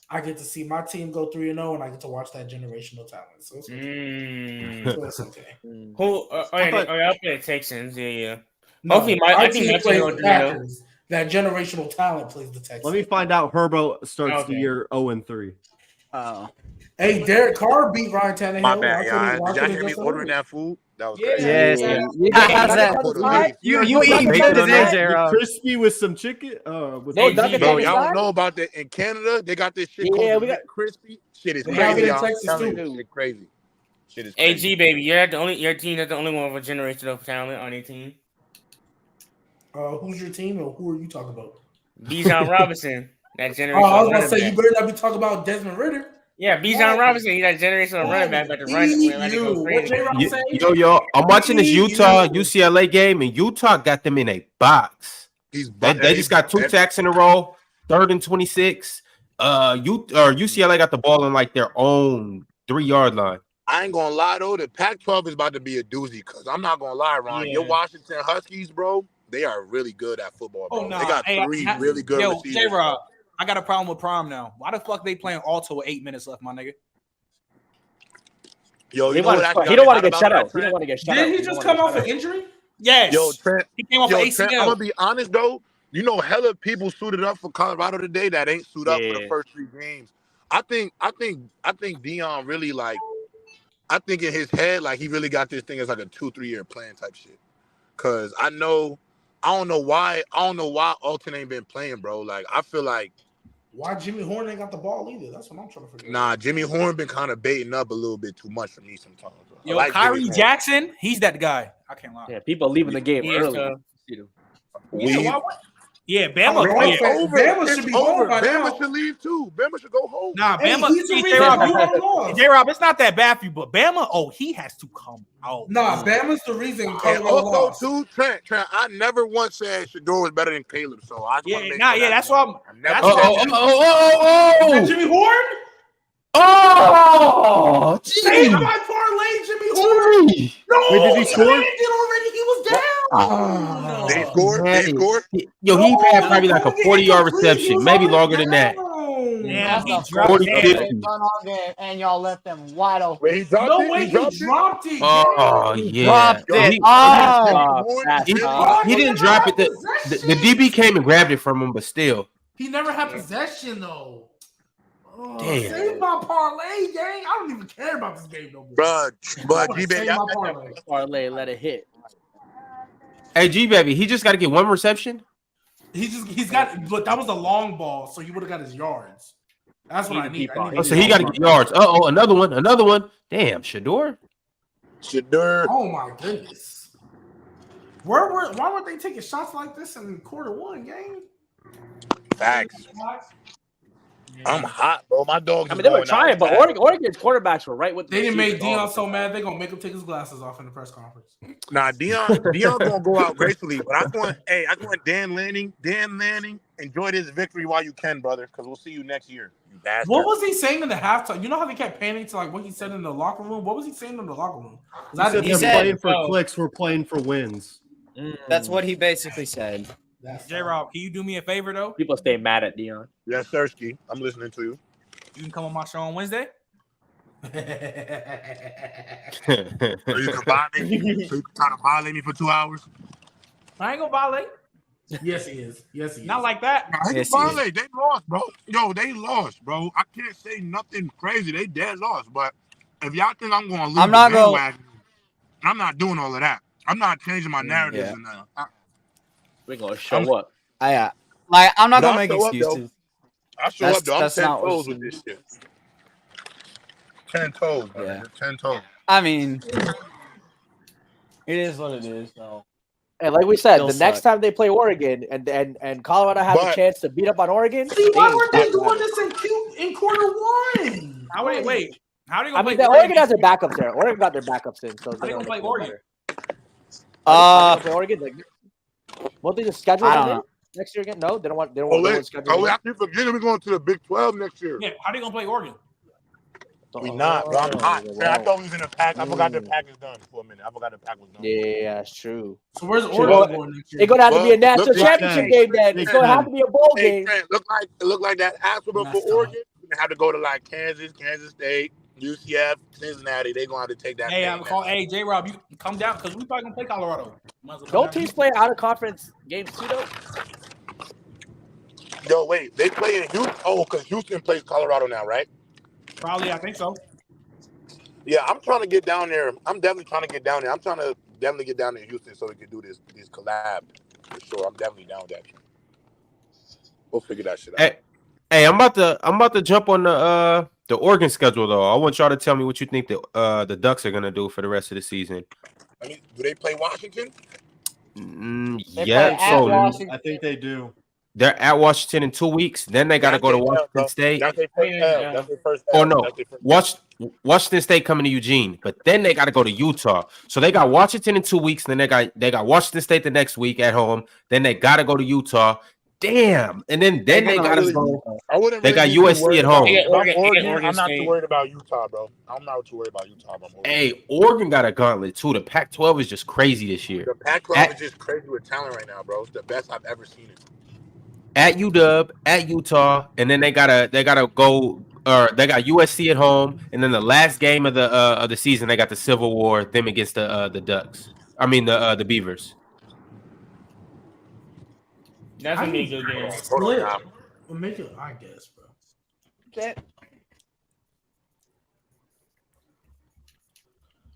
I get to see my team go 3-0 and I get to watch that generational talent. So it's okay. So it's okay. Who? I'll play Texans. Yeah. No, hopefully, I think my plays team the Packers. That generational talent plays the Texans. Let me find out. Herbo starts the year 0-3. Hey, Derek Carr beat Ryan Tannehill. My bad, y'all. Did y'all hear me ordering that food? That was crazy. You eating good today, J-Rob. Crispy with some chicken. Bro, y'all don't know about that in Canada. They got this shit called crispy. Shit is crazy. Shit crazy. Shit is crazy. AG baby, your team that's the only one with a generational talent on your team. Who's your team or who are you talking about? Bijan Robinson, that generational. I was gonna say you better not be talking about Desmond Ridder. Yeah, Bijan Robinson, he's that generational running back about to run. Yo, I'm watching this Utah UCLA game, and Utah got them in a box. They just got 2 sacks in a row, 3rd and 26. UCLA got the ball in like their own 3-yard line. I ain't gonna lie though, the Pac-12 is about to be a doozy because I'm not gonna lie, Ron. Your Washington Huskies, bro, they are really good at football, bro. They got 3 really good receivers. J-Rob, I got a problem with Prime now. Why the fuck they playing Alto with 8 minutes left, my nigga? Yo, he don't want to get shut out. He don't want to get shut out. Didn't he just come off an injury? Yes. Yo, Trent, he came off an ACL. Trent, I'm gonna be honest though. You know, hella people suited up for Colorado today that ain't suited up for the first 3 games. I think Dion really like. I think in his head, like he really got this thing as like a 2-3 year plan type shit. Cause I don't know why Alton ain't been playing, bro. Like I feel like why Jimmy Horn ain't got the ball either. That's what I'm trying to figure out. Nah, Jimmy Horn been kind of baiting up a little bit too much for me sometimes. Yo, like Kyrie Jackson, he's that guy. I can't lie. Yeah, people leaving the game early. Yeah, Bama. Bama should be home by now. Bama should leave too. Bama should go home. Nah, Bama. J-Rob, it's not that bad for you, but Bama. He has to come out. Nah, Bama's the reason. And also, too, Trent. I never once said Shedeur was better than Caleb. So I just want to make sure that's what I'm. Oh! Jimmy Horn. Oh, geez. Hey, my parlay, Jimmy Horn. No, wait, did he score? He did already. He was down. They scored. They scored. Yo, he had probably like a 40-yard reception, maybe longer than that. Yeah, he dropped it. And y'all left them wide open. Wait, he dropped it? He dropped it. Oh, yeah. Dropped it. He didn't drop it. The DB came and grabbed it from him, but still. He never had possession, though. Oh, damn. Save my parlay, gang. I don't even care about this game no more. But G-Baby, parlay, let it hit. Hey, G-Baby, he just got to get 1 reception? He's got, but that was a long ball, so he would have got his yards. That's what I need. So he got to get yards. Another one. Damn, Shedeur. Oh my goodness. Why weren't they taking shots like this in quarter 1, gang? Facts. I'm hot, bro. My dog. I mean, they were trying, but Oregon's quarterbacks were right with. They didn't make Deion so mad. They're gonna make him take his glasses off in the press conference. Nah, Deion gonna go out gracefully. But I want Dan Lanning, enjoy this victory while you can, brother, because we'll see you next year. You bastard. What was he saying in the halftime? You know how they kept panning to like what he said in the locker room? What was he saying in the locker room? He said playing for clicks, we're playing for wins. That's what he basically said. J-Rob, can you do me a favor though? People stay mad at Deion. Yes, Sirski. I'm listening to you. You can come on my show on Wednesday. So you can violate me. So you can try to violate me for 2 hours. I ain't gonna violate. Yes, he is. Yes, he is. Not like that. Nah, yes, violate. They lost, bro. Yo, they lost, bro. I can't say nothing crazy. They dead lost. But if y'all think I'm gonna lose, I'm not doing all of that. I'm not changing my narratives and we're gonna show up. I'm not gonna make excuses. I show up, though. I'm 10 toes with this shit. 10 toes, bro. Yeah. 10 toes. I mean, it is what it is, though. And like we said, the next time they play Oregon and Colorado has a chance to beat up on Oregon. See, why weren't they doing this in quarter one? Wait. How are they I gonna mean, play Oregon has their backups there. Oregon got their backups in, so How they gonna play Oregon? Play Oregon. Like, won't they just schedule them in next year again? No, they don't want. They don't want to schedule. I keep forgetting we're going to the Big 12 next year. Yeah, how they gonna play Oregon? We not, bro. I'm hot. Man, I thought we was in the pack. I forgot the pack is done for a minute. I forgot the pack was done. Yeah, that's true. So where's Oregon going next year? It's gonna have to be a national championship game then. It's gonna have to be a bowl game. Look like that hospital for Oregon. We're gonna have to go to like Kansas State, UCF, Cincinnati. They're gonna have to take that. Hey, J-Rob, you come down because we probably gonna play Colorado. Don't teams play out of conference games too though? Yo, wait, they play in Houston. Oh, because Houston plays Colorado now, right? Probably, I think so. Yeah, I'm trying to get down there. I'm definitely trying to get down there. I'm trying to definitely get down there in Houston so we can do this collab for sure. I'm definitely down with that. We'll figure that shit out. Hey, I'm about to jump on the Oregon schedule though. I want y'all to tell me what you think the Ducks are gonna do for the rest of the season. I mean, do they play Washington? Yeah, so I think they do. They're at Washington in 2 weeks. Then they got to go to Washington State. That's their first Oh no, Washington State coming to Eugene, but then they got to go to Utah. So they got Washington in 2 weeks. Then they got Washington State the next week at home. Then they got to go to Utah. Damn, and then they got to go. They got USC at home. I'm not too worried about Utah, bro. I'm not too worried about Utah, bro. Hey, Oregon got a gauntlet too. The Pac-12 is just crazy this year. The Pac-12 is just crazy with talent right now, bro. It's the best I've ever seen it. At UW, at Utah, and then they gotta go. Or they got USC at home, and then the last game of the season they got the Civil War. Them against the Ducks. I mean the Beavers. That's gonna be a good game. Split. We'll make it, I guess, bro. Damn.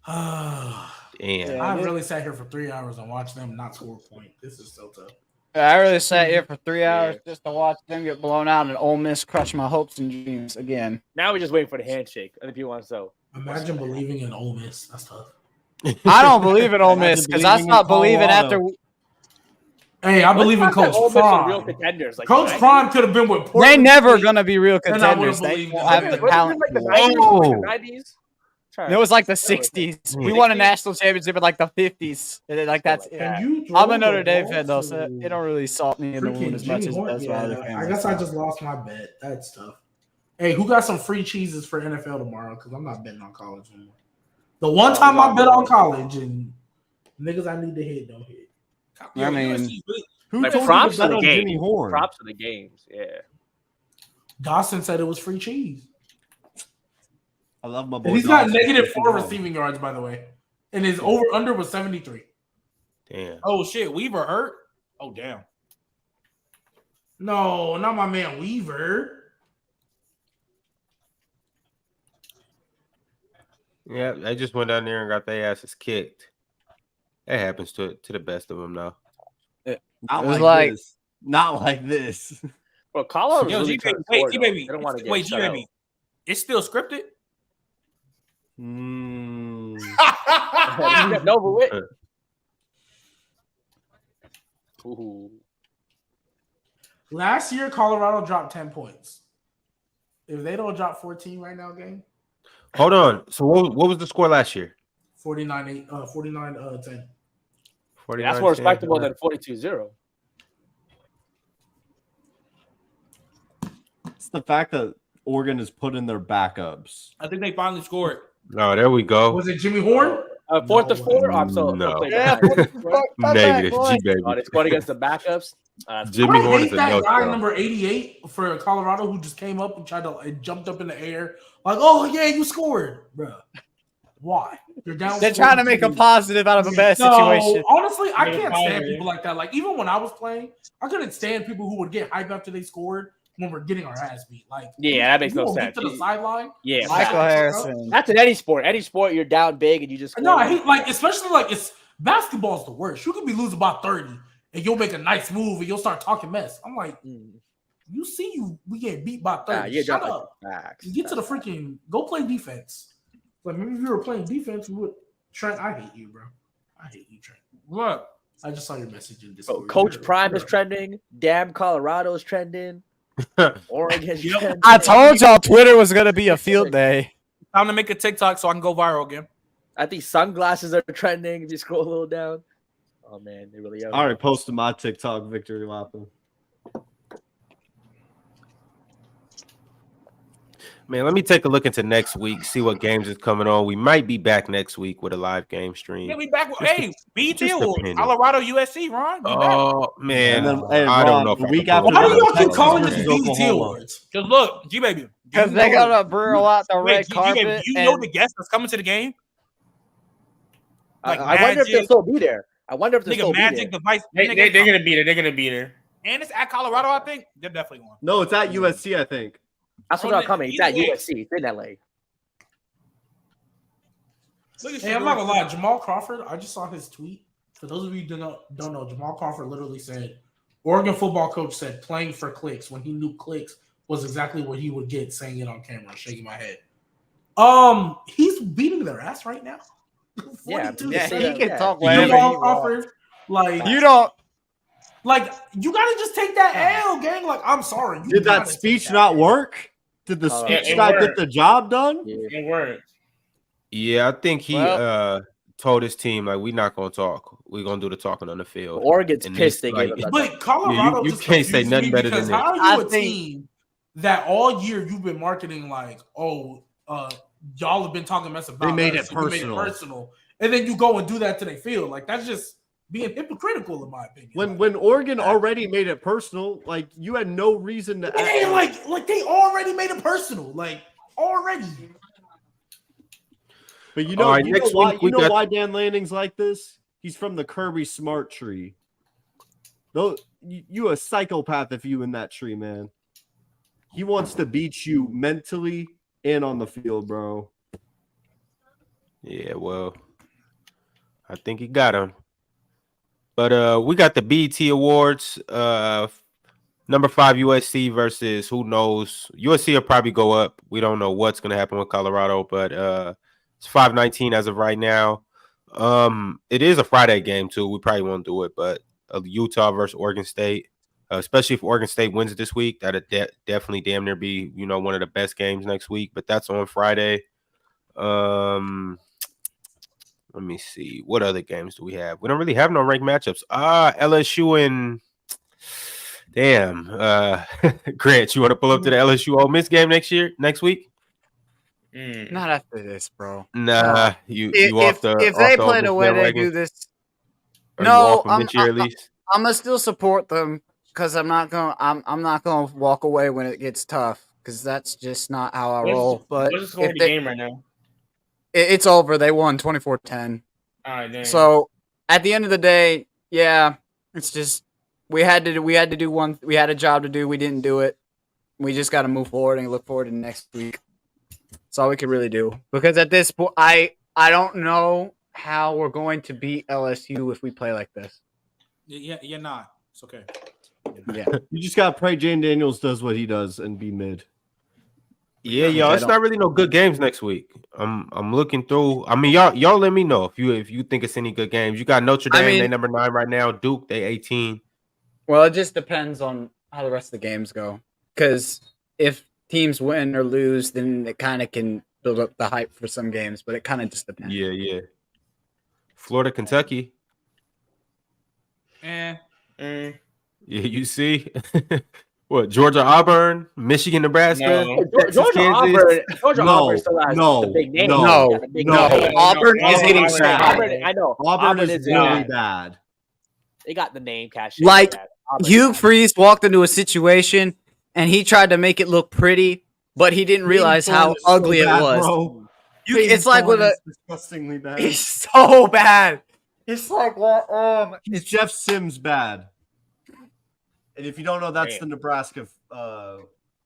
I really sat here for 3 hours and watched them not score a point. This is so tough. I really sat here for 3 hours just to watch them get blown out and Ole Miss crush my hopes and dreams again. Now we're just waiting for the handshake. Other people want to so. Imagine believing in Ole Miss. That's tough. I don't believe in Ole Miss because I stopped believing after. Hey, I believe in Coach Prime. Real contenders. Like, Coach Prime could have been with Portland. They're never gonna be real contenders. They don't have the talent. It was like the 60s. We won a national championship in like the 50s. And like that's I'm a Notre Dame fan though, so it don't really salt me in the wound as much as it does for other fans. I guess I just lost my bet. That's tough. Hey, who got some free cheeses for NFL tomorrow? Because I'm not betting on college anymore. The one time I bet on college and niggas I need to hit don't hit. I mean, who like told props you to bet to the on game. Jimmy Horn? Props to the games, yeah. Dawson said it was free cheese. I love my boy. And he's got Dawson. -4 receiving yards, by the way. And his over-under was 73. Damn. Oh, shit. Weaver hurt? Oh, damn. No, not my man Weaver. Yeah, they just went down there and got their asses kicked. That happens to the best of them now. Not like this. Well, Colorado. Yo, really G-Baby. G-Baby. Wait, G-Baby. It's still scripted? Over with. Ooh. Last year, Colorado dropped 10 points. If they don't drop 14 right now, gang. Hold on. So what was the score last year? 49-10. 49, That's more respectable than 42-0. It's the fact that Oregon has put in their backups. I think they finally scored. Oh, there we go. Was it Jimmy Horn? 4th-4. I'm so No. yeah. Negative. G baby. Oh, they scored against the backups. Jimmy Horn I is hate a that guy no-show. number 88 for Colorado who just came up and jumped up in the air like, oh yeah, you scored, bro. Why? You're down. They're trying to make a positive out of a bad situation. Honestly, I can't stand people like that. Like even when I was playing, I couldn't stand people who would get hyped after they scored when we're getting our ass beat. Like Yeah, that makes you no will sense. Get to the sideline. Yeah, Michael Harrison. That's in any sport. Any sport, you're down big and you just No, I hate like especially like it's basketball's the worst. You could be losing by 30 and you'll make a nice move and you'll start talking mess. I'm like, you see we get beat by 30. Shut up. Get to the freaking go play defense. Like maybe if you were playing defense, we would Trent. I hate you, bro. I hate you, Trent. What? I just saw your message in Discord. Coach Prime is trending. Damn, Colorado is trending. Oregon's trending. I told y'all Twitter was gonna be a field day. Time to make a TikTok so I can go viral again. I think sunglasses are trending. If you scroll a little down. Oh man, they really are. I already posted my TikTok victory lapping. Man, let me take a look into next week, see what games is coming on. We might be back next week with a live game stream. Yeah, we back. Hey, BT just or depending. Colorado USC, Ron. Oh man, And then, hey, I don't Ron, know if the I week can after pull it Why do off. y'all keep calling Texas this versus BT Oklahoma. awards? Just look, G baby. Because they gotta burrow out the red G-Baby, carpet. you know and- the guest that's coming to the game? Like I wonder if they'll Magic, still be there. I wonder if they'll still nigga, be there. Magic, the vice. They're gonna beat her. They're gonna beat her. And it's at Colorado, I think. They're definitely going. No, it's at USC, I think. That's what I'm coming. It's at USC. It's in LA. Hey, I'm not gonna lie, Jamal Crawford. I just saw his tweet. For those of you who don't know, Jamal Crawford literally said, Oregon football coach said playing for clicks when he knew clicks was exactly what he would get saying it on camera, shaking my head. He's beating their ass right now. Yeah, he can talk Jamal whatever he Crawford, wants. like You don't. like you gotta just take that L, gang. Like I'm sorry. You Did that gotta speech take that not L. work? Did the Oh, speech it not get worked. the job done? It worked. Yeah, I think he Well- told his team like we're not gonna talk. We're gonna do the talking on the field. Oregon's And pissed it's they gave like- him that. But Colorado you just can't say confuses nothing me better because than how this. are you I a think- team that all year you've been marketing like, y'all have been talking mess about They made us, it so we personal, and then you go and do that to their field. Like that's just being hypocritical, in my opinion. When Oregon already made it personal, like you had no reason to And like they already made it personal, like already. But you know, All right, you know next why week we you know got- why Dan Lanning's like this? He's from the Kirby Smart tree. Though you a psychopath if you in that tree, man. He wants to beat you mentally and on the field, bro. Yeah, well, I think he got him. But we got the BET Awards. Number 5 USC versus who knows. USC will probably go up. We don't know what's gonna happen with Colorado, but it's 5-19 as of right now. It is a Friday game too. We probably won't do it, but Utah versus Oregon State. Especially if Oregon State wins this week, that'd definitely damn near be, one of the best games next week. But that's on Friday. Let me see. What other games do we have? We don't really have no ranked matchups. LSU and Grant, you want to pull up to the LSU Ole Miss game next week? Not after this, bro. Nah, you off the if off they the play Ole the Miss way they bandwagon? do this. Are you No, off of I'm Mitchell at least? gonna still support them because I'm not gonna walk away when it gets tough because that's just not how I roll. But what's the score of if the they- game right now? it's over. They won 24-10. All right, dang. So at the end of the day, yeah, it's just we had to do one. We had a job to do. We didn't do it. We just got to move forward and look forward to next week. That's all we can really do. Because at this point, I don't know how we're going to beat LSU if we play like this. Yeah, you're not. It's okay. Yeah, You just gotta pray Jane Daniels does what he does and be mid. Yeah, y'all. It's not really no good games next week. I'm looking through. I mean, y'all let me know if you think it's any good games. You got Notre Dame, they number 9 right now. Duke, they 18. Well, it just depends on how the rest of the games go. Because if teams win or lose, then it kind of can build up the hype for some games, but it kind of just depends. Yeah. Florida, Kentucky. Eh. Yeah, you see. What, Georgia, Auburn, Michigan, Nebraska, No. Texas, Georgia, Kansas? Auburn still has the big name. No. Auburn is getting sad. I know. Auburn is really bad. They got the name cash. Like Hugh Freeze walked into a situation and he tried to make it look pretty, but he didn't realize how ugly it was. It's like with a disgustingly bad. It's so bad. It's like it's Jeff Sims bad. And if you don't know, that's the Nebraska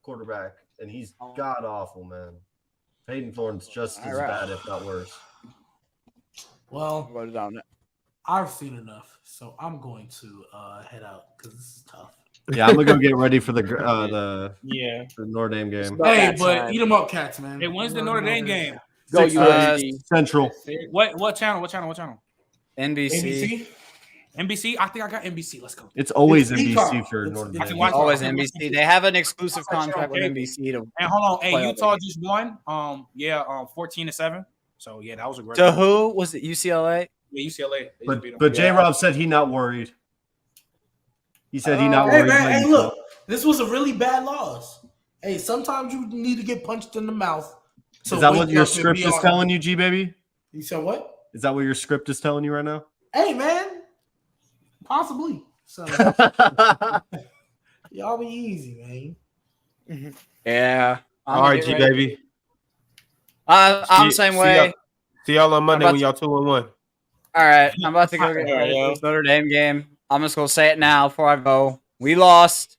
quarterback, and he's god awful, man. Peyton Thorne's just as bad, if not worse. Well, I've seen enough, so I'm going to head out because this is tough. Yeah, I'm gonna go get ready for the Notre Dame game. Hey, but eat them up, Cats, man. Hey, when's the Notre Dame game? Go Central. What channel? NBC. NBC? I think I got NBC. Let's go. It's always NBC for Notre Dame. Always NBC. They have an exclusive contract with NBC to. And hold on, hey, Utah just won. 14-7. So yeah, that was a great. To who was it? UCLA. Yeah, UCLA. But J. Rob said he not worried. He said he not worried. Hey, man, look, this was a really bad loss. Hey, sometimes you need to get punched in the mouth. Is that what your script is telling you, G baby? You said what? Is that what your script is telling you right now? Hey, man. Possibly. So y'all be easy, man. Yeah. All right, G baby. I'm the same way. See y'all on Monday when y'all 2-1. All right, I'm about to go get ready for this Notre Dame game. I'm just gonna say it now before I go. We lost,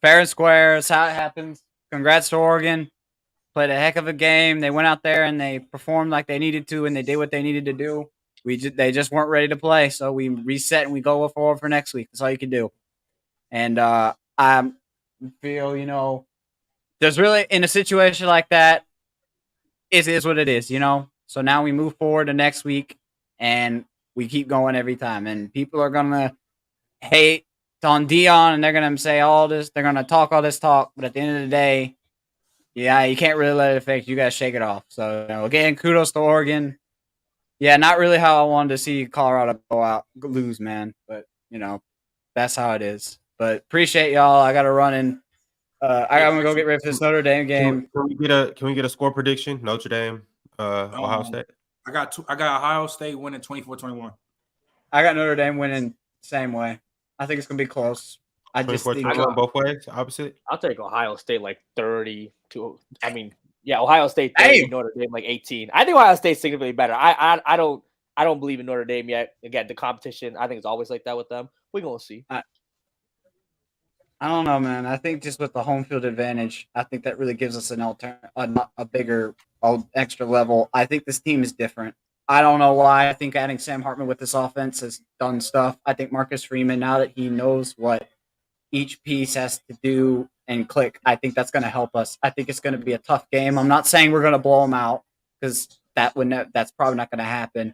fair and square. That's how it happens. Congrats to Oregon. Played a heck of a game. They went out there and they performed like they needed to, and they did what they needed to do. They just weren't ready to play, so we reset and we go forward for next week. That's all you can do. And I feel, there's really, in a situation like that, it is what it is, So now we move forward to next week, and we keep going every time. And people are gonna hate on Deion, and they're gonna say all this. They're gonna talk all this talk, but at the end of the day, yeah, you can't really let it affect you. You gotta shake it off. So again, kudos to Oregon. Yeah, not really how I wanted to see Colorado lose, man. But that's how it is. But appreciate y'all. I got to run in. I'm gonna go get ready for this Notre Dame game. Can we get a score prediction? Notre Dame, Ohio State. I got Ohio State winning 24-21. I got Notre Dame winning same way. I think it's gonna be close. I just think both ways, opposite. I'll take Ohio State like 32. I mean. Yeah, Ohio State 30, Notre Dame like 18. I think Ohio State's significantly better. I don't believe in Notre Dame yet. Again, the competition, I think it's always like that with them. We're gonna see. I don't know, man. I think just with the home field advantage, I think that really gives us a bigger, extra level. I think this team is different. I don't know why. I think adding Sam Hartman with this offense has done stuff. I think Marcus Freeman, now that he knows what each piece has to do and click, I think that's going to help us. I think it's going to be a tough game. I'm not saying we're going to blow them out because that's probably not going to happen.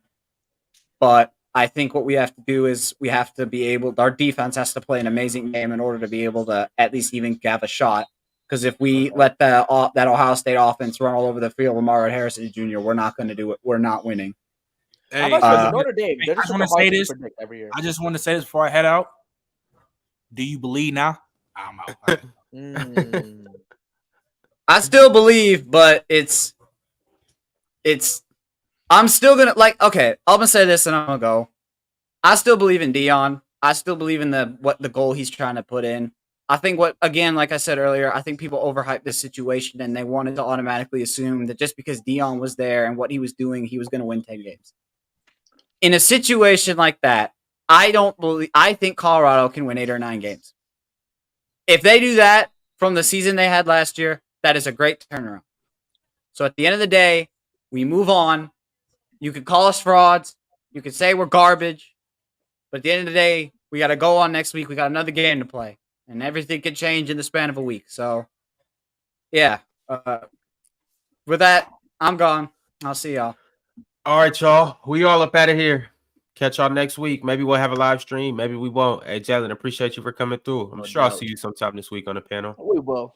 But I think what we have to do is we have to be able, our defense has to play an amazing game in order to be able to at least even have a shot. Because if we let that Ohio State offense run all over the field with Mario Harrison Jr., we're not going to do it. We're not winning. Hey, Notre Dame? I just want to say this. Every year. I just want to say this before I head out. Do you believe now? I'm out. I still believe, but I'm still gonna okay, I'm gonna say this and I'm gonna go. I still believe in Deion. I still believe in the goal he's trying to put in. I think like I said earlier, I think people overhype this situation and they wanted to automatically assume that just because Deion was there and what he was doing, he was gonna win 10 games. In a situation like that, I think Colorado can win 8 or 9 games. If they do that from the season they had last year, that is a great turnaround. So at the end of the day, we move on. You could call us frauds. You could say we're garbage. But at the end of the day, we got to go on next week. We got another game to play. And everything can change in the span of a week. So, yeah. With that, I'm gone. I'll see y'all. All right, y'all. We all up out of here. Catch y'all next week. Maybe we'll have a live stream. Maybe we won't. Hey, Jalen, appreciate you for coming through. I'm sure I'll see you sometime this week on the panel. We will.